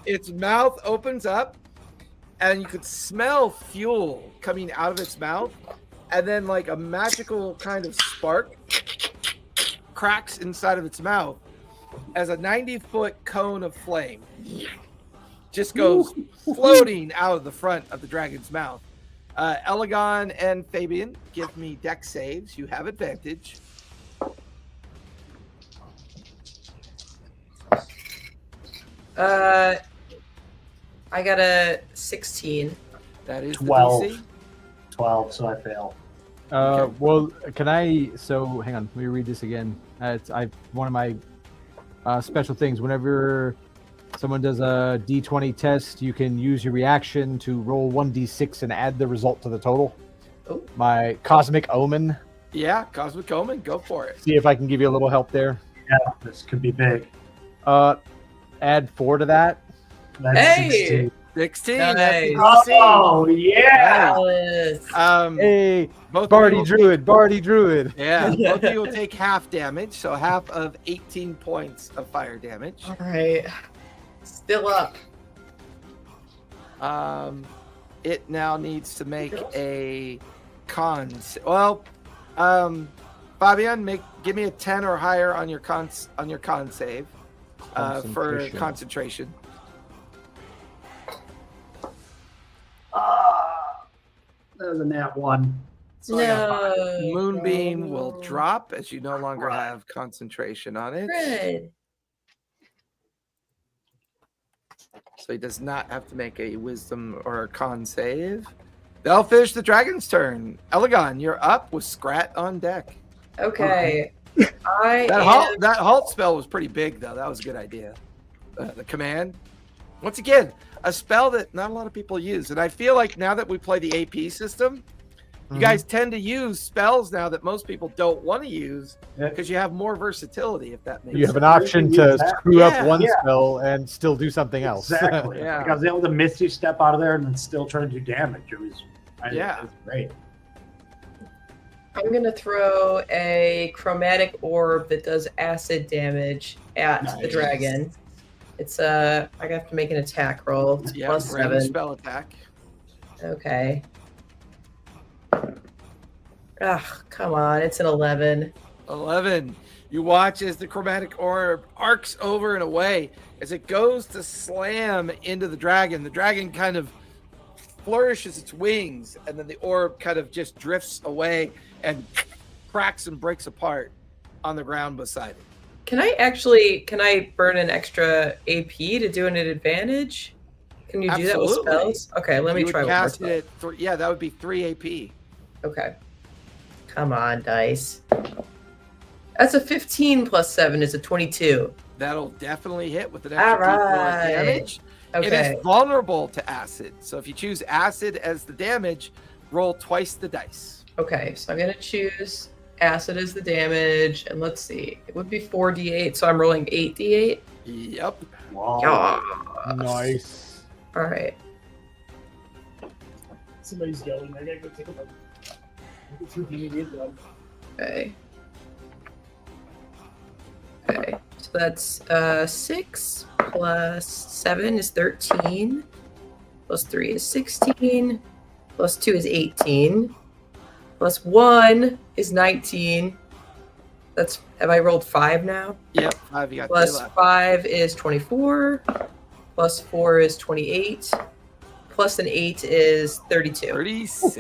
Its mouth opens up, and you could smell fuel coming out of its mouth, and then like a magical kind of spark cracks inside of its mouth as a 90-foot cone of flame just goes floating out of the front of the dragon's mouth. Elegon and Fabian, give me dex saves. You have advantage. I got a 16. That is 12. the DC. 12, so I fail. Okay. Well, can I? So, hang on. Let me read this again. One of my special things. Whenever someone does a D20 test, you can use your reaction to roll 1d6 and add the result to the total. Oh. My Cosmic Omen. Yeah, Cosmic Omen, go for it. See if I can give you a little help there. Yeah, this could be big. Add 4 to that. That's Hey! 16. 16. Nice. That's the DC. Oh, yeah! Yes. Hey, Both Bardy of you Druid, Bardy Druid. Yeah, both of you will take half damage, so half of 18 points of fire damage. All right. Still up. It now needs to make a con. Well, Fabian, give me a 10 or higher on your con save for concentration. That was a nat 1. So I got 5. No. Moonbeam will drop as you no longer have concentration on it. Good. So he does not have to make a wisdom or a con save. That'll finish the dragon's turn. Elegon, you're up with Scrat on deck. Okay. That halt spell was pretty big, though. That was a good idea. The command. Once again, a spell that not a lot of people use. And I feel like now that we play the AP system, you guys tend to use spells now that most people don't want to use because you have more versatility, if that makes sense. You have an option to screw up one spell and still do something else. Exactly. Yeah. Like I was able to Misty Step out of there and then still try to do damage. It was great. I'm going to throw a chromatic orb that does acid damage at the dragon. It's I have to make an attack roll. It's plus 7. Spell attack. Okay. Ugh, come on. It's an 11. 11. You watch as the chromatic orb arcs over and away. As it goes to slam into the dragon kind of flourishes its wings, and then the orb kind of just drifts away and cracks and breaks apart on the ground beside it. Can I burn an extra AP to do an advantage? Can you do that with spells? Okay, let me try one more time. That would be 3 AP. Okay. Come on, dice. That's a 15 plus 7 is a 22. That'll definitely hit with an extra All D4 right. damage. Okay. It is vulnerable to acid. So if you choose acid as the damage, roll twice the dice. Okay, so I'm gonna choose acid as the damage, and let's see, it would be 4d8, so I'm rolling 8d8. Yep. Wow. Yes. Nice. All right. Somebody's yelling. I gotta go take a look. Okay. Okay. So that's 6 plus 7 is 13. Plus 3 is 16. Plus 2 is 18. Plus 1 is 19. That's, have I rolled 5 now? Yep. 5. You got 3 Plus left. 5 is 24. Plus 4 is 28. Plus an 8 is 32. 36.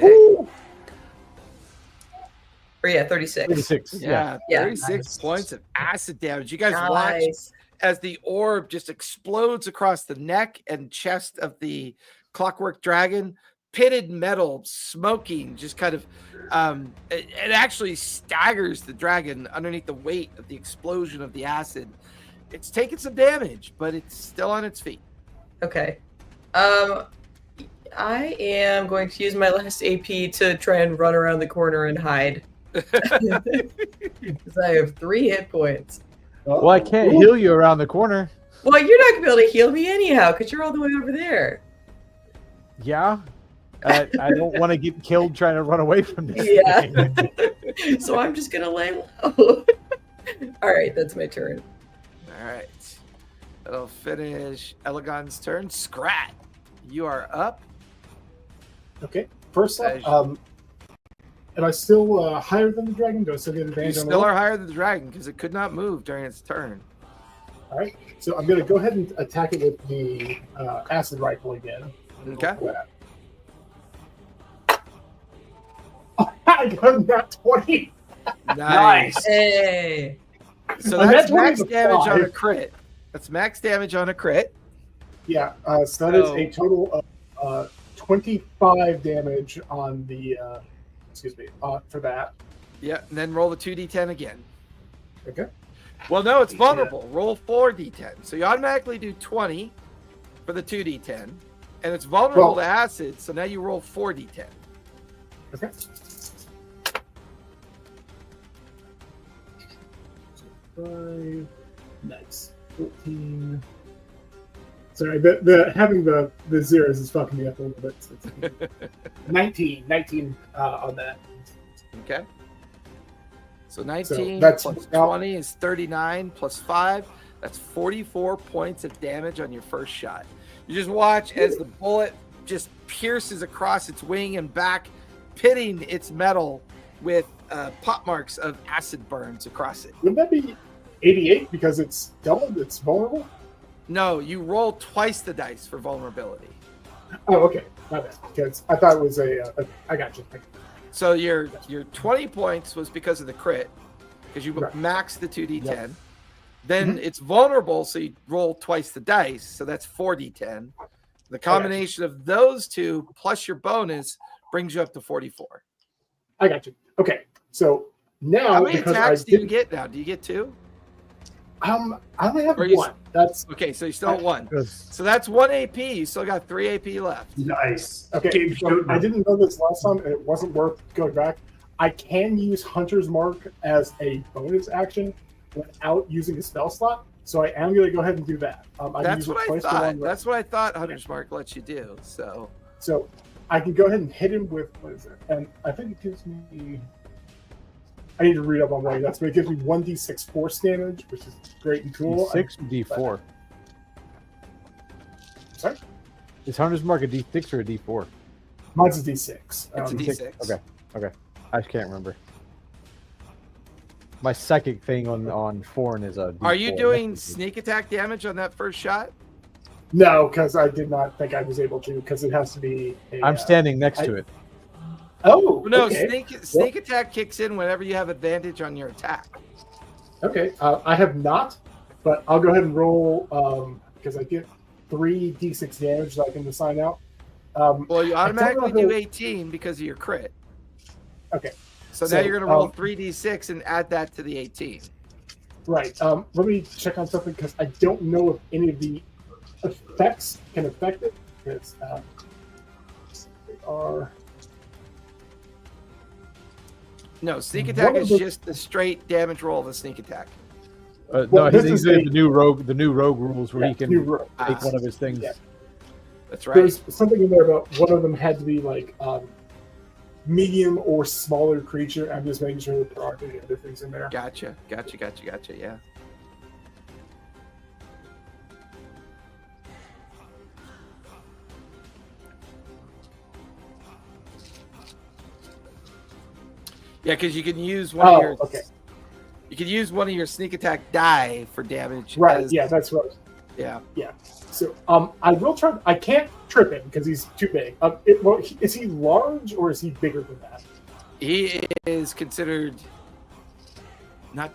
Or yeah, 36. 36. Yeah, Yeah. 36 Nice. points of acid damage. You guys watch Nice. as the orb just explodes across the neck and chest of the clockwork dragon. Pitted metal, smoking, just kind of, it actually staggers the dragon underneath the weight of the explosion of the acid. It's taken some damage, but it's still on its feet. Okay. I am going to use my last AP to try and run around the corner and hide. Because I have 3 hit points. Well, I can't heal you around the corner. Well, you're not going to be able to heal me anyhow, because you're all the way over there. Yeah. I don't want to get killed trying to run away from this Yeah. thing. So I'm just going to lay low. All right, that's my turn. All right. That'll finish Elegon's turn. Scrat, you are up. Okay. First up, am I still higher than the dragon? Do I still get You advantage on the still roll? are higher than the dragon because it could not move during its turn. All right. So I'm going to go ahead and attack it with the acid rifle again. Okay. Oh, I got a nat 20. Nice. Hey. So And that's that's one max of the damage on a 5. crit. That's max damage on a crit. Yeah. So that is So- a total of 25 damage on the, for that. Yeah, and then roll the 2d10 again. Okay. Well, no, it's vulnerable. Roll 4d10. So you automatically do 20 for the 2d10, and it's vulnerable Well- to acid, so now you roll 4d10. Okay. Five. Nice. 14. Sorry, having the zeros is fucking me up a little bit. 19 on that. Okay. So 19 that's plus now- 20 is 39 plus 5. That's 44 points of damage on your first shot. You just watch as the bullet just pierces across its wing and back, pitting its metal with pot marks of acid burns across it. Wouldn't that be 88 because it's doubled? It's vulnerable? No, you roll twice the dice for vulnerability. Oh, okay. My bad. Because I thought it was I got you. So your 20 points was because of the crit, because you Right. maxed the 2d10. Then it's vulnerable, so you roll twice the dice, so that's 4d10. The combination of those two plus your bonus brings you up to 44. I got you. Okay. So now How many because attacks I do you didn't- get now? Do you get 2? I only have Or you- one. That's Okay, so you still have 1. 'Cause So that's 1 AP. You still got 3 AP left. Nice. okay. Keep So shooting I them. didn't know this last time, and it wasn't worth going back. I can use Hunter's Mark as a bonus action without using a spell slot. So I am going to go ahead and do that. I can That's use it what I twice for thought. one round. That's what I thought Hunter's Mark lets you do. So So I can go ahead and hit him with, what is it? And I think it gives me. I need to read up on what that's, but it gives me 1d6 force damage, which is great and cool. D6 or D4? Sorry? Is Hunter's Mark a D6 or a D4? Mine's a d6. it's a Um, D6. Okay. I just can't remember. My psychic thing on Foreign is a D4. Are you doing sneak attack damage on that first shot? No, because I did not think I was able to, because it has to be. I'm standing next to it. Oh, No, okay. sneak attack kicks in whenever you have advantage on your attack. Okay, I have not, but I'll go ahead and roll because I get 3 d6 damage that I can assign out. Well, you automatically know do who- 18 because of your crit. Okay. So now So, you're going to roll 3d6 and add that to the 18. Right. Let me check on something because I don't know if any of the effects can affect it. Because they are. No, sneak attack One of is the- just the straight damage roll of a sneak attack. No, Well, this he's is doing a- the new rogue rules where he can new rogue. take one of his things. Yeah. That's right. There's something in there about one of them had to be like medium or smaller creature. I'm just making sure that there aren't any other things in there. Gotcha. Yeah. Yeah, because you can use one of your. okay. You can use one of your sneak attack die for damage. Right. as- Yeah, that's right. Yeah. So I will try. I can't trip him because he's too big. Is he large or is he bigger than that? He is considered not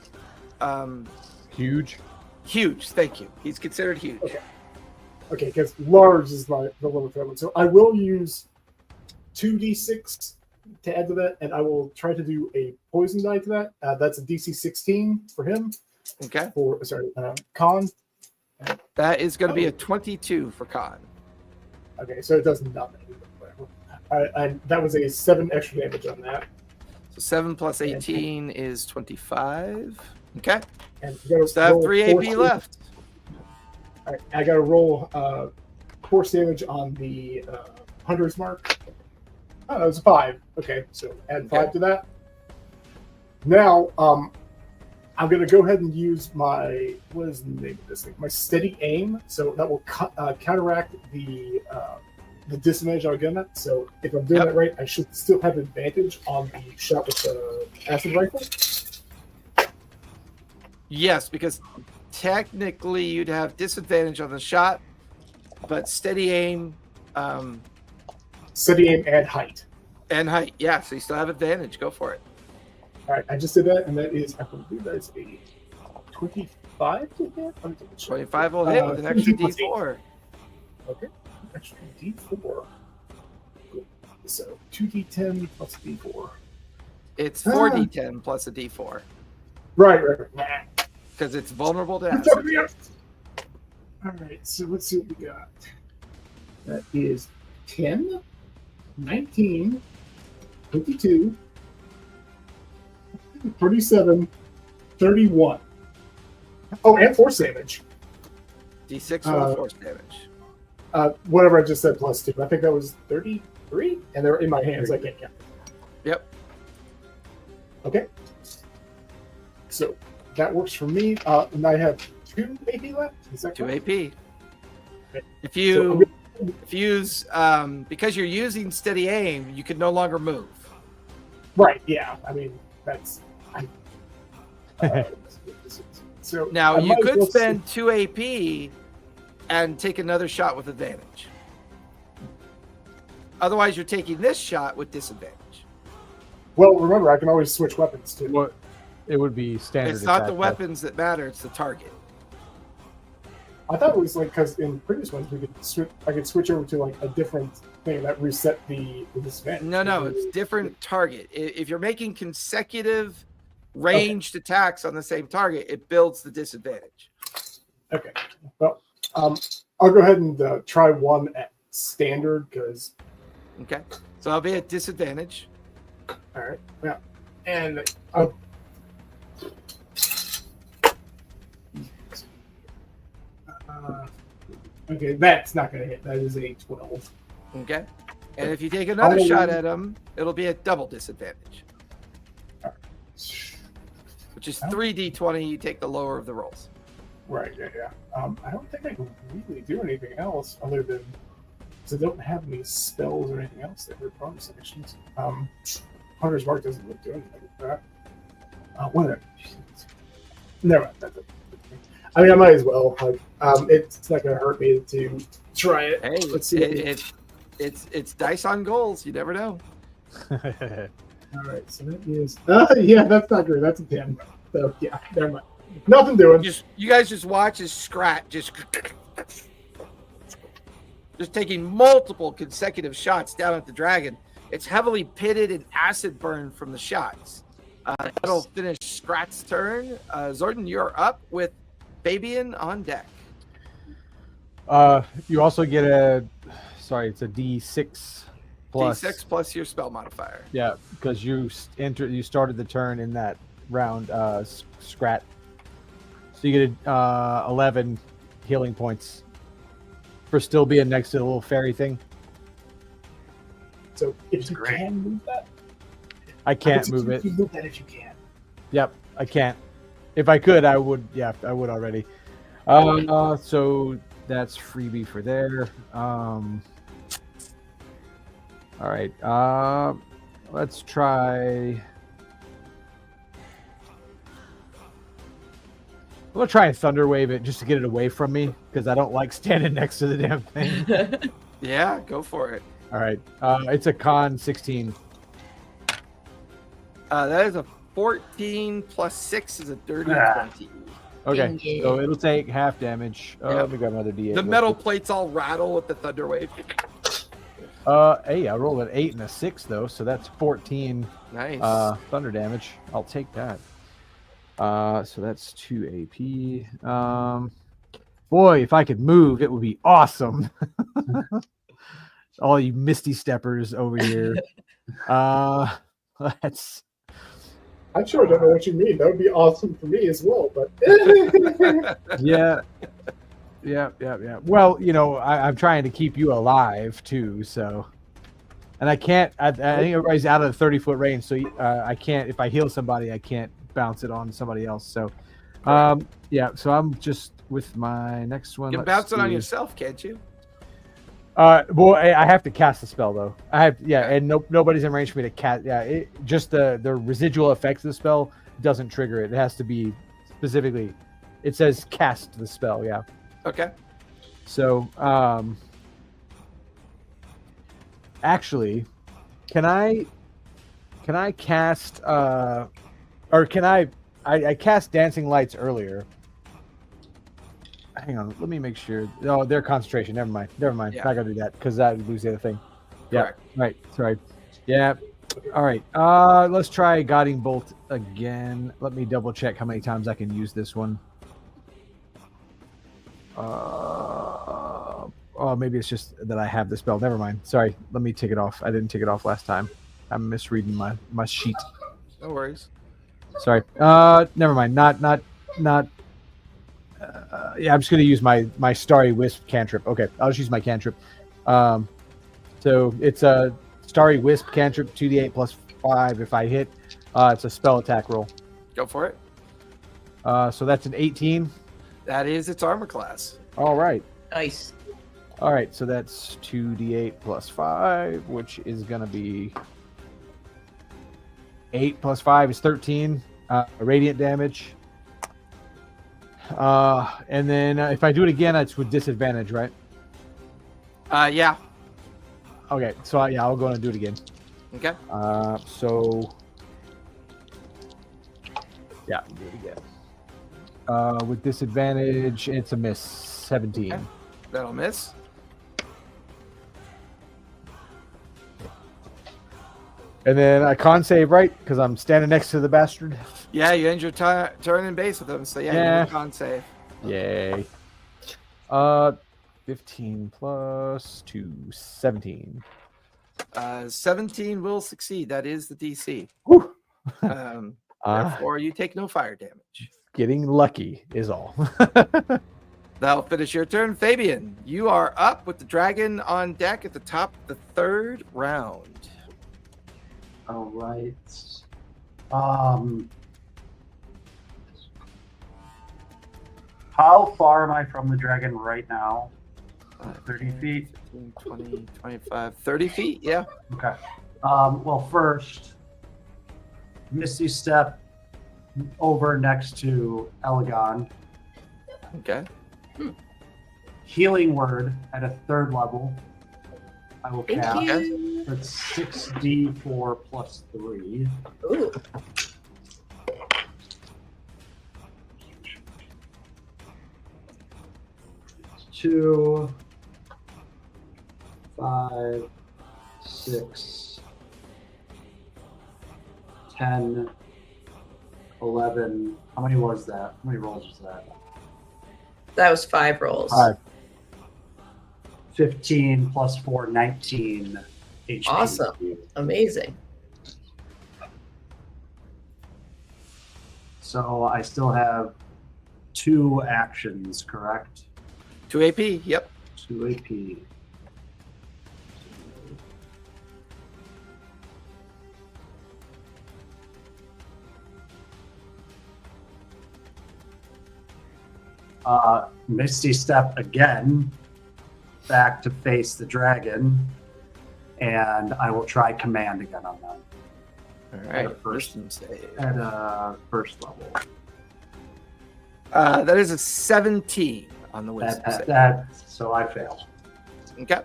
Huge. huge. Thank you. He's considered huge. Okay, because large is the limit for that one. So I will use 2d6 to add to that, and I will try to do a poison die to that. That's a DC 16 for him. Okay. Con. That is going to be a 22 for Khan. Okay, so it does nothing. And that was a 7 extra damage on that. So 7 plus 18 is 25. Okay. And you gotta So I have roll 3 force AP damage. left. All right, I got to roll force damage on the Hunter's Mark. Oh, that was a 5. Okay, so add 5 to that. Now, I'm going to go ahead and use my, what is the name of this thing? My steady aim. So that will counteract the disadvantage I'll get at. So if I'm doing that right, I should still have advantage on the shot with the acid rifle. Yes, because technically you'd have disadvantage on the shot, but steady aim Steady aim and height. and height. Yeah, so you still have advantage. Go for it. All right, I just did that, and that is, I believe that's a 25 to hit. Let me double check. 25 will hit with an extra 17 plus D4. Okay, extra D4. Good. So 2d10 plus D4. It's 4d10 plus a D4 Right. because it's vulnerable to That's acid. okay. All right, so let's see what we got. That is 10, 19, 22, 37, 31. Oh, and force damage. D6 for the force damage. Whatever I just said plus 2. I think that was 33, and they're in my hands. I can't count. Yep. Okay. So that works for me. And I have 2 AP left. Is that 2 correct? AP. Okay. If you use because you're using steady aim, you can no longer move. Right. Yeah. I mean, that's. So Now I you might as could well spend 2 AP and take another shot with advantage. Otherwise, you're taking this shot with disadvantage. Well, remember, I can always switch weapons too. What? It would be standard. It's not attack, the though. weapons that matter; it's the target. I thought it was like because in previous ones we could switch. I could switch over to like a different thing that reset the disadvantage. No, it's different target. If you're making consecutive ranged attacks on the same target, it builds the disadvantage. Okay. Well, I'll go ahead and try one at standard because. Okay, so I'll be at disadvantage. All right. Yeah. And okay, that's not going to hit. That is a 12. Okay, and if you take another Oh. shot at him, it'll be at double disadvantage, which is 3d20. You take the lower of the rolls. Right. Yeah. I don't think I can really do anything else other than because I don't have any spells or anything else that are bonus actions. Hunter's Mark doesn't really do anything with that. Whatever. Never mind. That's it. I mean, I might as well. Like, it's not going to hurt me to try it. Hey, Let's see. it's dice on goals. You never know. All right. So that is. Yeah, that's not great. That's a 10. So yeah, never mind. Nothing doing. You guys just watch his scratch just taking multiple consecutive shots down at the dragon. It's heavily pitted and acid burned from the shots. That'll finish Scrat's turn. Zordon, you're up with Fabian on deck. You also get it's a D6 plus D6 plus your spell modifier. Yeah, because you started the turn in that round, scrat. So you get 11 healing points for still being next to the little fairy thing. So if you Great. can move that, I can't move it. You move that if you can. Yep, I can't. If I could, I would. Yeah, I would already. So that's freebie for there. All right. Let's try. I'm gonna try and thunder wave it just to get it away from me because I don't like standing next to the damn thing. Yeah, go for it. All right. It's a con 16. That is a 14 plus 6 is a dirty 20. Okay. Yeah. So it'll take half damage. Yeah. Let me grab another D8. The real metal quick. plates all rattle with the thunder wave. Hey, I rolled an 8 and a 6 though, so that's 14 Nice. thunder damage. I'll take that. So that's 2 AP. Boy, if I could move, it would be awesome. All you misty steppers over here. That's I sure don't know what you mean. That would be awesome for me as well, but yeah. Well, I'm trying to keep you alive too, so. And I can't. I think everybody's out of the 30-foot range, so I can't. If I heal somebody, I can't bounce it on somebody else. So, yeah. So I'm just with my next one. You can Let's bounce it on see. yourself, can't you? Well, I have to cast the spell though. I have, and nobody's in range for me to cast. Yeah, just the residual effects of the spell doesn't trigger it. It has to be specifically. It says cast the spell. Yeah. Okay. So, actually, can I cast or can I cast dancing lights earlier? Hang on, let me make sure. Oh, their concentration. Never mind. Yeah. Not gonna do that because that would lose the other thing. Yeah. Correct. Right. Sorry. Yeah. All right. Let's try Guiding Bolt again. Let me double check how many times I can use this one. Oh, maybe it's just that I have the spell. Never mind. Sorry. Let me take it off. I didn't take it off last time. I'm misreading my sheet. No worries. Sorry. Never mind. Not. Yeah, I'm just gonna use my Starry Wisp cantrip. Okay, I'll just use my cantrip. So it's a Starry Wisp cantrip, 2d8 plus 5. If I hit, it's a spell attack roll. Go for it. So that's an 18. That is its armor class. All right. Nice. All right. So that's 2d8 plus 5, which is gonna be 8 plus 5 is 13 radiant damage. And then if I do it again, it's with disadvantage, right? Yeah. Okay, so I'll go and do it again. Okay. So yeah, do it again. With disadvantage, it's a miss. 17. Okay. That'll miss. And then I con save, right? Because I'm standing next to the bastard. Yeah, you end your turn in base with them, so yeah, Yeah. you can con save. Yay. 15 plus 2, 17. 17 will succeed. That is the DC. Whew. Therefore, you take no fire damage. Getting lucky is all. That'll finish your turn. Fabian, you are up with the dragon on deck at the top of the third round. All right. How far am I from the dragon right now? 30 feet? 15, 20, 25, 30 feet, yeah. Okay. Well, first, Misty Step over next to Elegon. Okay. Healing Word at a 3rd level. I will Thank cast. you. That's 6d4 plus 3. Ooh. 2, 5, 6, 10, 11. How many was that? How many rolls was that? That was 5 rolls. 5. 15 plus 4, 19 HP. Awesome. Amazing. So I still have 2 actions, correct? 2 AP. Yep. 2 AP. Misty Step again, back to face the dragon, and I will try command again on them. All right. At a first- Wisdom save. At first level. That is a 17 on the wisdom save. So I failed. Okay.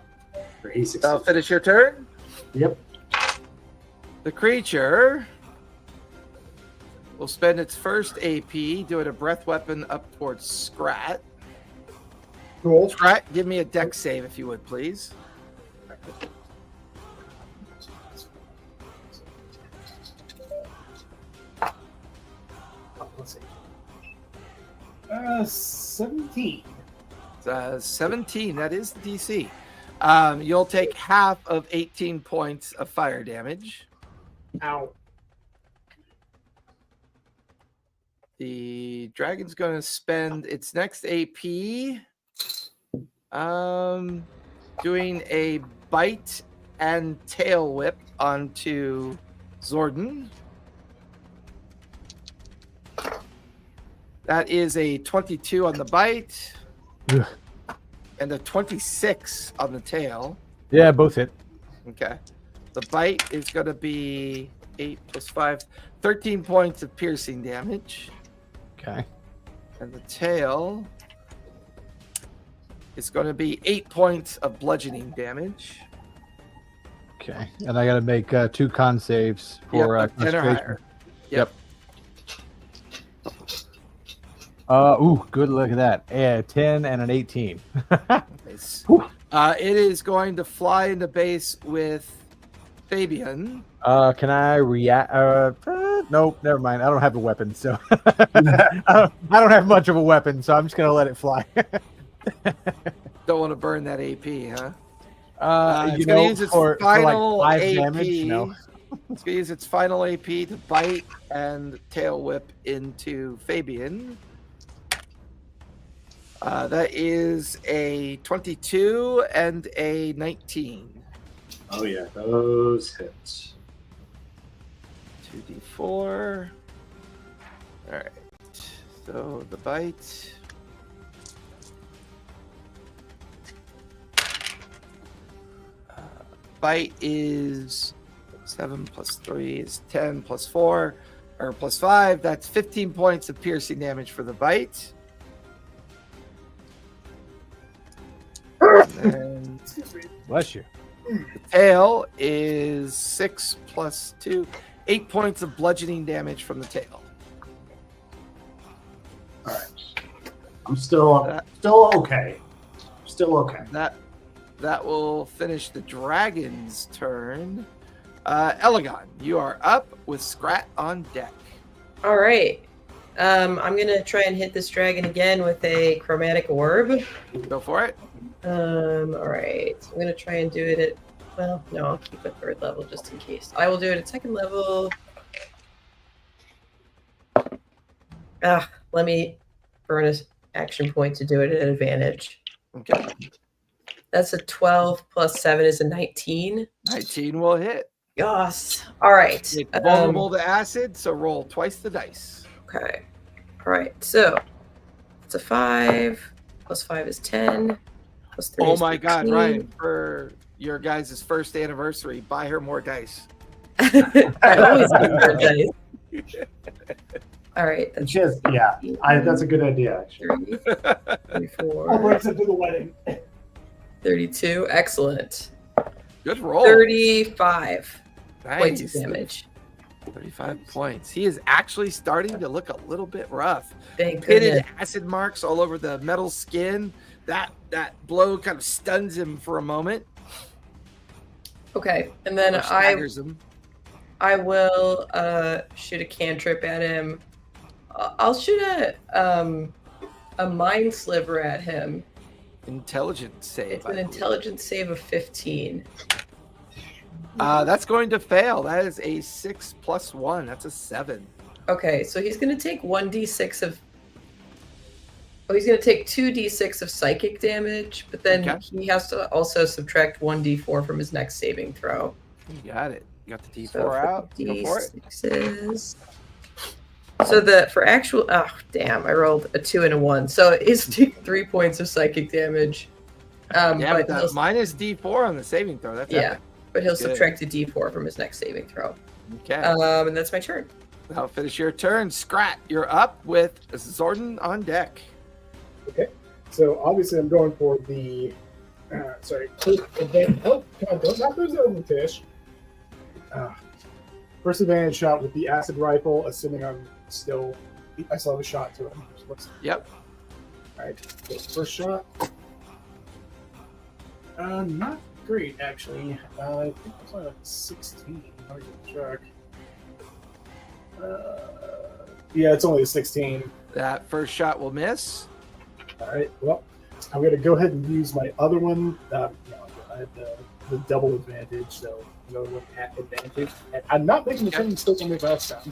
Or he I'll succeeded. finish your turn. Yep. The creature will spend its first AP doing a breath weapon up towards Scrat. Cool. Scrat, give me a dex save if you would, please. Let's see. 17. 17, that is the DC. You'll take half of 18 points of fire damage. Ow. The dragon's going to spend its next AP doing a bite and tail whip onto Zordon. That is a 22 on the bite Ugh. and a 26 on the tail. Yeah, both hit. Okay. The bite is going to be 8 plus 5, 13 points of piercing damage. Okay. And the tail is going to be 8 points of bludgeoning damage. Okay. And I got to make 2 con saves for Yep, 10 or concentration. higher. Yep. Ooh, good look at that. Yeah, 10 and an 18. Nice. It is going to fly into base with Fabian. Can I react? Nope, never mind. I don't have a weapon, so I don't have much of a weapon, so I'm just gonna let it fly. Don't want to burn that AP, huh? You It's going to know, use its for final like 5 AP. damage, no. It's going to use its final AP to bite and tail whip into Fabian. That is a 22 and a 19. Oh yeah, those hits. 2d4. All right. So the bite. Bite is 7 plus 3 is 10 plus 4 or plus 5. That's 15 points of piercing damage for the bite. And then Excuse me. Bless you. the tail is 6 plus 2, 8 points of bludgeoning damage from the tail. All right. I'm still okay. Still okay. That will finish the dragon's turn. Elegon, you are up with Scrat on deck. All right. I'm going to try and hit this dragon again with a chromatic orb. Go for it. All right. I'm going to try and do it at, well, no, I'll keep it 3rd level just in case. I will do it at 2nd level. Let me burn an action point to do it at advantage. Okay. That's a 12 plus 7 is a 19. 19 will hit. Yes. All right. It's vulnerable to acid, so roll twice the dice. Okay. All right. So it's a 5 plus 5 is 10. Plus 3 Oh is my God, 13. Ryan, for your guys' first anniversary, buy her more dice. I always give her a dice. All right. It's That's just that's a good idea actually. 3, I'll 34, bring it to the wedding. 32. Excellent. Good roll. 35 points of Nice. damage. 35 points. He is actually starting to look a little bit rough. Thank Pitted goodness. acid marks all over the metal skin. That blow kind of stuns him for a moment. Okay. And then Or staggers him. I will shoot a cantrip at him. I'll shoot a mind sliver at him. Intelligence save. It's I an believe. intelligence save of 15. That's going to fail. That is a 6 + 1. That's a 7. Okay, so he's going to take 1d6 of... Oh, he's going to take 2d6 of psychic damage, but then Okay. he has to also subtract 1d4 from his next saving throw. You got it. You got the D4 So out. Go for it. D6s. So for actual... Oh, damn, I rolled a 2 and a 1. So he's taking 3 points of psychic damage. Yeah, but he'll- minus D4 on the saving throw. That's Yeah, epic. but he'll Good. subtract a d4 from his next saving throw. Okay. And that's my turn. That'll finish your turn. Scrat, you're up with Zordon on deck. So obviously I'm going for the sorry. Help! Come on, don't knock those over, Tish. First advantage shot with the acid rifle, assuming I still have a shot to it. Yep. All right. So first shot. Not great actually. I think it's only like 16. I'll check. Yeah, it's only a 16. That first shot will miss. All right. Well, I'm going to go ahead and use my other one. I had the double advantage, so another one at advantage. And I'm not making the same mistake I made last time.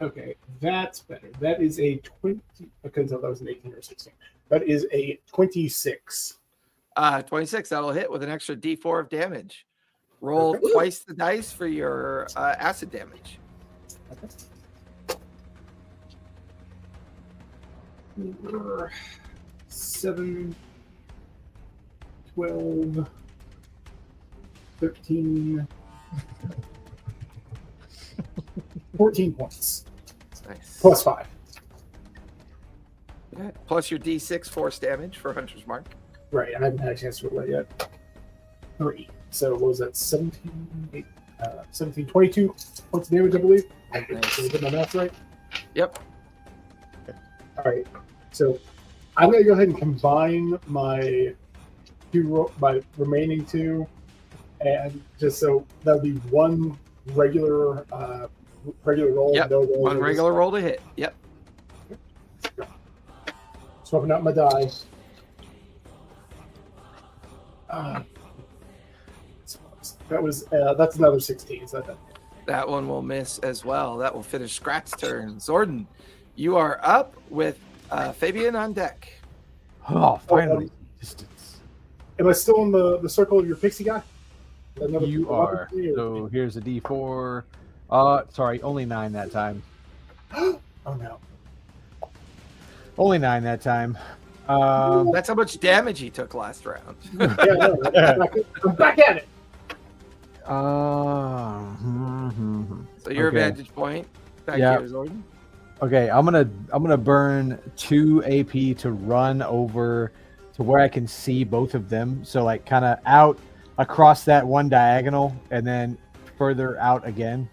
Okay, that's better. That is a 20. I couldn't tell if that was an 18 or 16. That is a 26. 26. That'll hit with an extra D4 of damage. Roll Okay. twice the dice for your acid damage. Okay. 7, 12, 13, 14 points. Nice. Plus 5. Okay. Plus your D6 force damage for Hunter's Mark. Right, I haven't had a chance to roll that yet. 3. So what was that? 17, 22 points of damage, I believe. Nice. Did I get my math right? Yep. All right. So I'm going to go ahead and combine my remaining 2, and just so that would be one regular roll. Yep. No roll. One regular roll to hit. Yep. Swapping out my die. That's another 16. So That one will miss as well. That will finish Scrat's turn. Zordon, you are up with Fabian on deck. Oh, finally. Distance. am I still in the circle of your pixie guy? You are. So here's a D4. Sorry, only 9 that time. Oh no. Only 9 that time. That's how much damage he took last round. Yeah, no, I'm back at it. So your Okay. advantage point back Yeah. here, Zordon. Okay, I'm gonna burn 2 AP to run over to where I can see both of them. So like kind of out across that one diagonal and then further out again.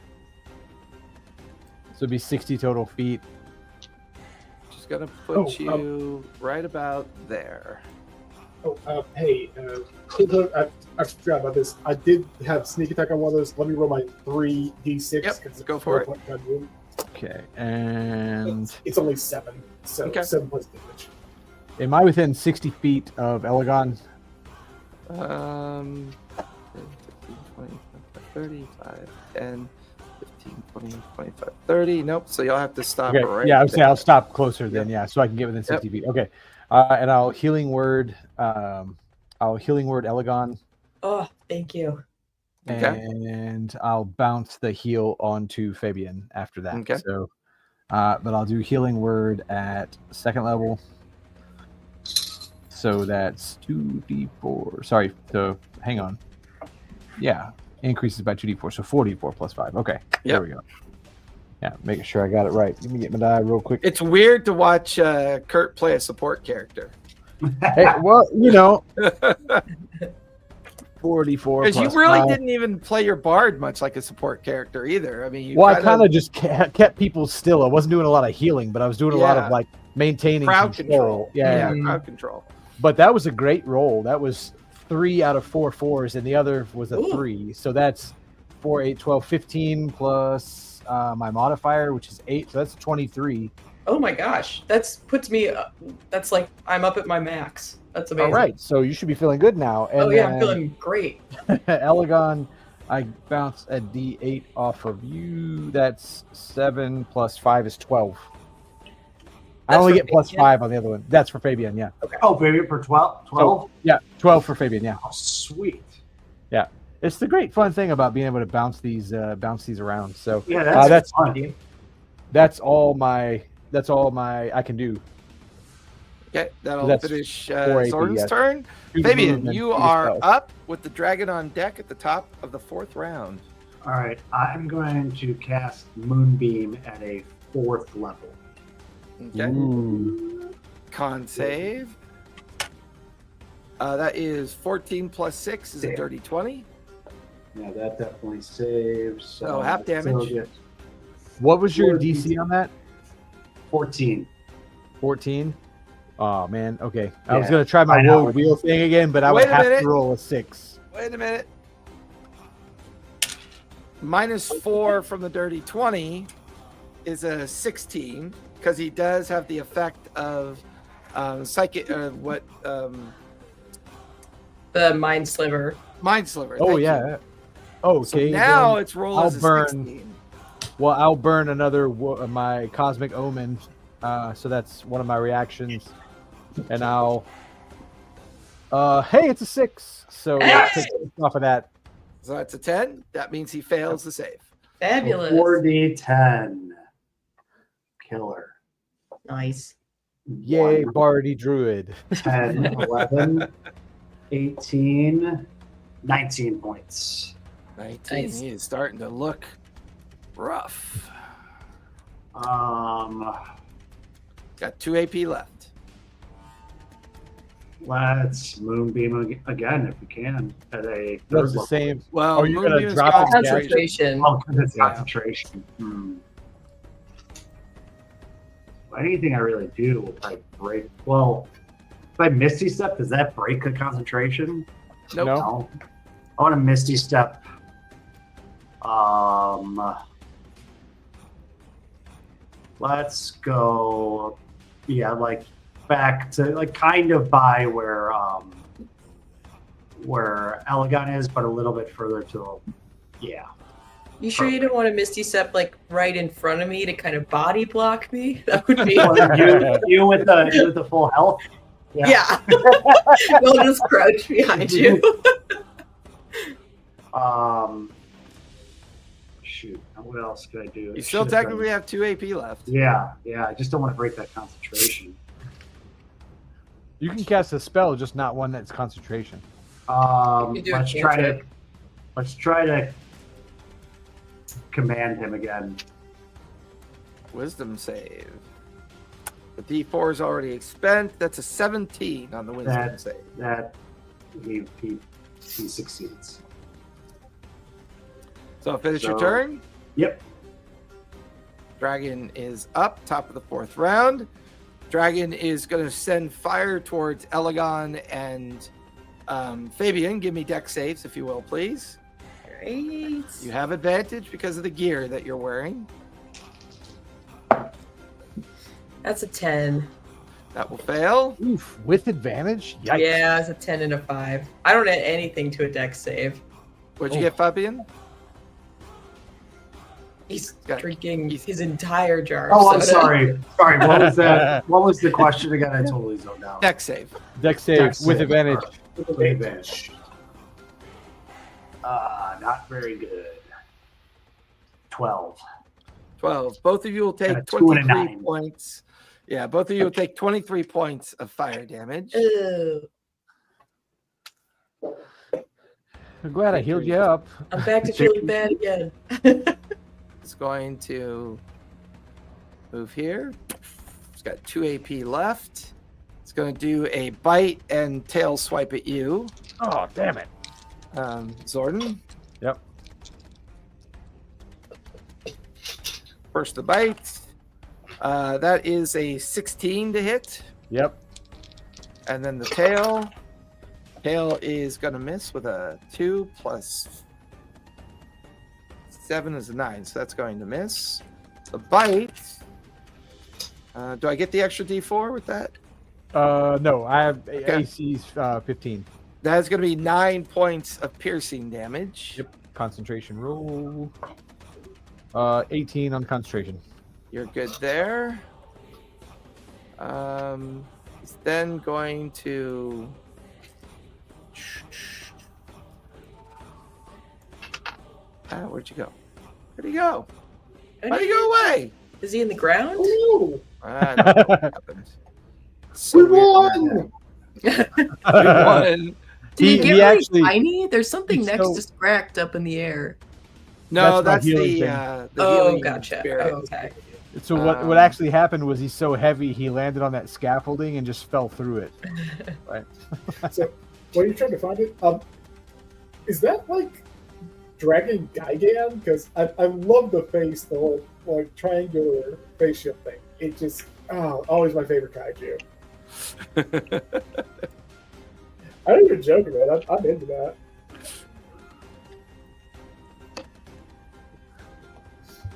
So it'd be 60 total feet. Just gonna put you right about there. Hey, I forgot about this. I did have sneak attack on one of those. Let me roll my 3d6. Yep, 'cause go for it. Okay, and It's only 7, so Okay. 7 plus damage. am I within 60 feet of Elegon? 10, 15, 20, 35, 10, 15, 20, 25, 30. Nope. So you'll have to stop Okay, right yeah, I would say there. I'll stop closer then, yeah, so I can get within 60 feet. Okay, and I'll healing word Elegon, Oh, thank you. Okay. and I'll bounce the heal onto Fabian after that. Okay. So, but I'll do healing word at 2nd level. So that's 2d4. Sorry, so hang on. Yeah, increases by 2d4, so 4d4 plus 5. Okay, there we go. Yeah, making sure I got it right. Let me get my die real quick. It's weird to watch Kurt play a support character. Hey, well, 44 Because you plus really 5. didn't even play your bard much like a support character either. I mean, you Well, I kind of just kept people still. I wasn't doing a lot of healing, but I was doing a lot Yeah. of like maintaining crowd control. Yeah. Crowd control. But that was a great roll. That was 3 out of 4 4s, and the other was a Ooh. 3. So that's 4, 8, 12, 15 plus my modifier, which is 8, so that's 23. Oh my gosh, puts me. That's like I'm up at my max. That's amazing. All right, so you should be feeling good now. And Oh yeah, I'm feeling great. Elegon, I bounce a D8 off of you. That's 7 plus 5 is 12. I That's only for get plus Fabian? 5 on the other one. That's for Fabian, yeah. Oh, baby, for 12? 12? So, yeah, 12 for Fabian, yeah. Oh, sweet. It's the great fun thing about being able to bounce these around. So Yeah, that's fun. that's all my I can do. Okay, that'll That's finish 4 AP, Zorn's yes. turn. Choose Fabian, movement, you choose are spell. up with the dragon on deck at the top of the 4th round. All right, I'm going to cast Moonbeam at a 4th level. Okay. Ooh. Con save. That is 14 plus 6 is a Damn. dirty 20. Yeah, that definitely saves. So half still damage. get What was your 14. DC on that? 14. 14. Oh man, okay. I was Yeah, gonna try my I know. rogue wheel thing again, but I Wait would a have minute. to roll a 6. Wait a minute. -4 from the dirty 20 is a 16 because he does have the effect of psychic. The mind sliver. Mind sliver. Oh thank yeah. you. Oh, So okay. now then its roll I'll is a burn. 16. Well, I'll burn another my cosmic omen. So that's one of my reactions, and I'll. Hey, it's a 6. So Hey! take off of that. So that's a 10. That means he fails the save. Fabulous. 4d10. Killer. Nice. Yay, 1, Bardy Druid. 10, 11, 18, 19 points. 19. Nice. He is starting to look rough. Got 2 AP left. Let's Moonbeam again if we can at a That was third the level. same. Well, Oh, you're gonna Moonbeam is drop his concentration. Concentration. Oh, because it's Yeah. concentration. Anything I really do will probably break. Well, if I Misty Step, does that break the concentration? Nope. No. No. I want to Misty Step. Let's go. Yeah, like back to like kind of by where Elegon is, but a little bit further to. Yeah. You sure you don't want to Misty Step like right in front of me to kind of body block me? That would be. you with the full health. Yeah. We'll just crouch behind you. Shoot. What else could I do? You still Should've done- technically have 2 AP left. Yeah. I just don't want to break that concentration. You can cast a spell, just not one that's concentration. You can do a Let's try to command him again. Wisdom save. The D4 is already spent. That's a 17 on the wisdom save. That he succeeds. So finish your So- turn. Yep. Dragon is up, top of the 4th round. Dragon is going to send fire towards Elegon and Fabian. Give me deck saves, if you will, please. Great. You have advantage because of the gear that you're wearing. That's a 10. That will fail. Oof, with advantage? Yikes. Yeah, it's a 10 and a 5. I don't add anything to a deck save. What'd you Oh. get, Fabian? He's Yeah. drinking his entire jar. Oh, of I'm soda. sorry. What was that? What was the question again? I totally zoned out. Deck save. Deck save Deck with save. advantage. Advantage. Not very good. 12. 12. Both of you will Got a take 2 and a 23 9. points. Yeah, both of you will take 23 points of fire damage. Ew. I'm glad I healed you up. I'm back to feeling bad again. It's going to move here. It's got 2 AP left. It's going to do a bite and tail swipe at you, Oh, damn it. Zordon. Yep. First the bite. That is a 16 to hit. Yep. And then the tail. Tail is going to miss with a 2 plus 7 is a 9, so that's going to miss. The bite. Do I get the extra D4 with that? No, I have Okay. AC's 15. That's going to be 9 points of piercing damage. Yep. Concentration roll. 18 on concentration. You're good there. He's then going to. Where'd you go? Where'd he go? Why'd he go away? Is he in the ground? Oh, I don't know what happened. So we weird. won! We won. Did he get he really actually- tiny? There's something he's next so- to Scracked up in the air. No, That's that's my the healing the Oh, healing gotcha. spirit. Oh, okay. So what actually happened was he's so heavy he landed on that scaffolding and just fell through it. Right. So, while you're trying to find it, is that like Dragon Gigan? Because I love the face, the whole like triangular face shield thing. It just, always my favorite kaiju. I don't even joke about it. I'm into that.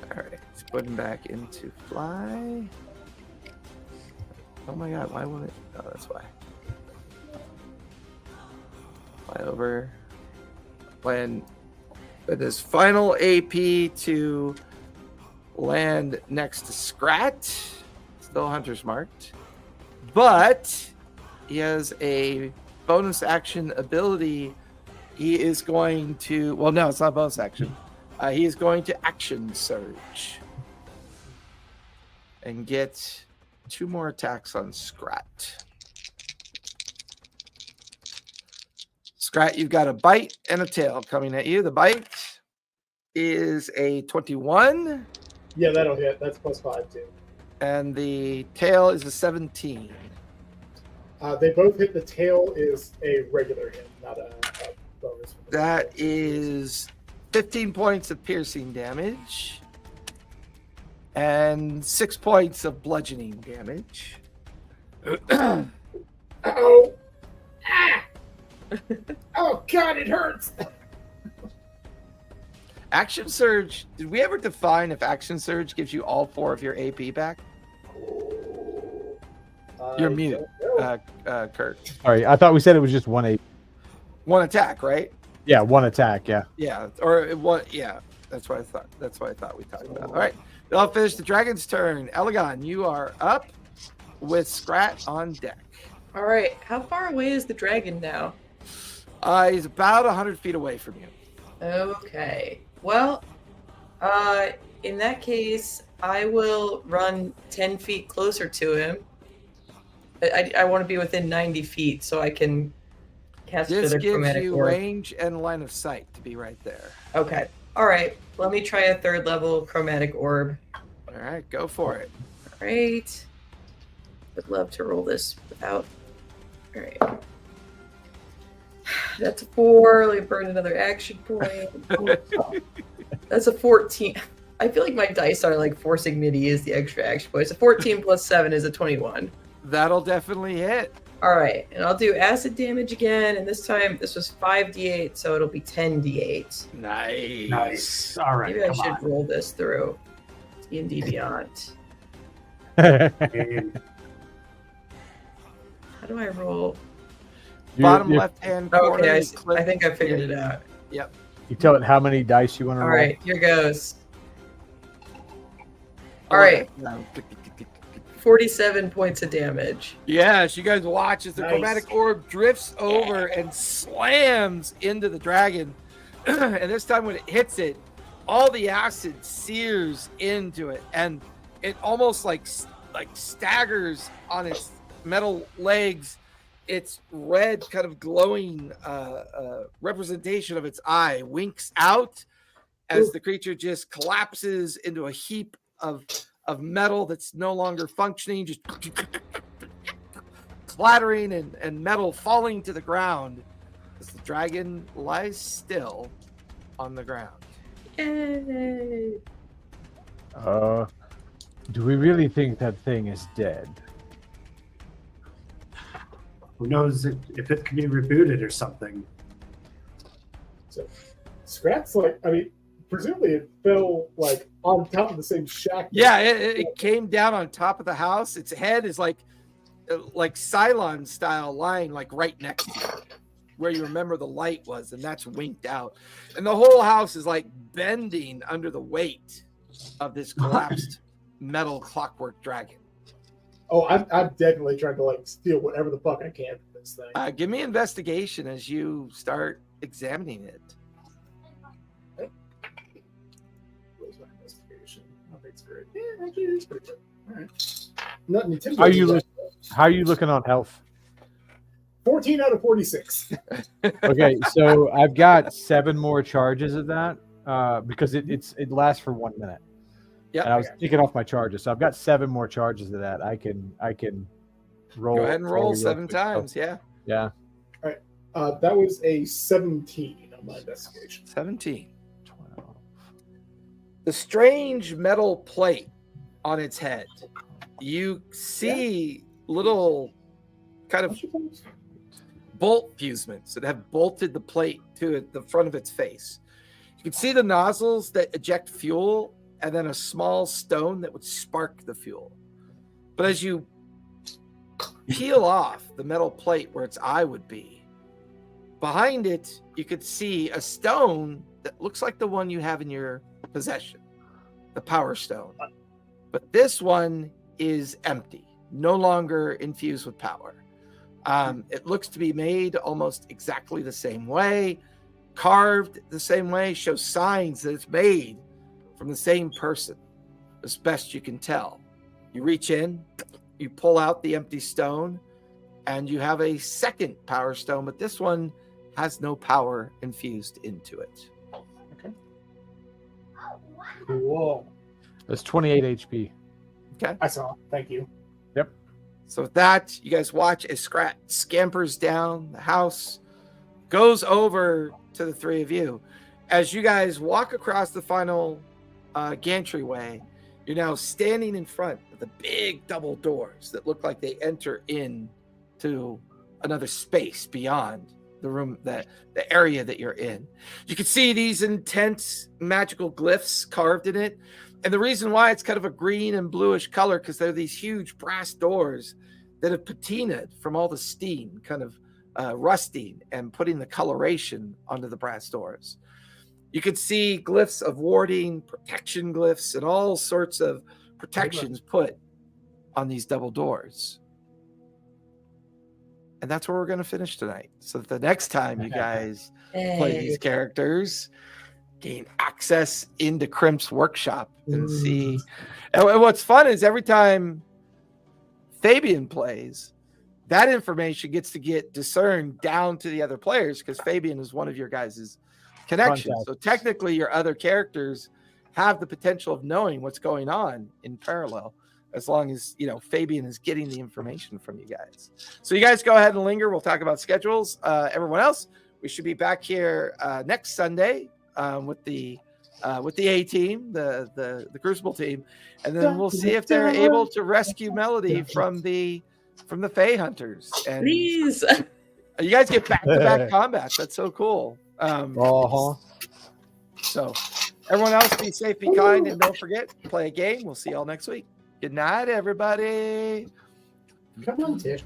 All right, it's putting back into fly. Oh my god, why won't it? Oh, that's why. Fly over. When with his final AP to land next to Scrat. Still Hunter's marked. But he has a bonus action ability. He is going to, well, no, it's not a bonus action. He is going to action surge and get 2 more attacks on Scrat. Scrat, you've got a bite and a tail coming at you. The bite is a 21. Yeah, that'll hit. That's +5 too. And the tail is a 17. They both hit. The tail is a regular hit, not a bonus. That is 15 points of piercing damage and 6 points of bludgeoning damage. Oh! Ah! Oh God, it hurts. Action Surge. Did we ever define if Action Surge gives you all 4 of your AP back? You're mute, Kurt. Sorry, I thought we said it was just 1 1 attack, right? Yeah, 1 attack. Yeah. Yeah, or what? Yeah, that's what I thought. That's what I thought we talked about. All right, I'll finish the dragon's turn. Elegon, you are up with Scrat on deck. All right. How far away is the dragon now? He's about 100 feet away from you. Okay. Well, in that case, I will run 10 feet closer to him. I want to be within 90 feet so I can cast This another gives chromatic you orb. range and line of sight to be right there. Okay. All right. Let me try a 3rd level chromatic orb. All right, go for it. All right. Would love to roll this without. All right. That's a 4. Let me burn another action point. That's a 14. I feel like my dice are like forcing me to use the extra action points. A 14 plus 7 is a 21. That'll definitely hit. All right, and I'll do acid damage again, and this time this was 5d8, so it'll be 10d8. Nice. Nice. All right. Maybe I come should on. roll this through D&D Beyond. And How do I roll? Bottom you, left-hand corner. Okay, you click- I think I figured it out. you tell it how many dice you want to All roll. right, here goes. All right, 47 points of damage. Yes, you guys watch as the Nice. chromatic orb drifts over and slams into the dragon. And this time when it hits it, all the acid sears into it, and it almost like staggers on its metal legs. Its red kind of glowing representation of its eye winks out as the creature just collapses into a heap of metal that's no longer functioning, just clattering and metal falling to the ground as the dragon lies still on the ground. Yay! Do we really think that thing is dead? who knows if it can be rebooted or something. So Scrat's like, I mean, presumably it fell like on top of the same shack. Yeah, it came down on top of the house. Its head is like Cylon style, lying like right next to you, where you remember the light was, and that's winked out. And the whole house is like bending under the weight of this collapsed metal clockwork dragon. Oh, I'm definitely trying to like steal whatever the fuck I can from this thing. Give me investigation as you start examining it. Where's my investigation? I think it's great. Yeah, actually, it's pretty good. All right. Nothing intimidating. How are you looking on health? 14 out of 46. Okay, so I've got 7 more charges of that because it lasts for 1 minute. Yeah, and I was taking off my charges, so I've got 7 more charges of that. I can roll. Go ahead and roll 7 quick. times. Yeah. Yeah. All right. That was a 17 on my investigation. 17. 12. The strange metal plate on its head. You see little kind of bolt fusements that have bolted the plate to the front of its face. You can see the nozzles that eject fuel and then a small stone that would spark the fuel. But as you peel off the metal plate where its eye would be, behind it, you could see a stone that looks like the one you have in your possession, the power stone. But this one is empty, no longer infused with power. It looks to be made almost exactly the same way, carved the same way, shows signs that it's made from the same person, as best you can tell. You reach in, you pull out the empty stone, and you have a second power stone, but this one has no power infused into it. Okay. Cool. That's 28 HP. Okay. I saw. Thank you. Yep. So with that, you guys watch as Scrat scampers down the house, goes over to the 3 of you. As you guys walk across the final gantryway, you're now standing in front of the big double doors that look like they enter in to another space beyond the room, the area that you're in. You can see these intense magical glyphs carved in it. And the reason why it's kind of a green and bluish color, because they're these huge brass doors that have patinaed from all the steam, kind of rusting and putting the coloration onto the brass doors. You could see glyphs of warding, protection glyphs, and all sorts of protections put on these double doors. And that's where we're going to finish tonight. So that the next time you guys play these characters, gain access into Crimp's workshop and see. And what's fun is every time Fabian plays, that information gets to get discerned down to the other players because Fabian is one of your guys' connections. So technically your other characters have the potential of knowing what's going on in parallel, as long as, you know, Fabian is getting the information from you guys. So you guys go ahead and linger. We'll talk about schedules. Everyone else, we should be back here next Sunday with the A team, the Crucible team, and then we'll see if they're able to rescue Melody from the Fae Hunters. And Please, you guys get back-to-back combats. That's so cool. So everyone else, be safe, be kind, and don't forget, play a game. We'll see y'all next week. Good night, everybody. Come on, Tish.